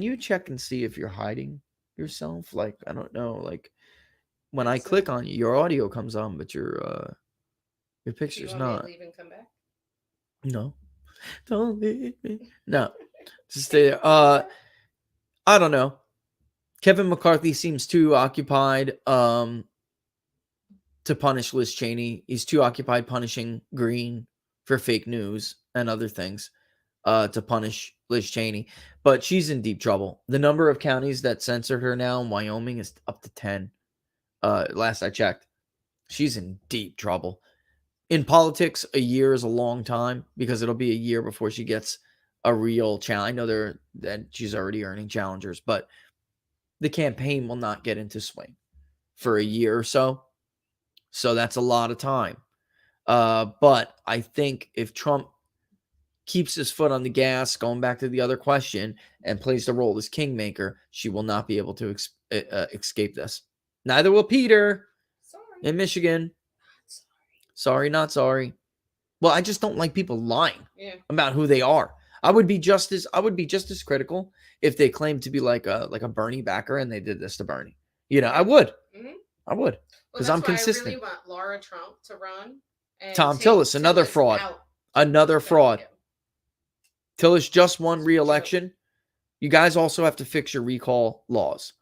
you check and see if you're hiding yourself? Like, I don't know. Like, when I click on you, your audio comes on, but your picture's not. Leave and come back? No. Don't leave me. No. Just stay there. I don't know. Kevin McCarthy seems too occupied to punish Liz Cheney. He's too occupied punishing Green for fake news and other things. to punish Liz Cheney. But she's in deep trouble. The number of counties that censored her now in Wyoming is up to 10. Last I checked. She's in deep trouble. In politics, a year is a long time because it'll be a year before she gets a real challenge. I know that she's already earning challengers, but the campaign will not get into swing for a year or so. So that's a lot of time. But I think if Trump keeps his foot on the gas, going back to the other question, and plays the role as Kingmaker, she will not be able to escape this. Neither will Peter in Michigan. Sorry, not sorry. Well, I just don't like people lying about who they are. I would be just as critical if they claimed to be like a Bernie backer and they did this to Bernie. I would. Mm-hmm. I would. Because I'm consistent. I really want Laura Trump to run. And Tom Tillis, another fraud. Another fraud. Tillis just won re-election. You guys also have to fix your recall laws.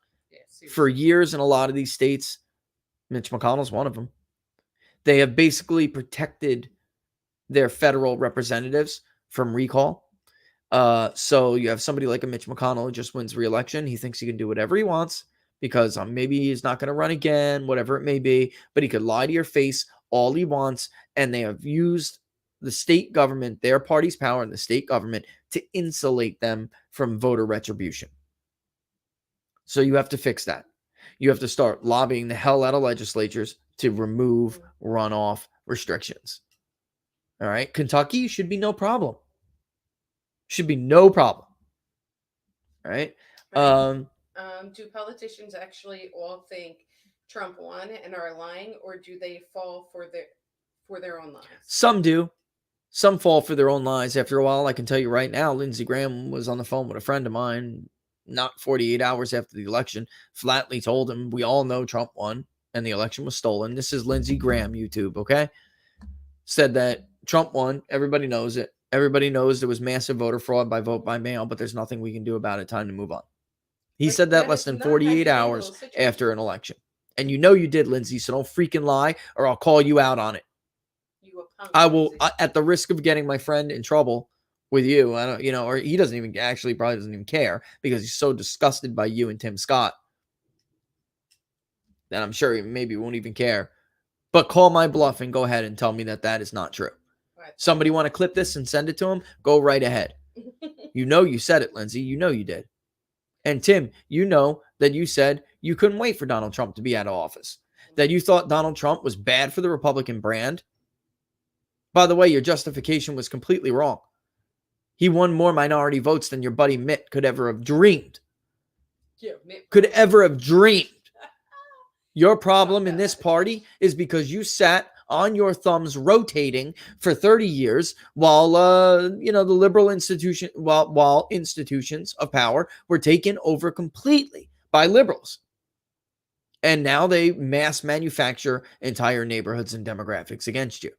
For years in a lot of these states, Mitch McConnell's one of them. They have basically protected their federal representatives from recall. So you have somebody like a Mitch McConnell who just wins re-election. He thinks he can do whatever he wants because maybe he's not going to run again, whatever it may be. But he could lie to your face all he wants. And they have used the state government, their party's power in the state government, to insulate them from voter retribution. So you have to fix that. You have to start lobbying the hell out of legislatures to remove runoff restrictions. All right. Kentucky should be no problem. Should be no problem. All right. Do politicians actually all think Trump won and are lying, or do they fall for their own lies? Some do. Some fall for their own lies. After a while, I can tell you right now, Lindsey Graham was on the phone with a friend of mine, not 48 hours after the election, flatly told him, we all know Trump won and the election was stolen. This is Lindsey Graham, YouTube, okay? Said that Trump won. Everybody knows it. Everybody knows there was massive voter fraud by vote by mail, but there's nothing we can do about it. Time to move on. He said that less than 48 hours after an election. And you did, Lindsey, so don't freaking lie or I'll call you out on it. I will, at the risk of getting my friend in trouble with you, I don't, or he doesn't even probably doesn't even care because he's so disgusted by you and Tim Scott that I'm sure he maybe won't even care. But call my bluff and go ahead and tell me that is not true. Right. Somebody want to clip this and send it to him? Go right ahead. You said it, Lindsey. You did. And Tim, that you said you couldn't wait for Donald Trump to be out of office. That you thought Donald Trump was bad for the Republican brand. By the way, your justification was completely wrong. He won more minority votes than your buddy Mitt could ever have dreamed. Yeah, could ever have dreamed. Your problem in this party is because you sat on your thumbs rotating for 30 years while the liberal institution while institutions of power were taken over completely by liberals. And now they mass manufacture entire neighborhoods and demographics against you.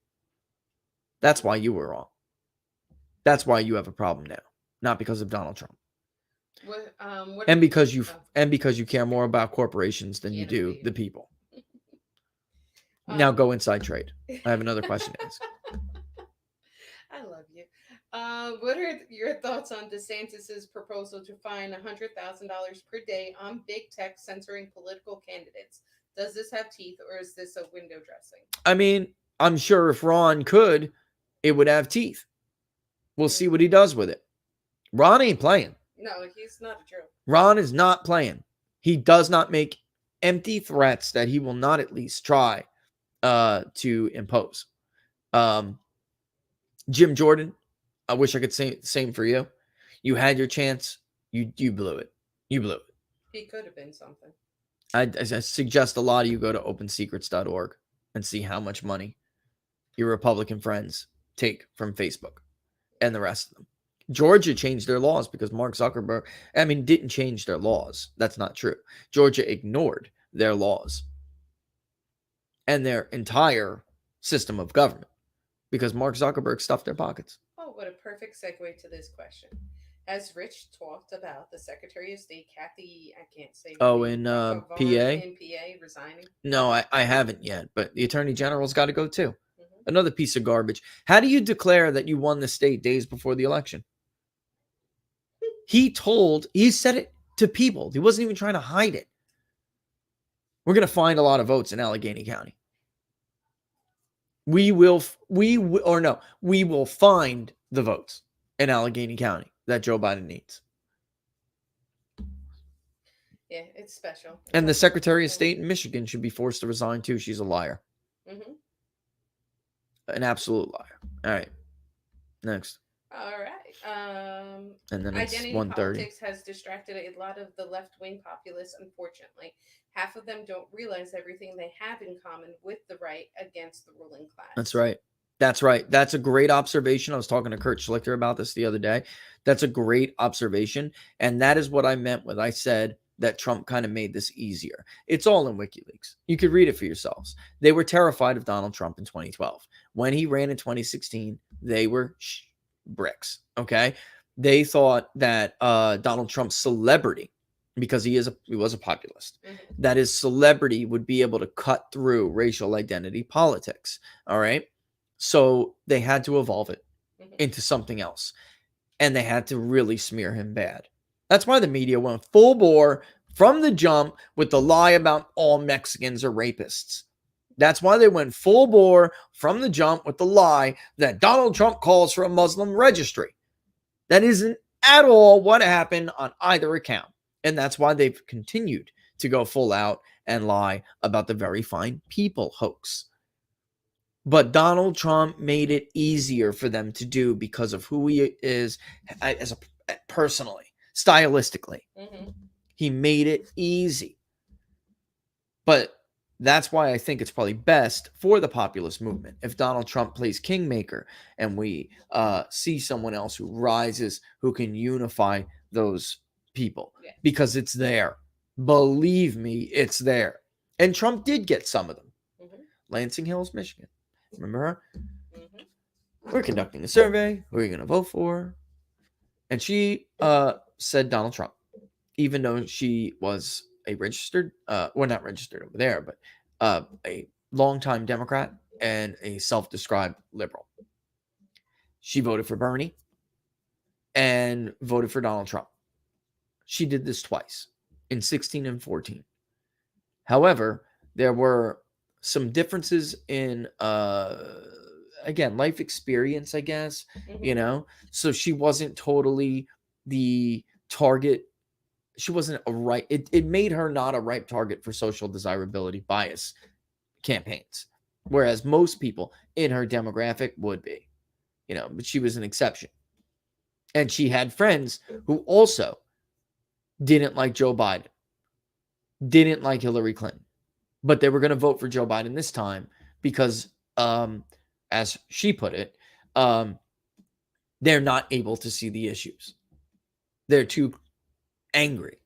That's why you were wrong. That's why you have a problem now, not because of Donald Trump. And because you care more about corporations than you do the people. Now go inside trade. I have another question to ask. I love you. What are your thoughts on DeSantis's proposal to fine $100,000 per day on big tech censoring political candidates? Does this have teeth, or is this a window dressing? I mean, I'm sure if Ron could, it would have teeth. We'll see what he does with it. Ron ain't playing. No, he's not a joke. Ron is not playing. He does not make empty threats that he will not at least try to impose. Jim Jordan, I wish I could say the same for you. You had your chance. You blew it. You blew it. He could have been something. I suggest a lot of you go to opensecrets.org and see how much money your Republican friends take from Facebook and the rest of them. Georgia changed their laws because Mark Zuckerberg, didn't change their laws. That's not true. Georgia ignored their laws and their entire system of government because Mark Zuckerberg stuffed their pockets. Oh, what a perfect segue to this question. Has Rich talked about the Secretary of State, Kathy, I can't say. In PA? In PA resigning? No, I haven't yet, but the Attorney General's got to go too. Mm-hmm. Another piece of garbage. How do you declare that you won the state days before the election? He said it to people. He wasn't even trying to hide it. We're going to find a lot of votes in Allegheny County. We will find the votes in Allegheny County that Joe Biden needs. Yeah, it's special. And the Secretary of State in Michigan should be forced to resign too. She's a liar. Mm-hmm. An absolute liar. All right. Next. All right. And then it's Identity 1:30. politics has distracted a lot of the left-wing populists, unfortunately. Half of them don't realize everything they have in common with the right against the ruling class. That's right. That's right. That's a great observation. I was talking to Kurt Schlichter about this the other day. That's a great observation. And that is what I meant when I said that Trump kind of made this easier. It's all in WikiLeaks. You could read it for yourselves. They were terrified of Donald Trump in 2012. When he ran in 2016, they were bricks. Okay. They thought that Donald Trump's celebrity, because he was a populist, that his celebrity would be able to cut through racial identity politics. All right. So they had to evolve it into something else. And they had to really smear him bad. That's why the media went full bore from the jump with the lie about all Mexicans are rapists. That's why they went full bore from the jump with the lie that Donald Trump calls for a Muslim registry. That isn't at all what happened on either account. And that's why they've continued to go full out and lie about the very fine people hoax. But Donald Trump made it easier for them to do because of who he is personally, stylistically. He made it easy. But that's why I think it's probably best for the populist movement if Donald Trump plays Kingmaker and we see someone else who rises, who can unify those people. Because it's there. Believe me, it's there. And Trump did get some of them. Lansing Hills, Michigan. Remember her? We're conducting a survey. Who are you going to vote for? And she said Donald Trump, even though she was a registered, well, not registered over there, but a longtime Democrat and a self-described liberal. She voted for Bernie and voted for Donald Trump. She did this twice, in 16 and 14. However, there were some differences in, again, life experience, I guess, you know? So she wasn't totally the target. She wasn't a right. It made her not a ripe target for social desirability bias campaigns, whereas most people in her demographic would be, you know, but she was an exception. And she had friends who also didn't like Joe Biden, didn't like Hillary Clinton, but they were going to vote for Joe Biden this time because, as she put it, they're not able to see the issues. They're too angry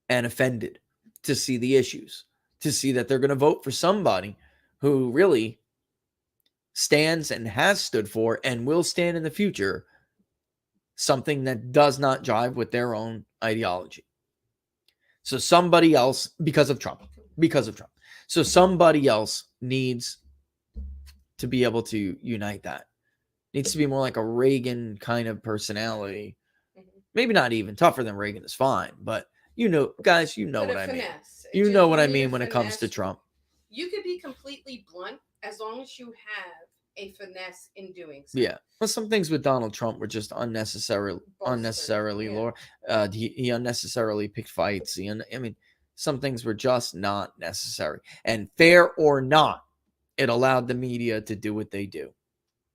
and offended to see the issues, to see that they're going to vote for somebody who really stands and has stood for and will stand in the future something that does not jive with their own ideology. So somebody else, because of Trump. So somebody else needs to be able to unite that. Needs to be more like a Reagan kind of personality. Maybe not even tougher than Reagan is fine, but you know, guys, you know what I mean. You know what I mean when it comes to Trump. You could be completely blunt as long as you have a finesse in doing so. Yeah. Well, some things with Donald Trump were just unnecessarily low. He unnecessarily picked fights. I mean, some things were just not necessary. And fair or not, it allowed the media to do what they do.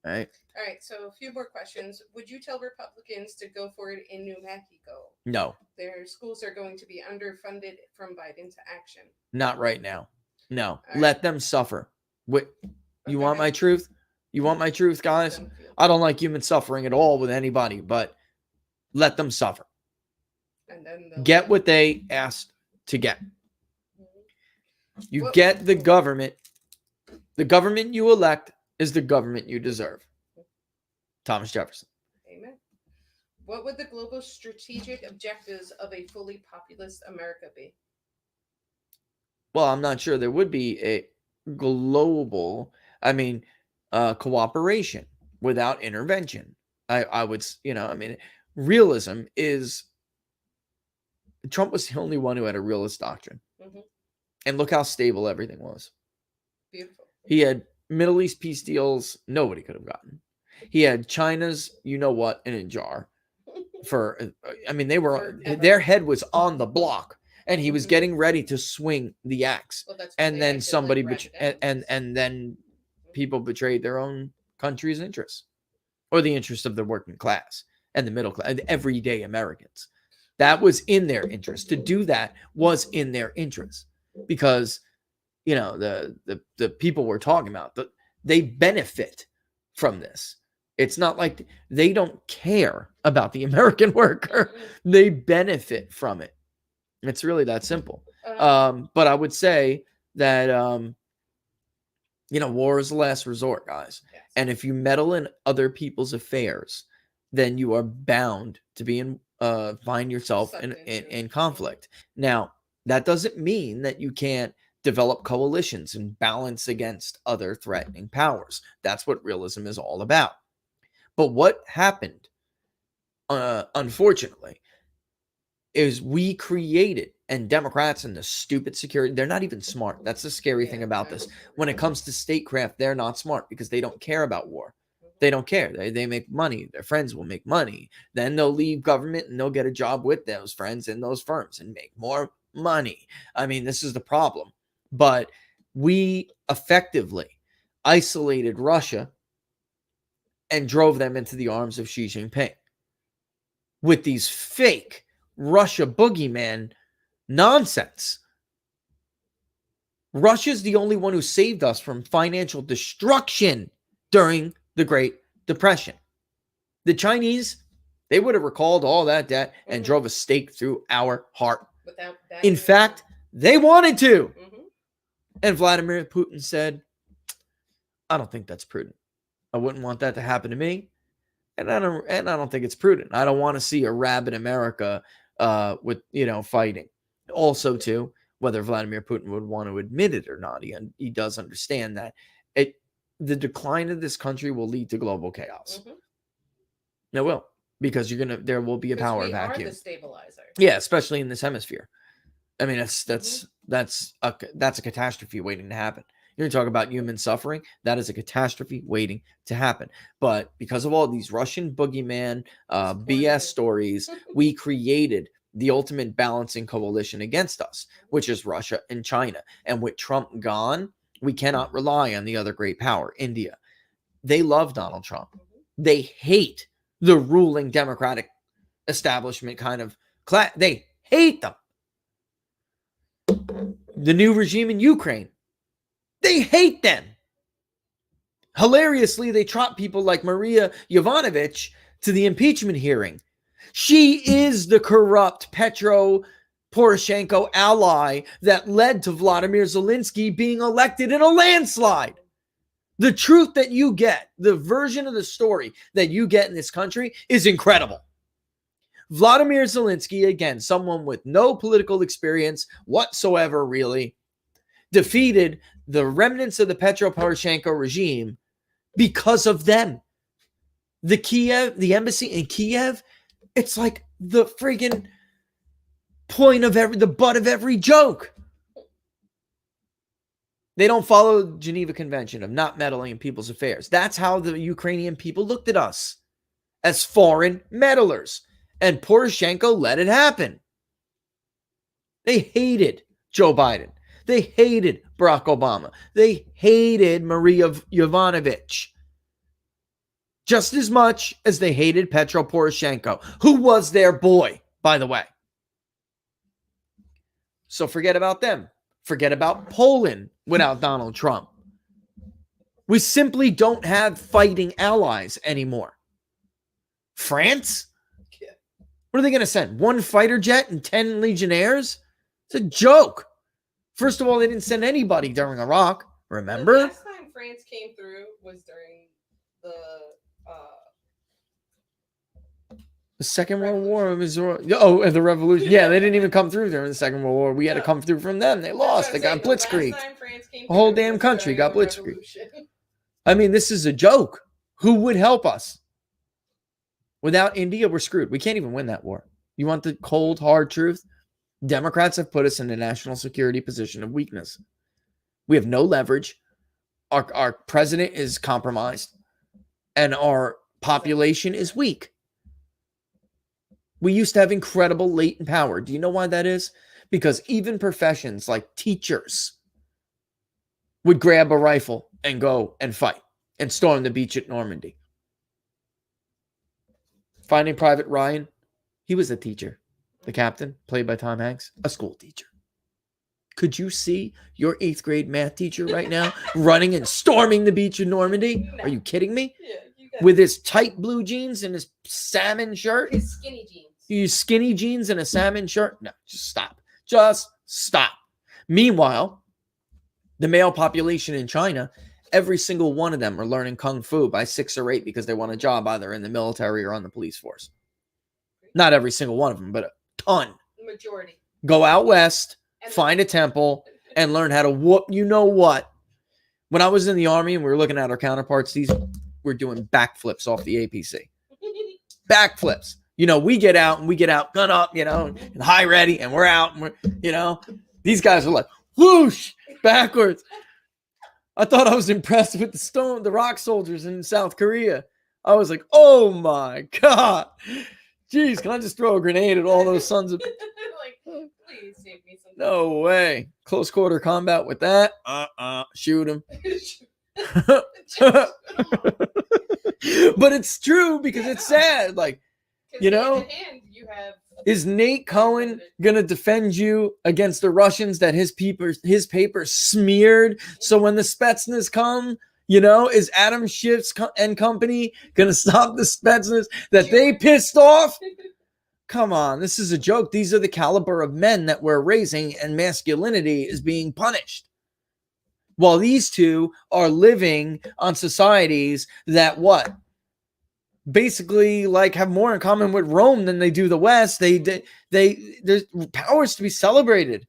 Right? All right, so a few more questions. Would you tell Republicans to go for it in New Mexico? No. Their schools are going to be underfunded from Biden's action. Not right now. No. Let them suffer. You want my truth? You want my truth, guys? I don't like human suffering at all with anybody, but let them suffer. And then get what they asked to get. You get the government. The government you elect is the government you deserve. Thomas Jefferson. Amen. What would the global strategic objectives of a fully populist America be? Well, I'm not sure there would be a global, cooperation without intervention. I would, realism is Trump was the only one who had a realist doctrine. Mm-hmm. And look how stable everything was. Beautiful. He had Middle East peace deals nobody could have gotten. He had China's, you know what, in a jar. Their head was on the block, and he was getting ready to swing the axe. Well, and then somebody, and then people betrayed their own country's interests, or the interest of the working class and the middle class, and everyday Americans. That was in their interest. To do that was in their interest, because the people we're talking about, they benefit from this. It's not like they don't care about the American worker. They benefit from it. It's really that simple. But I would say that war is the last resort, guys. Yes. And if you meddle in other people's affairs, then you are bound to find yourself in conflict. Now, that doesn't mean that you can't develop coalitions and balance against other threatening powers. That's what realism is all about. But what happened, unfortunately, is we created, and Democrats and the stupid security, they're not even smart. That's the scary thing about this. When it comes to statecraft, they're not smart because they don't care about war. They don't care. They make money. Their friends will make money. Then they'll leave government and they'll get a job with those friends in those firms and make more money. I mean, this is the problem. But we effectively isolated Russia and drove them into the arms of Xi Jinping with these fake Russia boogeyman nonsense. Russia's the only one who saved us from financial destruction during the Great Depression. The Chinese, they would have recalled all that debt and drove a stake through our heart. In fact, they wanted to. And Vladimir Putin said, I don't think that's prudent. I wouldn't want that to happen to me. And I don't think it's prudent. I don't want to see a rabid America with fighting. Also, too, whether Vladimir Putin would want to admit it or not, he does understand that the decline of this country will lead to global chaos. It will, because there will be a power vacuum. Are the stabilizer. Yeah, especially in this hemisphere. I mean, that's a catastrophe waiting to happen. You're talking about human suffering. That is a catastrophe waiting to happen. But because of all these Russian boogeyman BS stories, we created the ultimate balancing coalition against us, which is Russia and China. And with Trump gone, we cannot rely on the other great power, India. They love Donald Trump. They hate the ruling Democratic establishment kind of class. They hate them. The new regime in Ukraine, they hate them. Hilariously, they trot people like Maria Yovanovitch to the impeachment hearing. She is the corrupt Petro Poroshenko ally that led to Vladimir Zelensky being elected in a landslide. The truth that you get, the version of the story that you get in this country is incredible. Vladimir Zelensky, again, someone with no political experience whatsoever, really, defeated the remnants of the Petro Poroshenko regime because of them. The embassy in Kiev, it's like the friggin' point of the butt of every joke. They don't follow the Geneva Convention of not meddling in people's affairs. That's how the Ukrainian people looked at us, as foreign meddlers. And Poroshenko let it happen. They hated Joe Biden. They hated Barack Obama. They hated Maria Yovanovitch just as much as they hated Petro Poroshenko, who was their boy, by the way. So forget about them. Forget about Poland without Donald Trump. We simply don't have fighting allies anymore. France? What are they going to send? 1 fighter jet and 10 legionnaires? It's a joke. First of all, they didn't send anybody during Iraq. Remember? The last time France came through was during the Second World War. The Revolution. Yeah, they didn't even come through during the Second World War. We had to come through from them. They lost. They got blitzkrieg. The whole damn country got blitzkrieg. I mean, this is a joke. Who would help us? Without India, we're screwed. We can't even win that war. You want the cold, hard truth? Democrats have put us in a national security position of weakness. We have no leverage. Our president is compromised, and our population is weak. We used to have incredible latent power. Do you know why that is? Because even professions like teachers would grab a rifle and go and fight and storm the beach at Normandy. Finding Private Ryan, he was a teacher. The captain, played by Tom Hanks, a school teacher. Could you see your 8th grade math teacher right now running and storming the beach in Normandy? Are you kidding me? Yeah, with his tight blue jeans and his salmon shirt? His skinny jeans. His skinny jeans and a salmon shirt? No, just stop. Just stop. Meanwhile, the male population in China, every single one of them are learning Kung Fu by 6 or 8 because they want a job either in the military or on the police force. Not every single one of them, but a ton. Majority. Go out west, find a temple, and learn how to whoop you know what. When I was in the Army and we were looking at our counterparts, these were doing backflips off the APC. Backflips. You know, we get out, gun up, you know, and high ready, and we're out, and we're, you know, these guys are like, whoosh, backwards. I thought I was impressed with the rock soldiers in South Korea. I was like, oh my God. Jeez, can I just throw a grenade at all those sons of... Like, please save me some. No way. Close quarter combat with that. Shoot him. But it's true because it's sad. Like, you know, is Nate Cohen going to defend you against the Russians that his paper smeared? So when the Spetsnaz come, you know, is Adam Schiff's and company going to stop the Spetsnaz that they pissed off? Come on, this is a joke. These are the caliber of men that we're raising, and masculinity is being punished. While these two are living on societies that what? Basically like have more in common with Rome than they do the West. There's powers to be celebrated.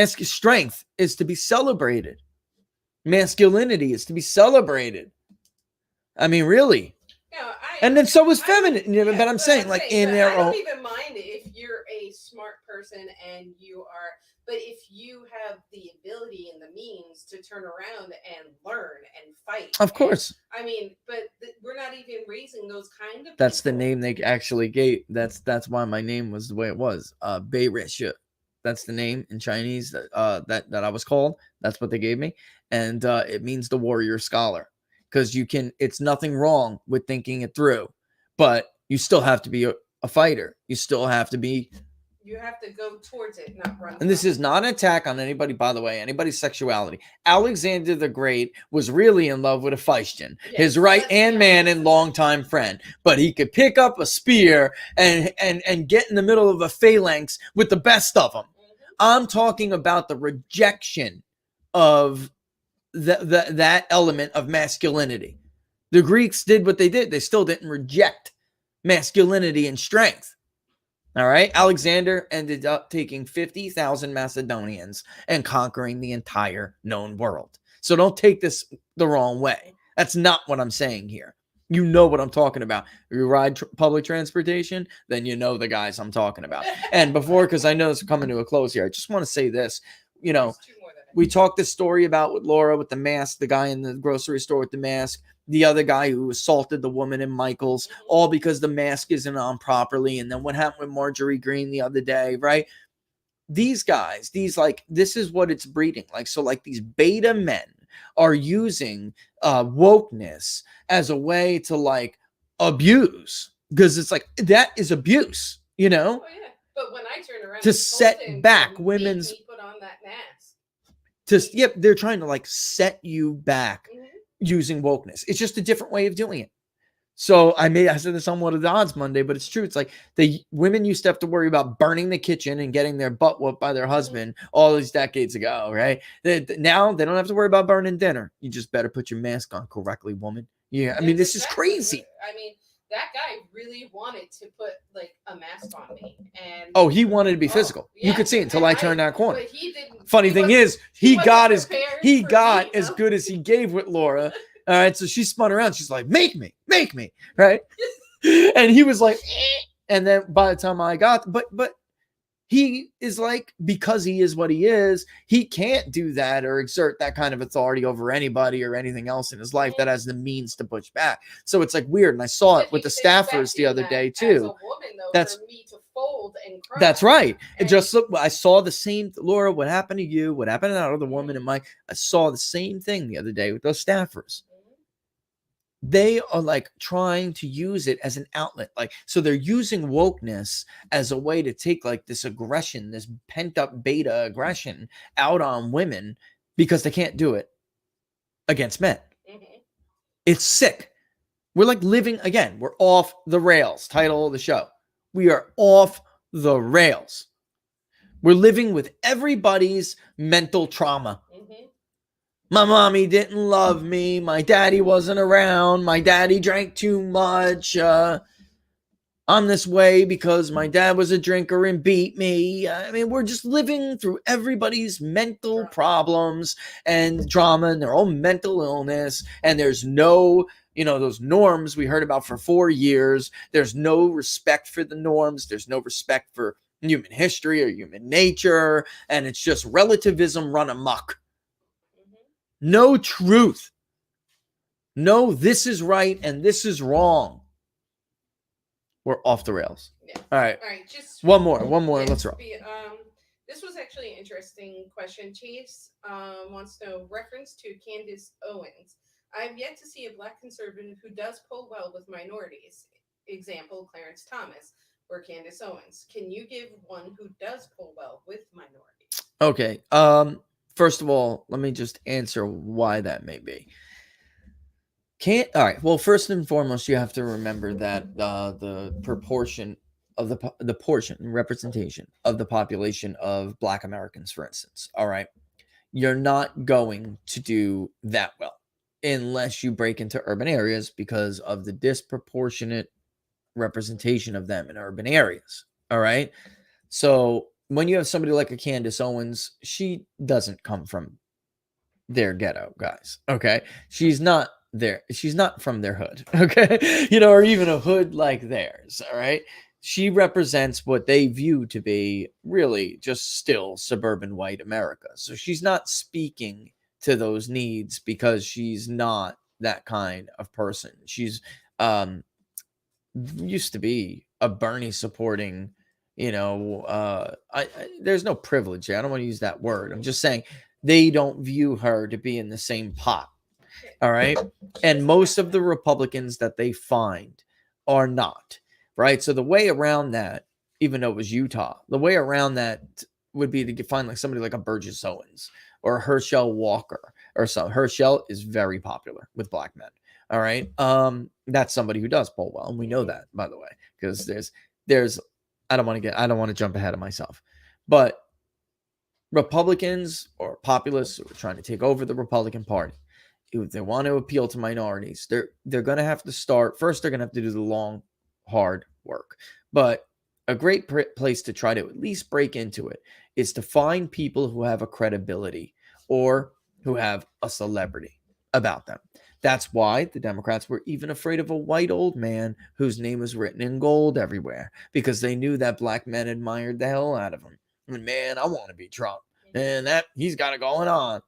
Strength is to be celebrated. Masculinity is to be celebrated. I mean, really. Yeah, and then so is feminine. But I'm saying, like, in their own. I don't even mind if you're a smart person and you are, but if you have the ability and the means to turn around and learn and fight. Of course. I mean, but we're not even raising those kind of. That's people. The name they actually gave. That's why my name was the way it was. Bei Rishu. That's the name in Chinese that I was called. That's what they gave me. And it means the warrior scholar. Because it's nothing wrong with thinking it through, but you still have to be a fighter. You still have to be. You have to go towards it, not run. And this is not an attack on anybody, by the way, anybody's sexuality. Alexander the Great was really in love with Hephaestion, his right-hand man and longtime friend. But he could pick up a spear and get in the middle of a phalanx with the best of them. I'm talking about the rejection of that element of masculinity. The Greeks did what they did. They still didn't reject masculinity and strength. All right. Alexander ended up taking 50,000 Macedonians and conquering the entire known world. So don't take this the wrong way. That's not what I'm saying here. You know what I'm talking about. If you ride public transportation, then you know the guys I'm talking about. And before, because I know this is coming to a close here, I just want to say this. You know, we talked this story about with Laura with the mask, the guy in the grocery store with the mask, the other guy who assaulted the woman in Michael's, all because the mask isn't on properly. And then what happened with Marjorie Green the other day, right? These guys, this is what it's breeding. Like, so like these beta men are using wokeness as a way to like abuse, because it's like, that is abuse, you know? Oh, yeah. But when I turn around to set back women's put on that mask. They're trying to like set you back using wokeness. It's just a different way of doing it. So I said this on What Are the Odds Monday, but it's true. It's like the women used to have to worry about burning the kitchen and getting their butt whooped by their husband all these decades ago, right? Now they don't have to worry about burning dinner. You just better put your mask on correctly, woman. Yeah, I mean, this is crazy. I mean, that guy really wanted to put like a mask on me, and he wanted to be physical. Yeah. You could see it until I turned that corner. But he didn't. Funny thing is, he got as as good as he gave with Laura. All right, so she spun around. She's like, make me, right? And he was like, and then by the time I got, but he is like, because he is what he is, he can't do that or exert that kind of authority over anybody or anything else in his life that has the means to push back. So it's like weird. And I saw it with the staffers the other day too. As a woman, though, that's for me to fold and cry. That's right. It just look. I saw the same. Laura, what happened to you? What happened to that other woman? And Mike, I saw the same thing the other day with those staffers. They are like trying to use it as an outlet. Like, so they're using wokeness as a way to take like this aggression, this pent up beta aggression out on women because they can't do it against men. It's sick. We're like living again. We're off the rails. Title of the show. We are off the rails. We're living with everybody's mental trauma. My mommy didn't love me. My daddy wasn't around. My daddy drank too much. I'm this way because my dad was a drinker and beat me. I mean, we're just living through everybody's mental problems and drama and their own mental illness. And there's no, those norms we heard about for 4 years. There's no respect for the norms. There's no respect for human history or human nature. And it's just relativism run amok. No truth. No, this is right and this is wrong. We're off the rails. Yeah. All right. Just one more. Let's roll. This was actually an interesting question. Chase wants to know reference to Candace Owens. I've yet to see a Black conservative who does poll well with minorities. Example, Clarence Thomas or Candace Owens. Can you give one who does poll well with minorities? Okay. First of all, let me just answer why that may be. All right. Well, first and foremost, you have to remember that the proportion of the portion and representation of the population of Black Americans, for instance. All right. You're not going to do that well unless you break into urban areas because of the disproportionate representation of them in urban areas. All right. So when you have somebody like a Candace Owens, she doesn't come from their ghetto, guys. Okay. She's not from their hood. Okay. Or even a hood like theirs. All right. She represents what they view to be really just still suburban white America. So she's not speaking to those needs because she's not that kind of person. She's used to be a Bernie supporting, there's no privilege here. I don't want to use that word. I'm just saying they don't view her to be in the same pot. All right. And most of the Republicans that they find are not. Right. So the way around that, even though it was Utah, the way around that would be to find like somebody like a Burgess Owens or Herschel Walker or so. Herschel is very popular with Black men. All right. That's somebody who does poll well. And we know that, by the way, because there's I don't want to jump ahead of myself, but Republicans or populists who are trying to take over the Republican Party, if they want to appeal to minorities, they're going to have to start first. They're going to have to do the long, hard work. But a great place to try to at least break into it is to find people who have a credibility or who have a celebrity about them. That's why the Democrats were even afraid of a white old man whose name was written in gold everywhere, because they knew that Black men admired the hell out of him. And man, I want to be Trump. And that he's got it going on.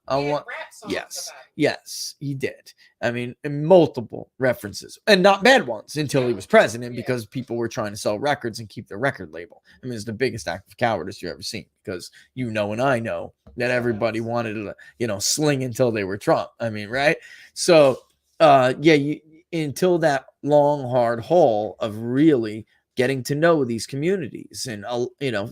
Yes, he did. I mean, multiple references and not bad ones until he was president, because people were trying to sell records and keep their record label. I mean, it's the biggest act of cowardice you've ever seen, because and I know that everybody wanted to, sling until they were Trump. I mean, right? So, until that long, hard haul of really getting to know these communities and,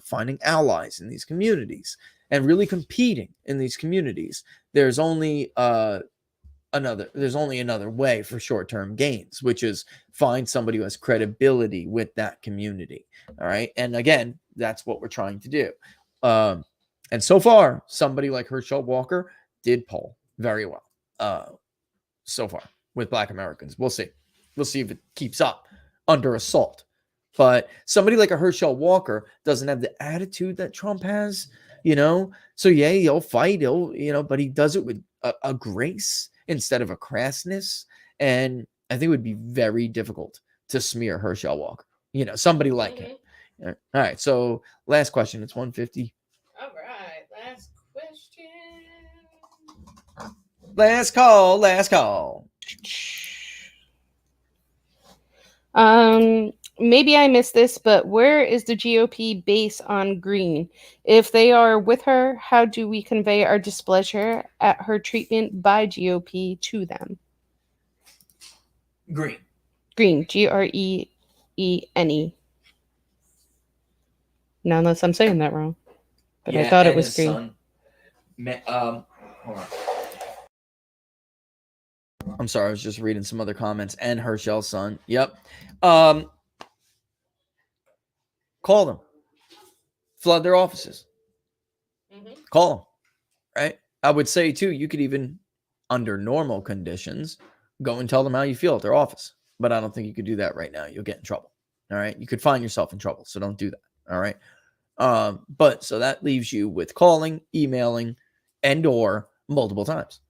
finding allies in these communities and really competing in these communities, there's only another way for short-term gains, which is find somebody who has credibility with that community. All right. And again, that's what we're trying to do. And so far, somebody like Herschel Walker did poll very well so far with Black Americans. We'll see. We'll see if it keeps up under assault. But somebody like a Herschel Walker doesn't have the attitude that Trump has, So yeah, he'll fight, but he does it with a grace instead of a crassness. And I think it would be very difficult to smear Herschel Walker, somebody like him. All right. So last question. It's 150. All right. Last question. Last call. Last call. Maybe I missed this, but where is the GOP base on Green? If they are with her, how do we convey our displeasure at her treatment by GOP to them? Green. Green. Green. Now, unless I'm saying that wrong. But I thought it was Green. Hold on. I'm sorry, I was just reading some other comments. And Herschel's son. Yep. Call them. Flood their offices. Call them. Right? I would say, too, you could even, under normal conditions, go and tell them how you feel at their office. But I don't think you could do that right now. You'll get in trouble. All right? You could find yourself in trouble, so don't do that. All right? But so that leaves you with calling, emailing, and or multiple times.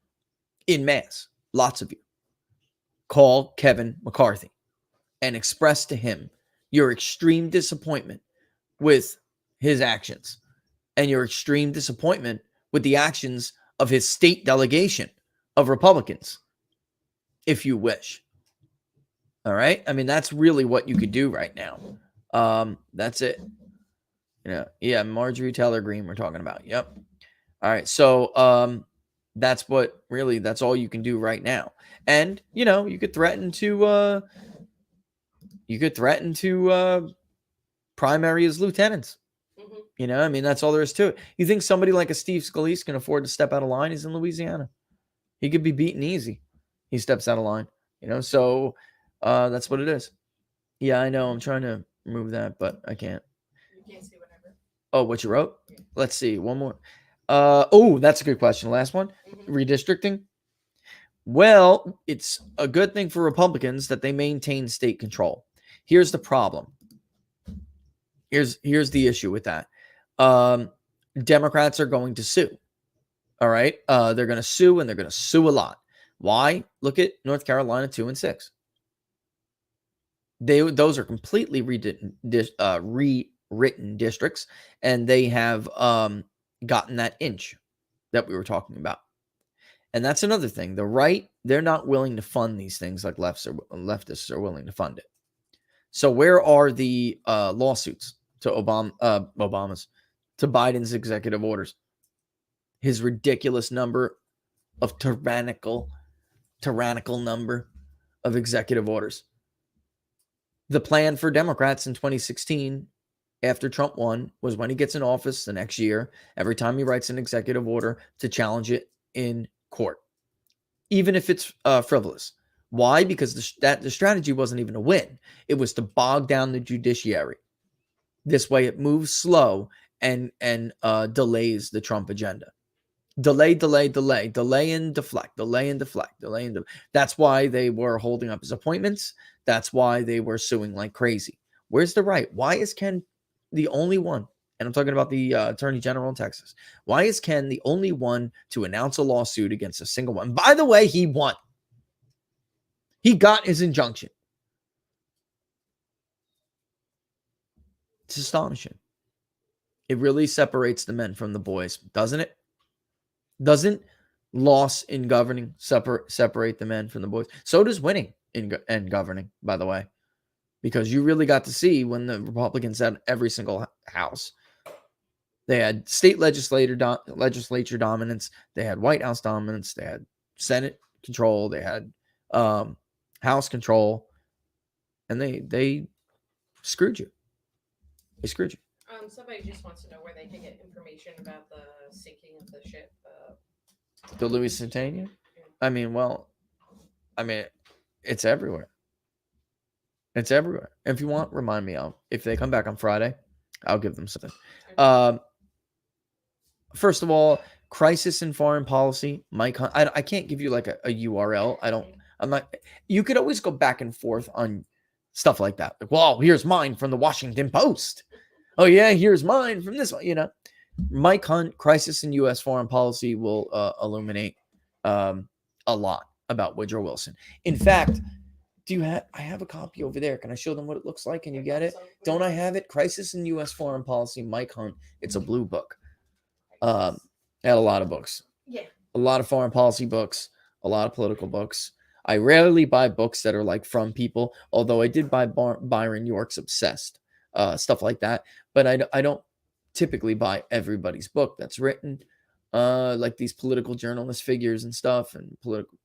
In mass. Lots of you. Call Kevin McCarthy and express to him your extreme disappointment with his actions and your extreme disappointment with the actions of his state delegation of Republicans, if you wish. All right? I mean, that's really what you could do right now. That's it. Yeah, Marjorie Taylor Greene we're talking about. Yep. All right. So, that's all you can do right now. And, you could threaten to primary as lieutenants. I mean, that's all there is to it. You think somebody like a Steve Scalise can afford to step out of line? He's in Louisiana. He could be beaten easy. He steps out of line, so that's what it is. Yeah, I know. I'm trying to remove that, but I can't. You can't see whatever. Oh, what you wrote? Yeah. Let's see. One more. Oh, that's a good question. Last one. Redistricting. Well, it's a good thing for Republicans that they maintain state control. Here's the problem. Here's the issue with that. Democrats are going to sue. All right. They're going to sue, and they're going to sue a lot. Why? Look at North Carolina 2 and 6. Those are completely rewritten districts, and they have gotten that inch that we were talking about. And that's another thing. The right, they're not willing to fund these things like leftists are willing to fund it. So where are the lawsuits to to Biden's executive orders? His ridiculous number of tyrannical number of executive orders. The plan for Democrats in 2016 after Trump won was when he gets in office the next year, every time he writes an executive order, to challenge it in court, even if it's frivolous. Why? Because the strategy wasn't even to win. It was to bog down the judiciary. This way it moves slow and delays the Trump agenda. Delay and deflect. That's why they were holding up his appointments. That's why they were suing like crazy. Where's the right? Why is Ken the only one? And I'm talking about the Attorney General in Texas. Why is Ken the only one to announce a lawsuit against a single one? By the way, he won. He got his injunction. It's astonishing. It really separates the men from the boys, doesn't it? Doesn't loss in governing separate the men from the boys? So does winning in governing, by the way, because you really got to see when the Republicans had every single house. They had state legislature dominance. They had White House dominance. They had Senate control. They had House control, and they screwed you. They screwed you. Somebody just wants to know where they can get information about the sinking of the ship. The Lusitania? I mean, it's everywhere. It's everywhere. If you want, remind me. If they come back on Friday, I'll give them something. First of all, crisis in foreign policy. I can't give you like a URL. I'm not. You could always go back and forth on stuff like that. Like, well, here's mine from the Washington Post. Oh yeah, here's mine from this one. Mike Hunt, Crisis in U.S. Foreign Policy, will illuminate a lot about Woodrow Wilson. In fact, Do you have? I have a copy over there. Can I show them what it looks like? Can you get it? Don't I have it? Crisis in U.S. Foreign Policy, Mike Hunt. It's a blue book. I had a lot of books. Yeah. A lot of foreign policy books, a lot of political books. I rarely buy books that are like from people, although I did buy Byron York's Obsessed, stuff like that. But I don't typically buy everybody's book that's written, like these political journalist figures and stuff and political.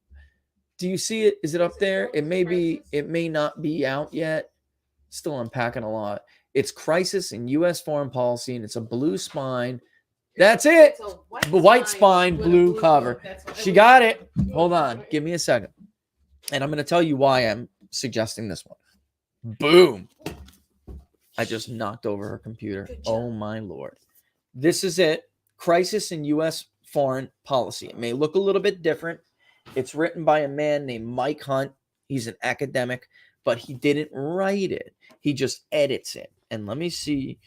Do you see it? Is it up there? It may not be out yet. Still unpacking a lot. It's Crisis in U.S. Foreign Policy, and it's a blue spine. That's it. White spine, blue cover. She got it. Hold on. Give me a second. And I'm going to tell you why I'm suggesting this one. Boom. I just knocked over her computer. Oh, my Lord. This is it. Crisis in U.S. Foreign Policy. It may look a little bit different. It's written by a man named Mike Hunt. He's an academic, but he didn't write it. He just edits it. And let me see.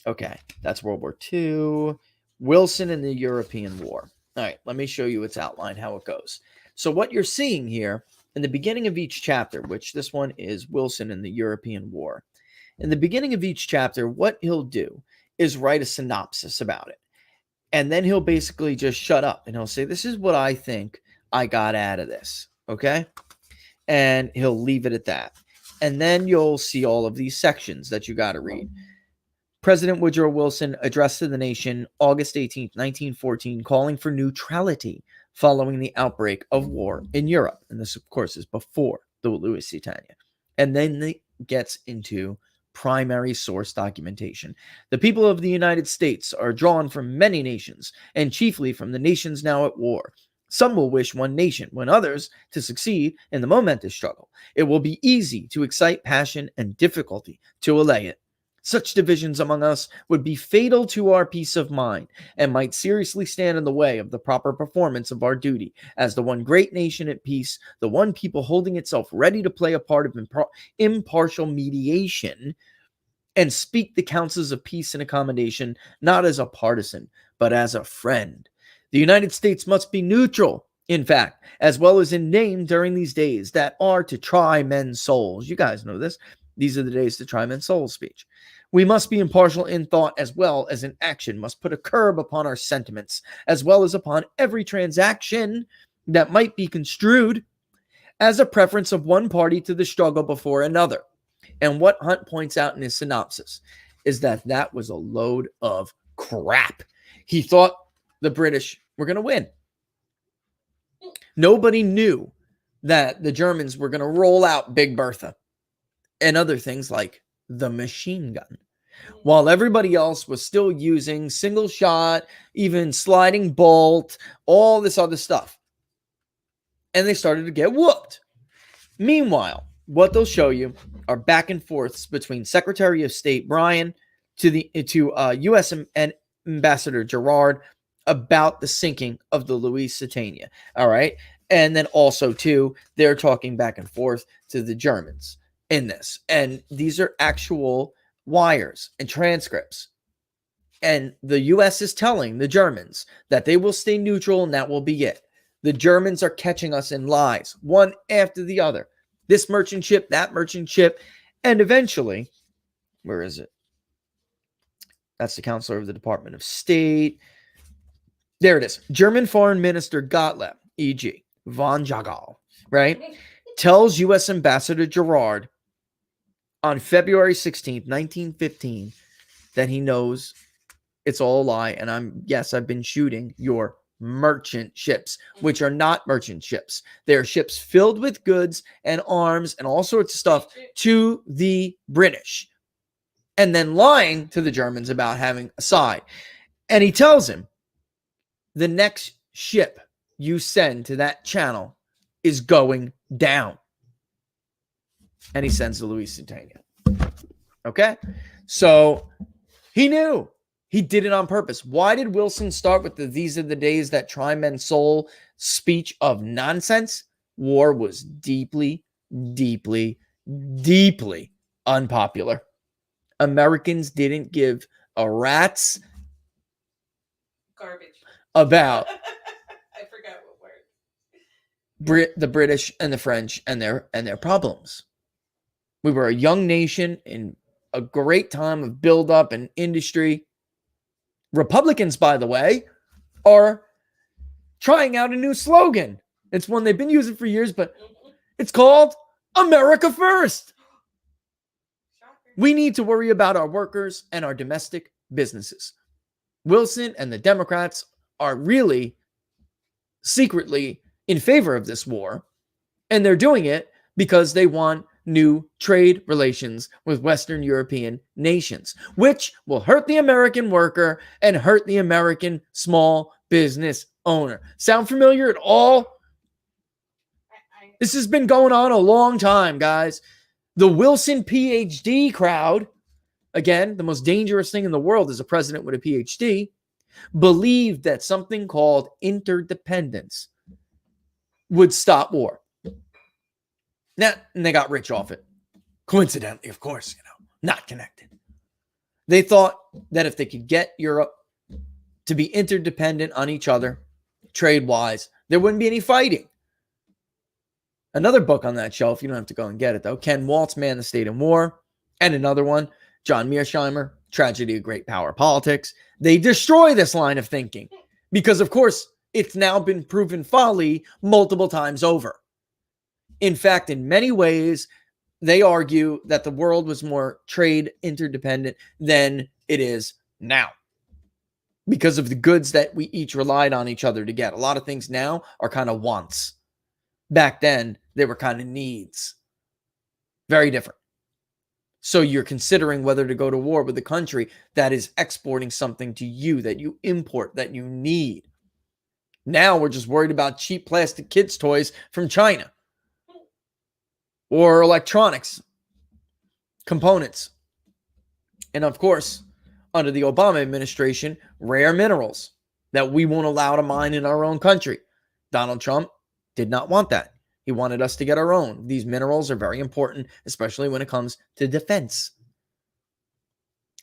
Okay, that's World War II. Wilson and the European War. All right, let me show you its outline, how it goes. So what you're seeing here in the beginning of each chapter, which this one is Wilson and the European War. In the beginning of each chapter, what he'll do is write a synopsis about it. And then he'll basically just shut up and he'll say, this is what I think I got out of this. Okay? And he'll leave it at that. And then you'll see all of these sections that you got to read. President Woodrow Wilson addressed to the nation August 18, 1914, calling for neutrality following the outbreak of war in Europe. And this, of course, is before the Lusitania. And then it gets into primary source documentation. The people of the United States are drawn from many nations, and chiefly from the nations now at war. Some will wish one nation, when others to succeed in the momentous struggle. It will be easy to excite passion and difficulty to allay it. Such divisions among us would be fatal to our peace of mind and might seriously stand in the way of the proper performance of our duty as the one great nation at peace, the one people holding itself ready to play a part of impartial mediation and speak the counsels of peace and accommodation, not as a partisan, but as a friend. The United States must be neutral, in fact, as well as in name during these days that are to try men's souls. You guys know this. These are the days to try men's souls speech. We must be impartial in thought as well as in action, must put a curb upon our sentiments, as well as upon every transaction that might be construed as a preference of one party to the struggle before another. And what Hunt points out in his synopsis is that that was a load of crap. He thought the British were going to win. Nobody knew that the Germans were going to roll out Big Bertha and other things like the machine gun, while everybody else was still using single shot, even sliding bolt, all this other stuff. And they started to get whooped. Meanwhile, what they'll show you are back and forths between Secretary of State Bryan to U.S. Ambassador Gerard about the sinking of the Lusitania. All right. And then also, too, they're talking back and forth to the Germans in this. And these are actual wires and transcripts. And the U.S. is telling the Germans that they will stay neutral and that will be it. The Germans are catching us in lies, one after the other. This merchant ship, that merchant ship. And eventually, where is it? That's the counselor of the Department of State. There it is. German Foreign Minister Gottlieb, e.g. von Jagal, right, tells U.S. Ambassador Gerard on February 16th, 1915, that he knows it's all a lie. And I've been shooting your merchant ships, which are not merchant ships. They are ships filled with goods and arms and all sorts of stuff to the British, and then lying to the Germans about having a side. And he tells him, the next ship you send to that channel is going down. And he sends the Lusitania. Okay? So he knew. He did it on purpose. Why did Wilson start with these are the days that try men's soul speech of nonsense? War was deeply, deeply, deeply unpopular. Americans didn't give a rat's garbage about I forgot what word. the British and the French and their problems. We were a young nation in a great time of buildup and industry. Republicans, by the way, are trying out a new slogan. It's one they've been using for years, but it's called America First. We need to worry about our workers and our domestic businesses. Wilson and the Democrats are really secretly in favor of this war, and they're doing it because they want new trade relations with Western European nations, which will hurt the American worker and hurt the American small business owner. Sound familiar at all? This has been going on a long time, guys. The Wilson PhD crowd, again, the most dangerous thing in the world is a president with a PhD, believed that something called interdependence would stop war. Now, and they got rich off it. Coincidentally, of course, not connected. They thought that if they could get Europe to be interdependent on each other, trade-wise, there wouldn't be any fighting. Another book on that shelf, you don't have to go and get it, though, Ken Walt's Man, the State and War, and another one, John Mearsheimer, Tragedy of Great Power Politics. They destroy this line of thinking because, of course, it's now been proven folly multiple times over. In fact, in many ways, they argue that the world was more trade interdependent than it is now because of the goods that we each relied on each other to get. A lot of things now are kind of wants. Back then, they were kind of needs. Very different. So you're considering whether to go to war with a country that is exporting something to you, that you import, that you need. Now we're just worried about cheap plastic kids' toys from China. Or electronics, components. And of course, under the Obama administration, rare minerals that we won't allow to mine in our own country. Donald Trump did not want that. He wanted us to get our own. These minerals are very important, especially when it comes to defense.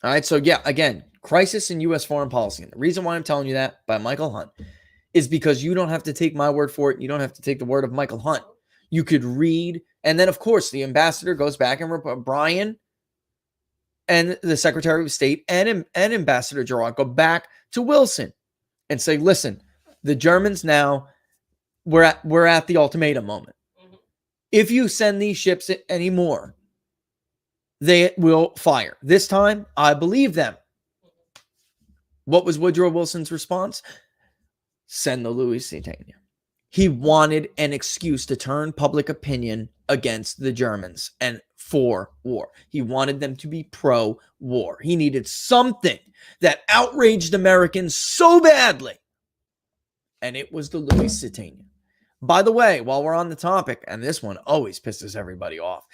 All right, so yeah, again, crisis in U.S. foreign policy. And the reason why I'm telling you that by Michael Hunt is because you don't have to take my word for it. You don't have to take the word of Michael Hunt. You could read, and then, of course, the ambassador goes back and Brian and the Secretary of State and Ambassador Gerard go back to Wilson and say, listen, the Germans now, we're at the ultimatum moment. If you send these ships anymore, they will fire. This time, I believe them. What was Woodrow Wilson's response? Send the Lusitania. He wanted an excuse to turn public opinion against the Germans and for war. He wanted them to be pro-war. He needed something that outraged Americans so badly. And it was the Lusitania. By the way, while we're on the topic, and this one always pisses everybody off,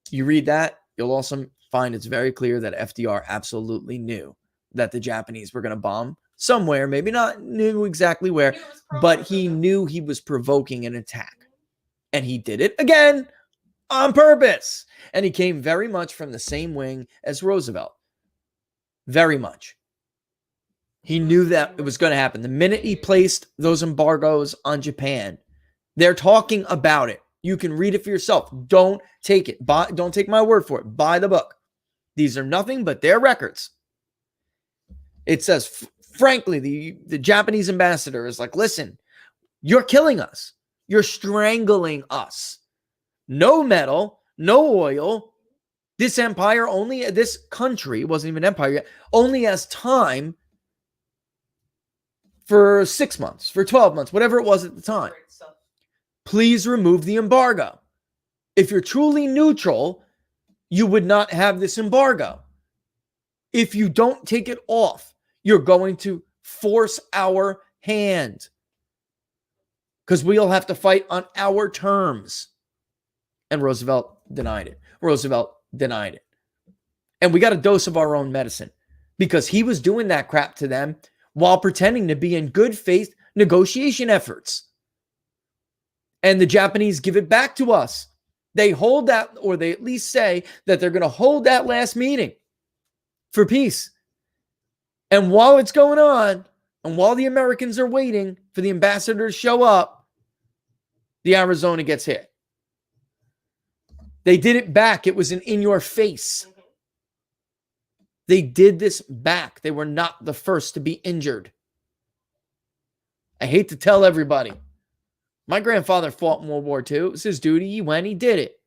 you read that, you'll also find it's very clear that FDR absolutely knew that the Japanese were going to bomb somewhere, maybe not knew exactly where, but he knew he was provoking an attack. And he did it again on purpose. And he came very much from the same wing as Roosevelt. Very much. He knew that it was going to happen. The minute he placed those embargoes on Japan, they're talking about it. You can read it for yourself. Don't take it. Don't take my word for it. Buy the book. These are nothing but their records. It says, frankly, the Japanese ambassador is like, listen, you're killing us. You're strangling us. No metal, no oil. This empire this country wasn't even an empire yet, only has time for 6 months, for 12 months, whatever it was at the time. Please remove the embargo. If you're truly neutral, you would not have this embargo. If you don't take it off, you're going to force our hand because we'll have to fight on our terms. And Roosevelt denied it. And we got a dose of our own medicine because he was doing that crap to them while pretending to be in good faith negotiation efforts. And the Japanese give it back to us. They hold that, or they at least say that they're going to hold that last meeting for peace. And while it's going on, and while the Americans are waiting for the ambassador to show up, the Arizona gets hit. They did it back. It was an in your face. They did this back. They were not the first to be injured. I hate to tell everybody. My grandfather fought in World War II. It was his duty. He went, he did it.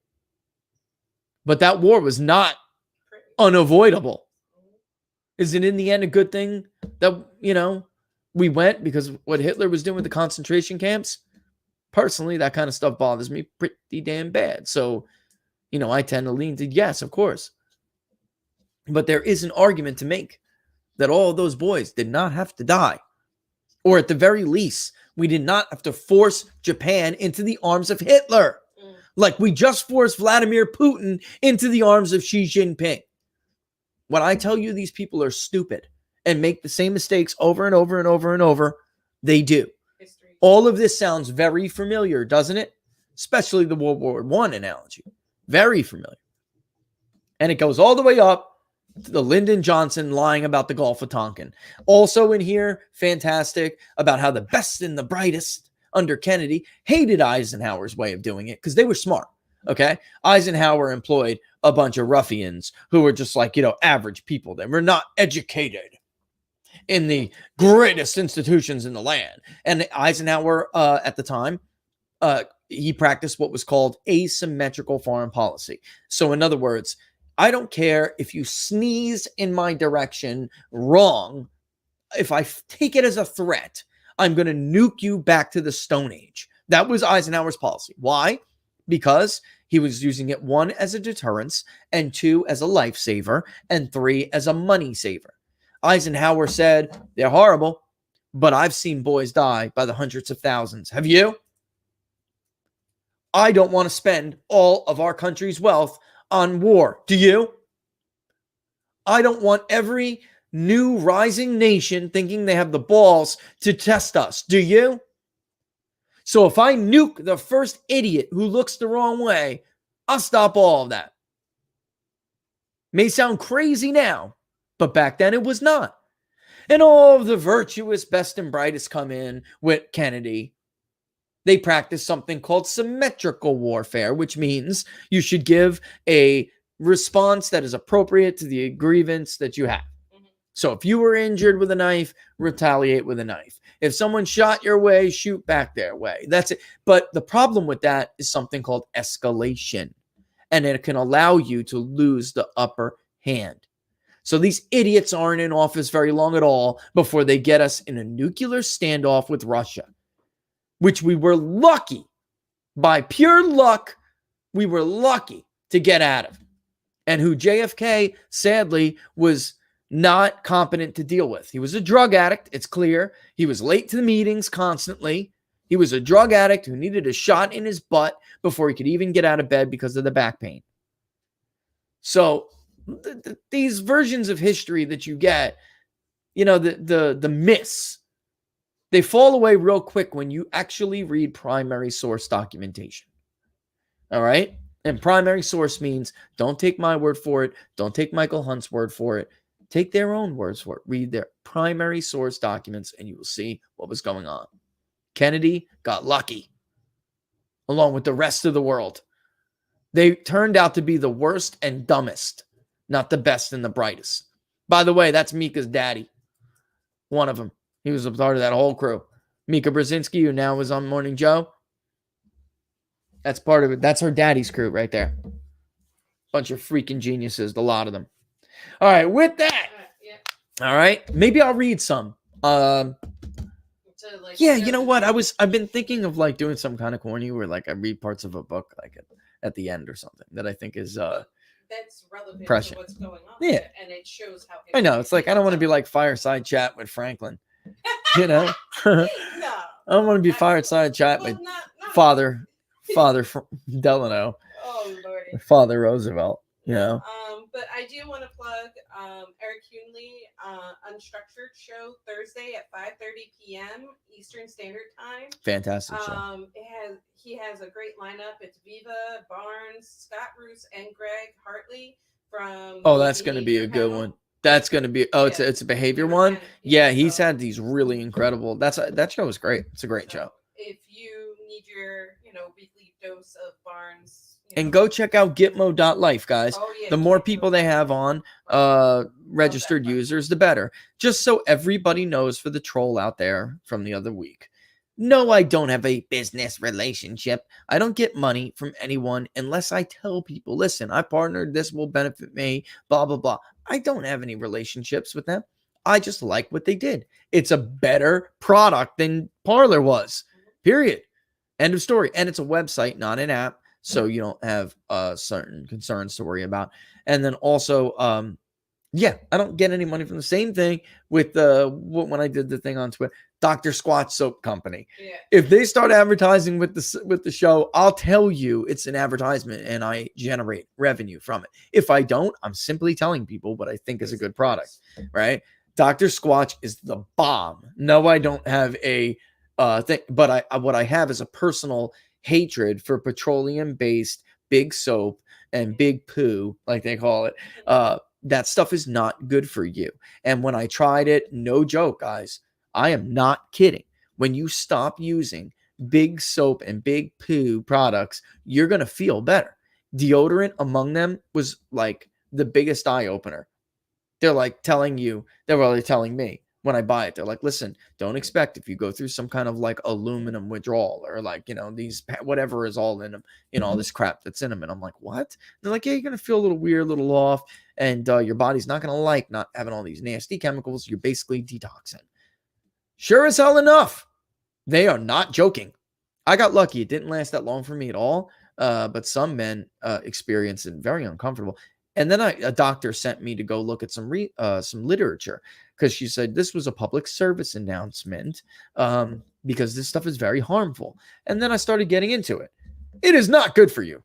But that war was not unavoidable. Is it in the end a good thing that, we went because of what Hitler was doing with the concentration camps? Personally, that kind of stuff bothers me pretty damn bad. So, I tend to lean to yes, of course. But there is an argument to make that all of those boys did not have to die. Or at the very least, we did not have to force Japan into the arms of Hitler. Like we just forced Vladimir Putin into the arms of Xi Jinping. When I tell you these people are stupid and make the same mistakes over and over and over and over, they do. History. All of this sounds very familiar, doesn't it? Especially the World War I analogy. Very familiar. And it goes all the way up to the Lyndon Johnson lying about the Gulf of Tonkin. Also in here, fantastic, about how the best and the brightest under Kennedy hated Eisenhower's way of doing it because they were smart, okay? Eisenhower employed a bunch of ruffians who were just like, average people. They were not educated in the greatest institutions in the land. And Eisenhower, at the time, he practiced what was called asymmetrical foreign policy. So in other words, I don't care if you sneeze in my direction wrong. If I take it as a threat, I'm going to nuke you back to the Stone Age. That was Eisenhower's policy. Why? Because he was using it, 1, as a deterrence, and 2, as a lifesaver, and 3, as a money saver. Eisenhower said, they're horrible, but I've seen boys die by the hundreds of thousands. Have you? I don't want to spend all of our country's wealth on war. Do you? I don't want every new rising nation thinking they have the balls to test us. Do you? So if I nuke the first idiot who looks the wrong way, I'll stop all of that. May sound crazy now, but back then it was not. And all of the virtuous best and brightest come in with Kennedy. They practice something called symmetrical warfare, which means you should give a response that is appropriate to the grievance that you have. So if you were injured with a knife, retaliate with a knife. If someone shot your way, shoot back their way. That's it. But the problem with that is something called escalation. And it can allow you to lose the upper hand. So these idiots aren't in office very long at all before they get us in a nuclear standoff with Russia, which we were lucky, by pure luck, we were lucky to get out of. And who JFK, sadly, was not competent to deal with. He was a drug addict, it's clear. He was late to the meetings constantly. He was a drug addict who needed a shot in his butt before he could even get out of bed because of the back pain. So these versions of history that you get, the myths, they fall away real quick when you actually read primary source documentation. All right? And primary source means don't take my word for it. Don't take Michael Hunt's word for it. Take their own words for it. Read their primary source documents and you will see what was going on. Kennedy got lucky along with the rest of the world. They turned out to be the worst and dumbest, not the best and the brightest. By the way, that's Mika's daddy. One of them. He was a part of that whole crew. Mika Brzezinski, who now is on Morning Joe. That's part of it. That's her daddy's crew right there. Bunch of freaking geniuses, a lot of them. All right, with that. All right, maybe I'll read some. Yeah, you know what? I've been thinking of like doing some kind of corny where like I read parts of a book like at the end or something that I think is that's relevant prescient. to what's going on. Yeah, and it shows how. I know it's like I don't want to be like fireside chat with Franklin. You know, No, I don't want to be fireside chat with Father Delano, Father Roosevelt. You know. But I do want to plug Eric Hewley Unstructured show Thursday at 5:30 p.m. Eastern Standard Time. Fantastic show. He has a great lineup. It's Viva, Barnes, Scott Roos, and Greg Hartley from. Oh, that's going to be a good one. That's going to be. Oh, it's a behavior one. Yeah, he's had these really incredible. That show is great. It's a great show. If you need your dose of Barnes. And go check out gitmo.life, guys. Oh, yeah, the more Gitmo. people they have on registered users, the better. Just so everybody knows for the troll out there from the other week. No, I don't have a business relationship. I don't get money from anyone unless I tell people, listen, I partnered, this will benefit me, blah, blah, blah. I don't have any relationships with them. I just like what they did. It's a better product than Parler was, period. End of story. And it's a website, not an app. So you don't have certain concerns to worry about. And then also, I don't get any money from the same thing with when I did the thing on Twitter, Dr. Squatch Soap Company. Yeah. If they start advertising with the show, I'll tell you it's an advertisement and I generate revenue from it. If I don't, I'm simply telling people what I think is a good product, right? Dr. Squatch is the bomb. No, I don't have a thing, but what I have is a personal hatred for petroleum-based big soap and big poo, like they call it. That stuff is not good for you. And when I tried it, no joke, guys, I am not kidding. When you stop using big soap and big poo products, you're going to feel better. Deodorant among them was like the biggest eye-opener. They're like telling me when I buy it, they're like, listen, don't expect if you go through some kind of like aluminum withdrawal or like, these, whatever is all in them, all this crap that's in them. And I'm like, what? And they're like, yeah, you're going to feel a little weird, a little off. And your body's not going to like not having all these nasty chemicals. You're basically detoxing. Sure as hell enough. They are not joking. I got lucky. It didn't last that long for me at all. But some men experience it very uncomfortable. And then a doctor sent me to go look at some literature because she said this was a public service announcement because this stuff is very harmful. And then I started getting into it. It is not good for you,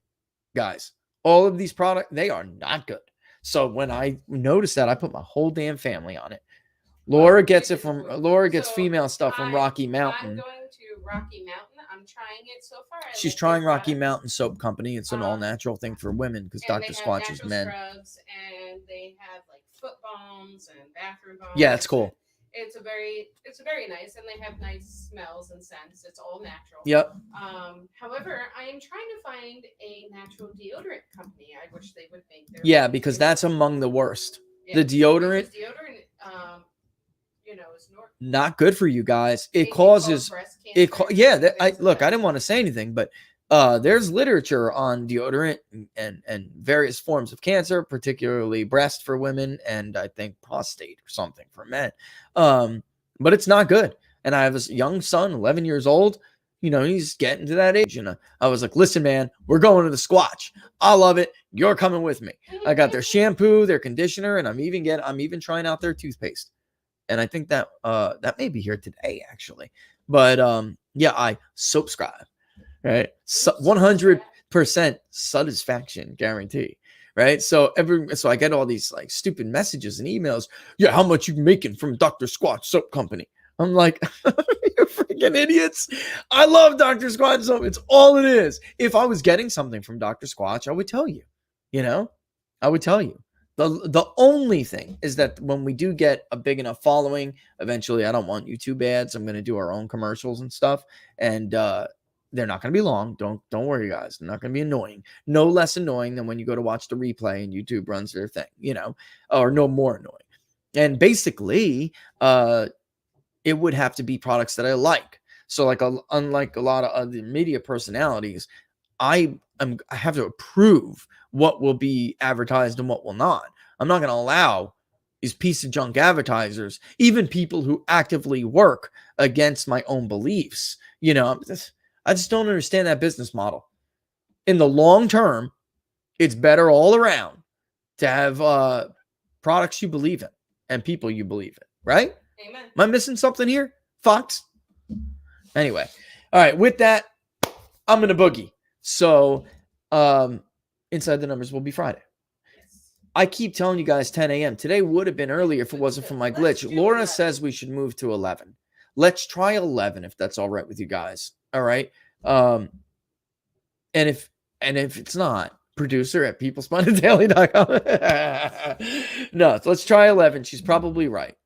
guys. All of these products, they are not good. So when I noticed that, I put my whole damn family on it. Laura gets female stuff from Rocky Mountain. I'm going to Rocky Mountain. I'm trying it so far. She's trying Rocky Mountain Soap Company. It's an all-natural thing for women because Dr. Squatch is men. Scrubs, and they have like foot balms and bathroom balms. Yeah, it's cool. It's very nice, and they have nice smells and scents. It's all natural. Yep. However, I am trying to find a natural deodorant company. I wish they would make their. Yeah, because that's among the worst. Yeah, the deodorant. Is not good for you guys. It causes it. I didn't want to say anything, but there's literature on deodorant and various forms of cancer, particularly breast for women, and I think prostate or something for men. But it's not good. And I have this young son, 11 years old. He's getting to that age, and I was like, "Listen, man, we're going to the Squatch. I love it. You're coming with me." I got their shampoo, their conditioner, and I'm even trying out their toothpaste. And I think that that may be here today, actually. But I subscribe, right? 100% satisfaction guarantee, right? So I get all these like stupid messages and emails. Yeah, how much you making from Dr. Squatch Soap Company? I'm like, you freaking idiots. I love Dr. Squatch Soap. It's all it is. If I was getting something from Dr. Squatch, I would tell you, I would tell you. The only thing is that when we do get a big enough following, eventually I don't want YouTube ads. I'm going to do our own commercials and stuff. And they're not going to be long. Don't worry, guys. They're not going to be annoying. No less annoying than when you go to watch the replay and YouTube runs their thing, or no more annoying. And basically, it would have to be products that I like. So like unlike a lot of other media personalities, I have to approve what will be advertised and what will not. I'm not going to allow these piece of junk advertisers, even people who actively work against my own beliefs. I just don't understand that business model. In the long term, it's better all around to have products you believe in and people you believe in, right? Amen. Am I missing something here, Fox? Anyway, all right, with that, I'm going to boogie. So, Inside the Numbers will be Friday. Yes. I keep telling you guys 10 a.m. Today would have been earlier if it wasn't for my glitch. Laura says we should move to 11. Let's try 11 if that's all right with you guys. All right. And if it's not, producer at peoplespunditdaily.com. No, let's try 11. She's probably right.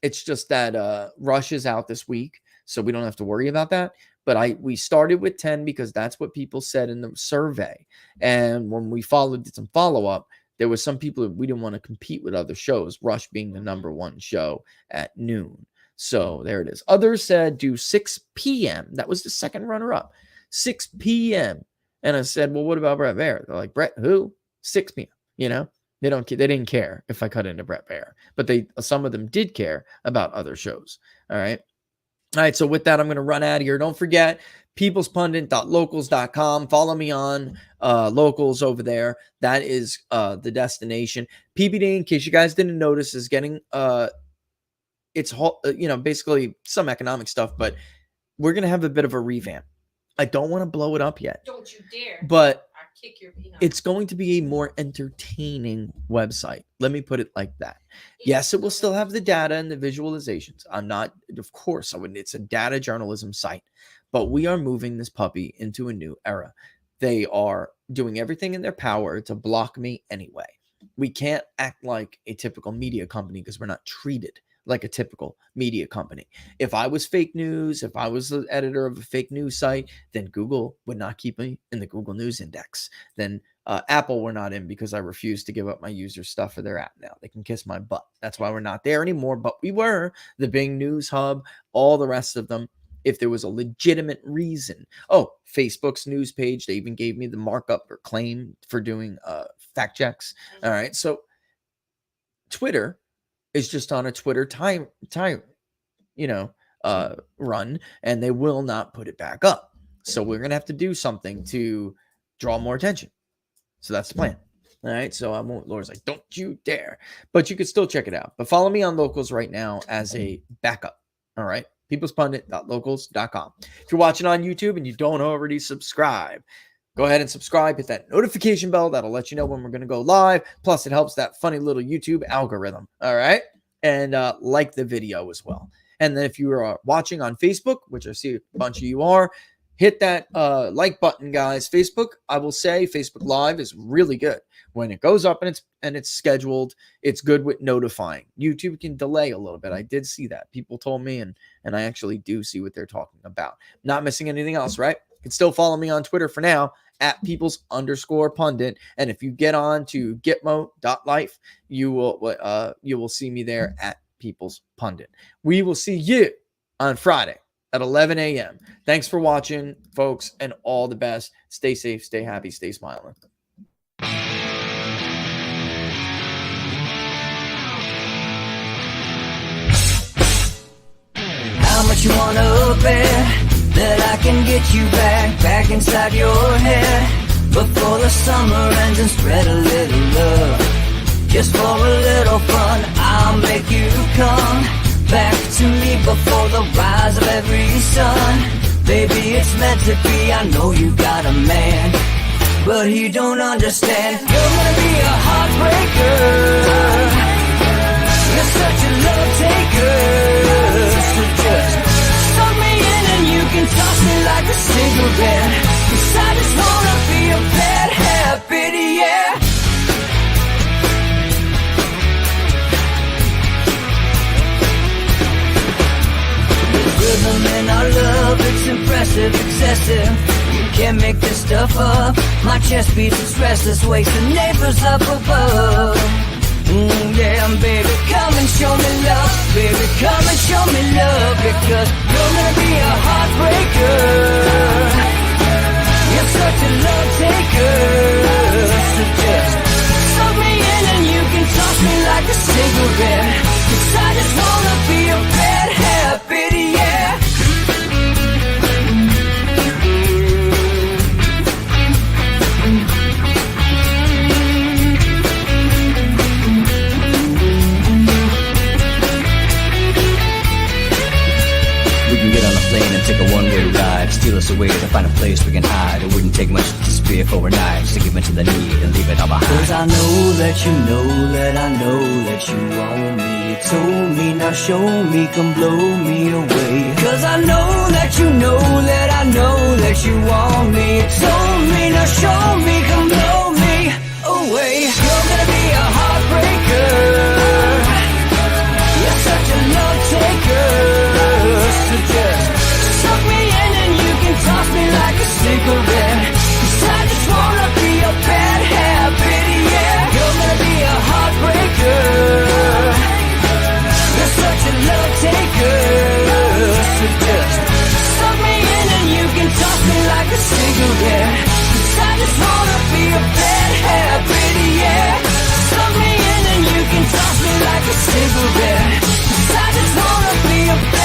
It's just that Rush is out this week, so we don't have to worry about that. but we started with 10 because that's what people said in the survey. And when we did some follow-up, there was some people that we didn't want to compete with other shows, Rush being the number one show at noon. So there it is. Others said do 6 p.m. That was the second runner-up, 6 p.m. And I said, well, what about Brett Baer? They're like, Brett who? 6 p.m. You know, they didn't care if I cut into Brett Baer, but some of them did care about other shows. All right. So with that, I'm going to run out of here. Don't forget, peoplespundit.locals.com. Follow me on Locals over there. That is the destination. PBD, in case you guys didn't notice, is getting it's basically some economic stuff, but we're going to have a bit of a revamp. I don't want to blow it up yet. Don't you dare. But I'll kick your peanut. It's going to be a more entertaining website. Let me put it like that. Yes, it will still have the data and the visualizations. Of course, it's a data journalism site, but we are moving this puppy into a new era. They are doing everything in their power to block me anyway. We can't act like a typical media company because we're not treated like a typical media company. If I was fake news, if I was the editor of a fake news site, then Google would not keep me in the Google News Index. Then Apple we're not in because I refuse to give up my user stuff for their app now. They can kiss my butt. That's why we're not there anymore. But we were the Bing News Hub, all the rest of them, if there was a legitimate reason. Oh, Facebook's news page, they even gave me the markup or claim for doing fact checks. All right. So Twitter is just on a Twitter run, and they will not put it back up. So we're going to have to do something to draw more attention. So that's the plan. All right. So Laura's like, don't you dare. But you could still check it out. But follow me on Locals right now as a backup. All right. peoplespundit.locals.com. If you're watching on YouTube and you don't already subscribe, go ahead and subscribe. Hit that notification bell. That'll let you know when we're going to go live. Plus, it helps that funny little YouTube algorithm. All right. And like the video as well. And then if you are watching on Facebook, which I see a bunch of you are, hit that like button, guys. Facebook, I will say, Facebook Live is really good. When it goes up and it's scheduled, it's good with notifying. YouTube can delay a little bit. I did see that. People told me, and I actually do see what they're talking about. Not missing anything else, right? You can still follow me on Twitter for now at peoples_pundit. And if you get on to gitmo.life, you will see me there at People's Pundit. We will see you on Friday at 11 a.m. Thanks for watching, folks, and all the best. Stay safe, stay happy, stay smiling. How much you wanna bet that I can get you back inside your head before the summer ends and spread a little love. Just for a little fun, I'll make you come back to me before the rise of every sun. Baby, it's meant to be. I know you got a man, but he don't understand. You're gonna be a heartbreaker. You're such a love taker. So just suck me in and you can toss me like a cigarette. 'Cause I just wanna be a bad habit, yeah. Rhythm in our love, it's impressive, excessive. You can't make this stuff up. My chest beats, it's restless, wakes the neighbors up above. Yeah, baby, come and show me love. Baby, come and show me love. Because you're gonna be a heartbreaker. You're such a love taker. So just suck me in and you can toss me like a cigarette. 'Cause I just wanna be a bad habit, yeah. We can get on a plane and take a one-way ride, steal us away to find a place we can hide. It wouldn't take much to spear for a knife, just to give in to the need and leave it all behind. 'Cause I know that you know that I know that you want me. You told me, now show me, come blow me away. 'Cause I know that you know that I know that you want me. You told me, now show me, come blow me away. You're gonna be a heartbreaker. You're such a love taker. So just suck me in and you cigarette. 'Cause I just wanna be a bad hair, pretty, yeah. Suck me in and you can toss me like a cigarette. 'Cause I just wanna be a bad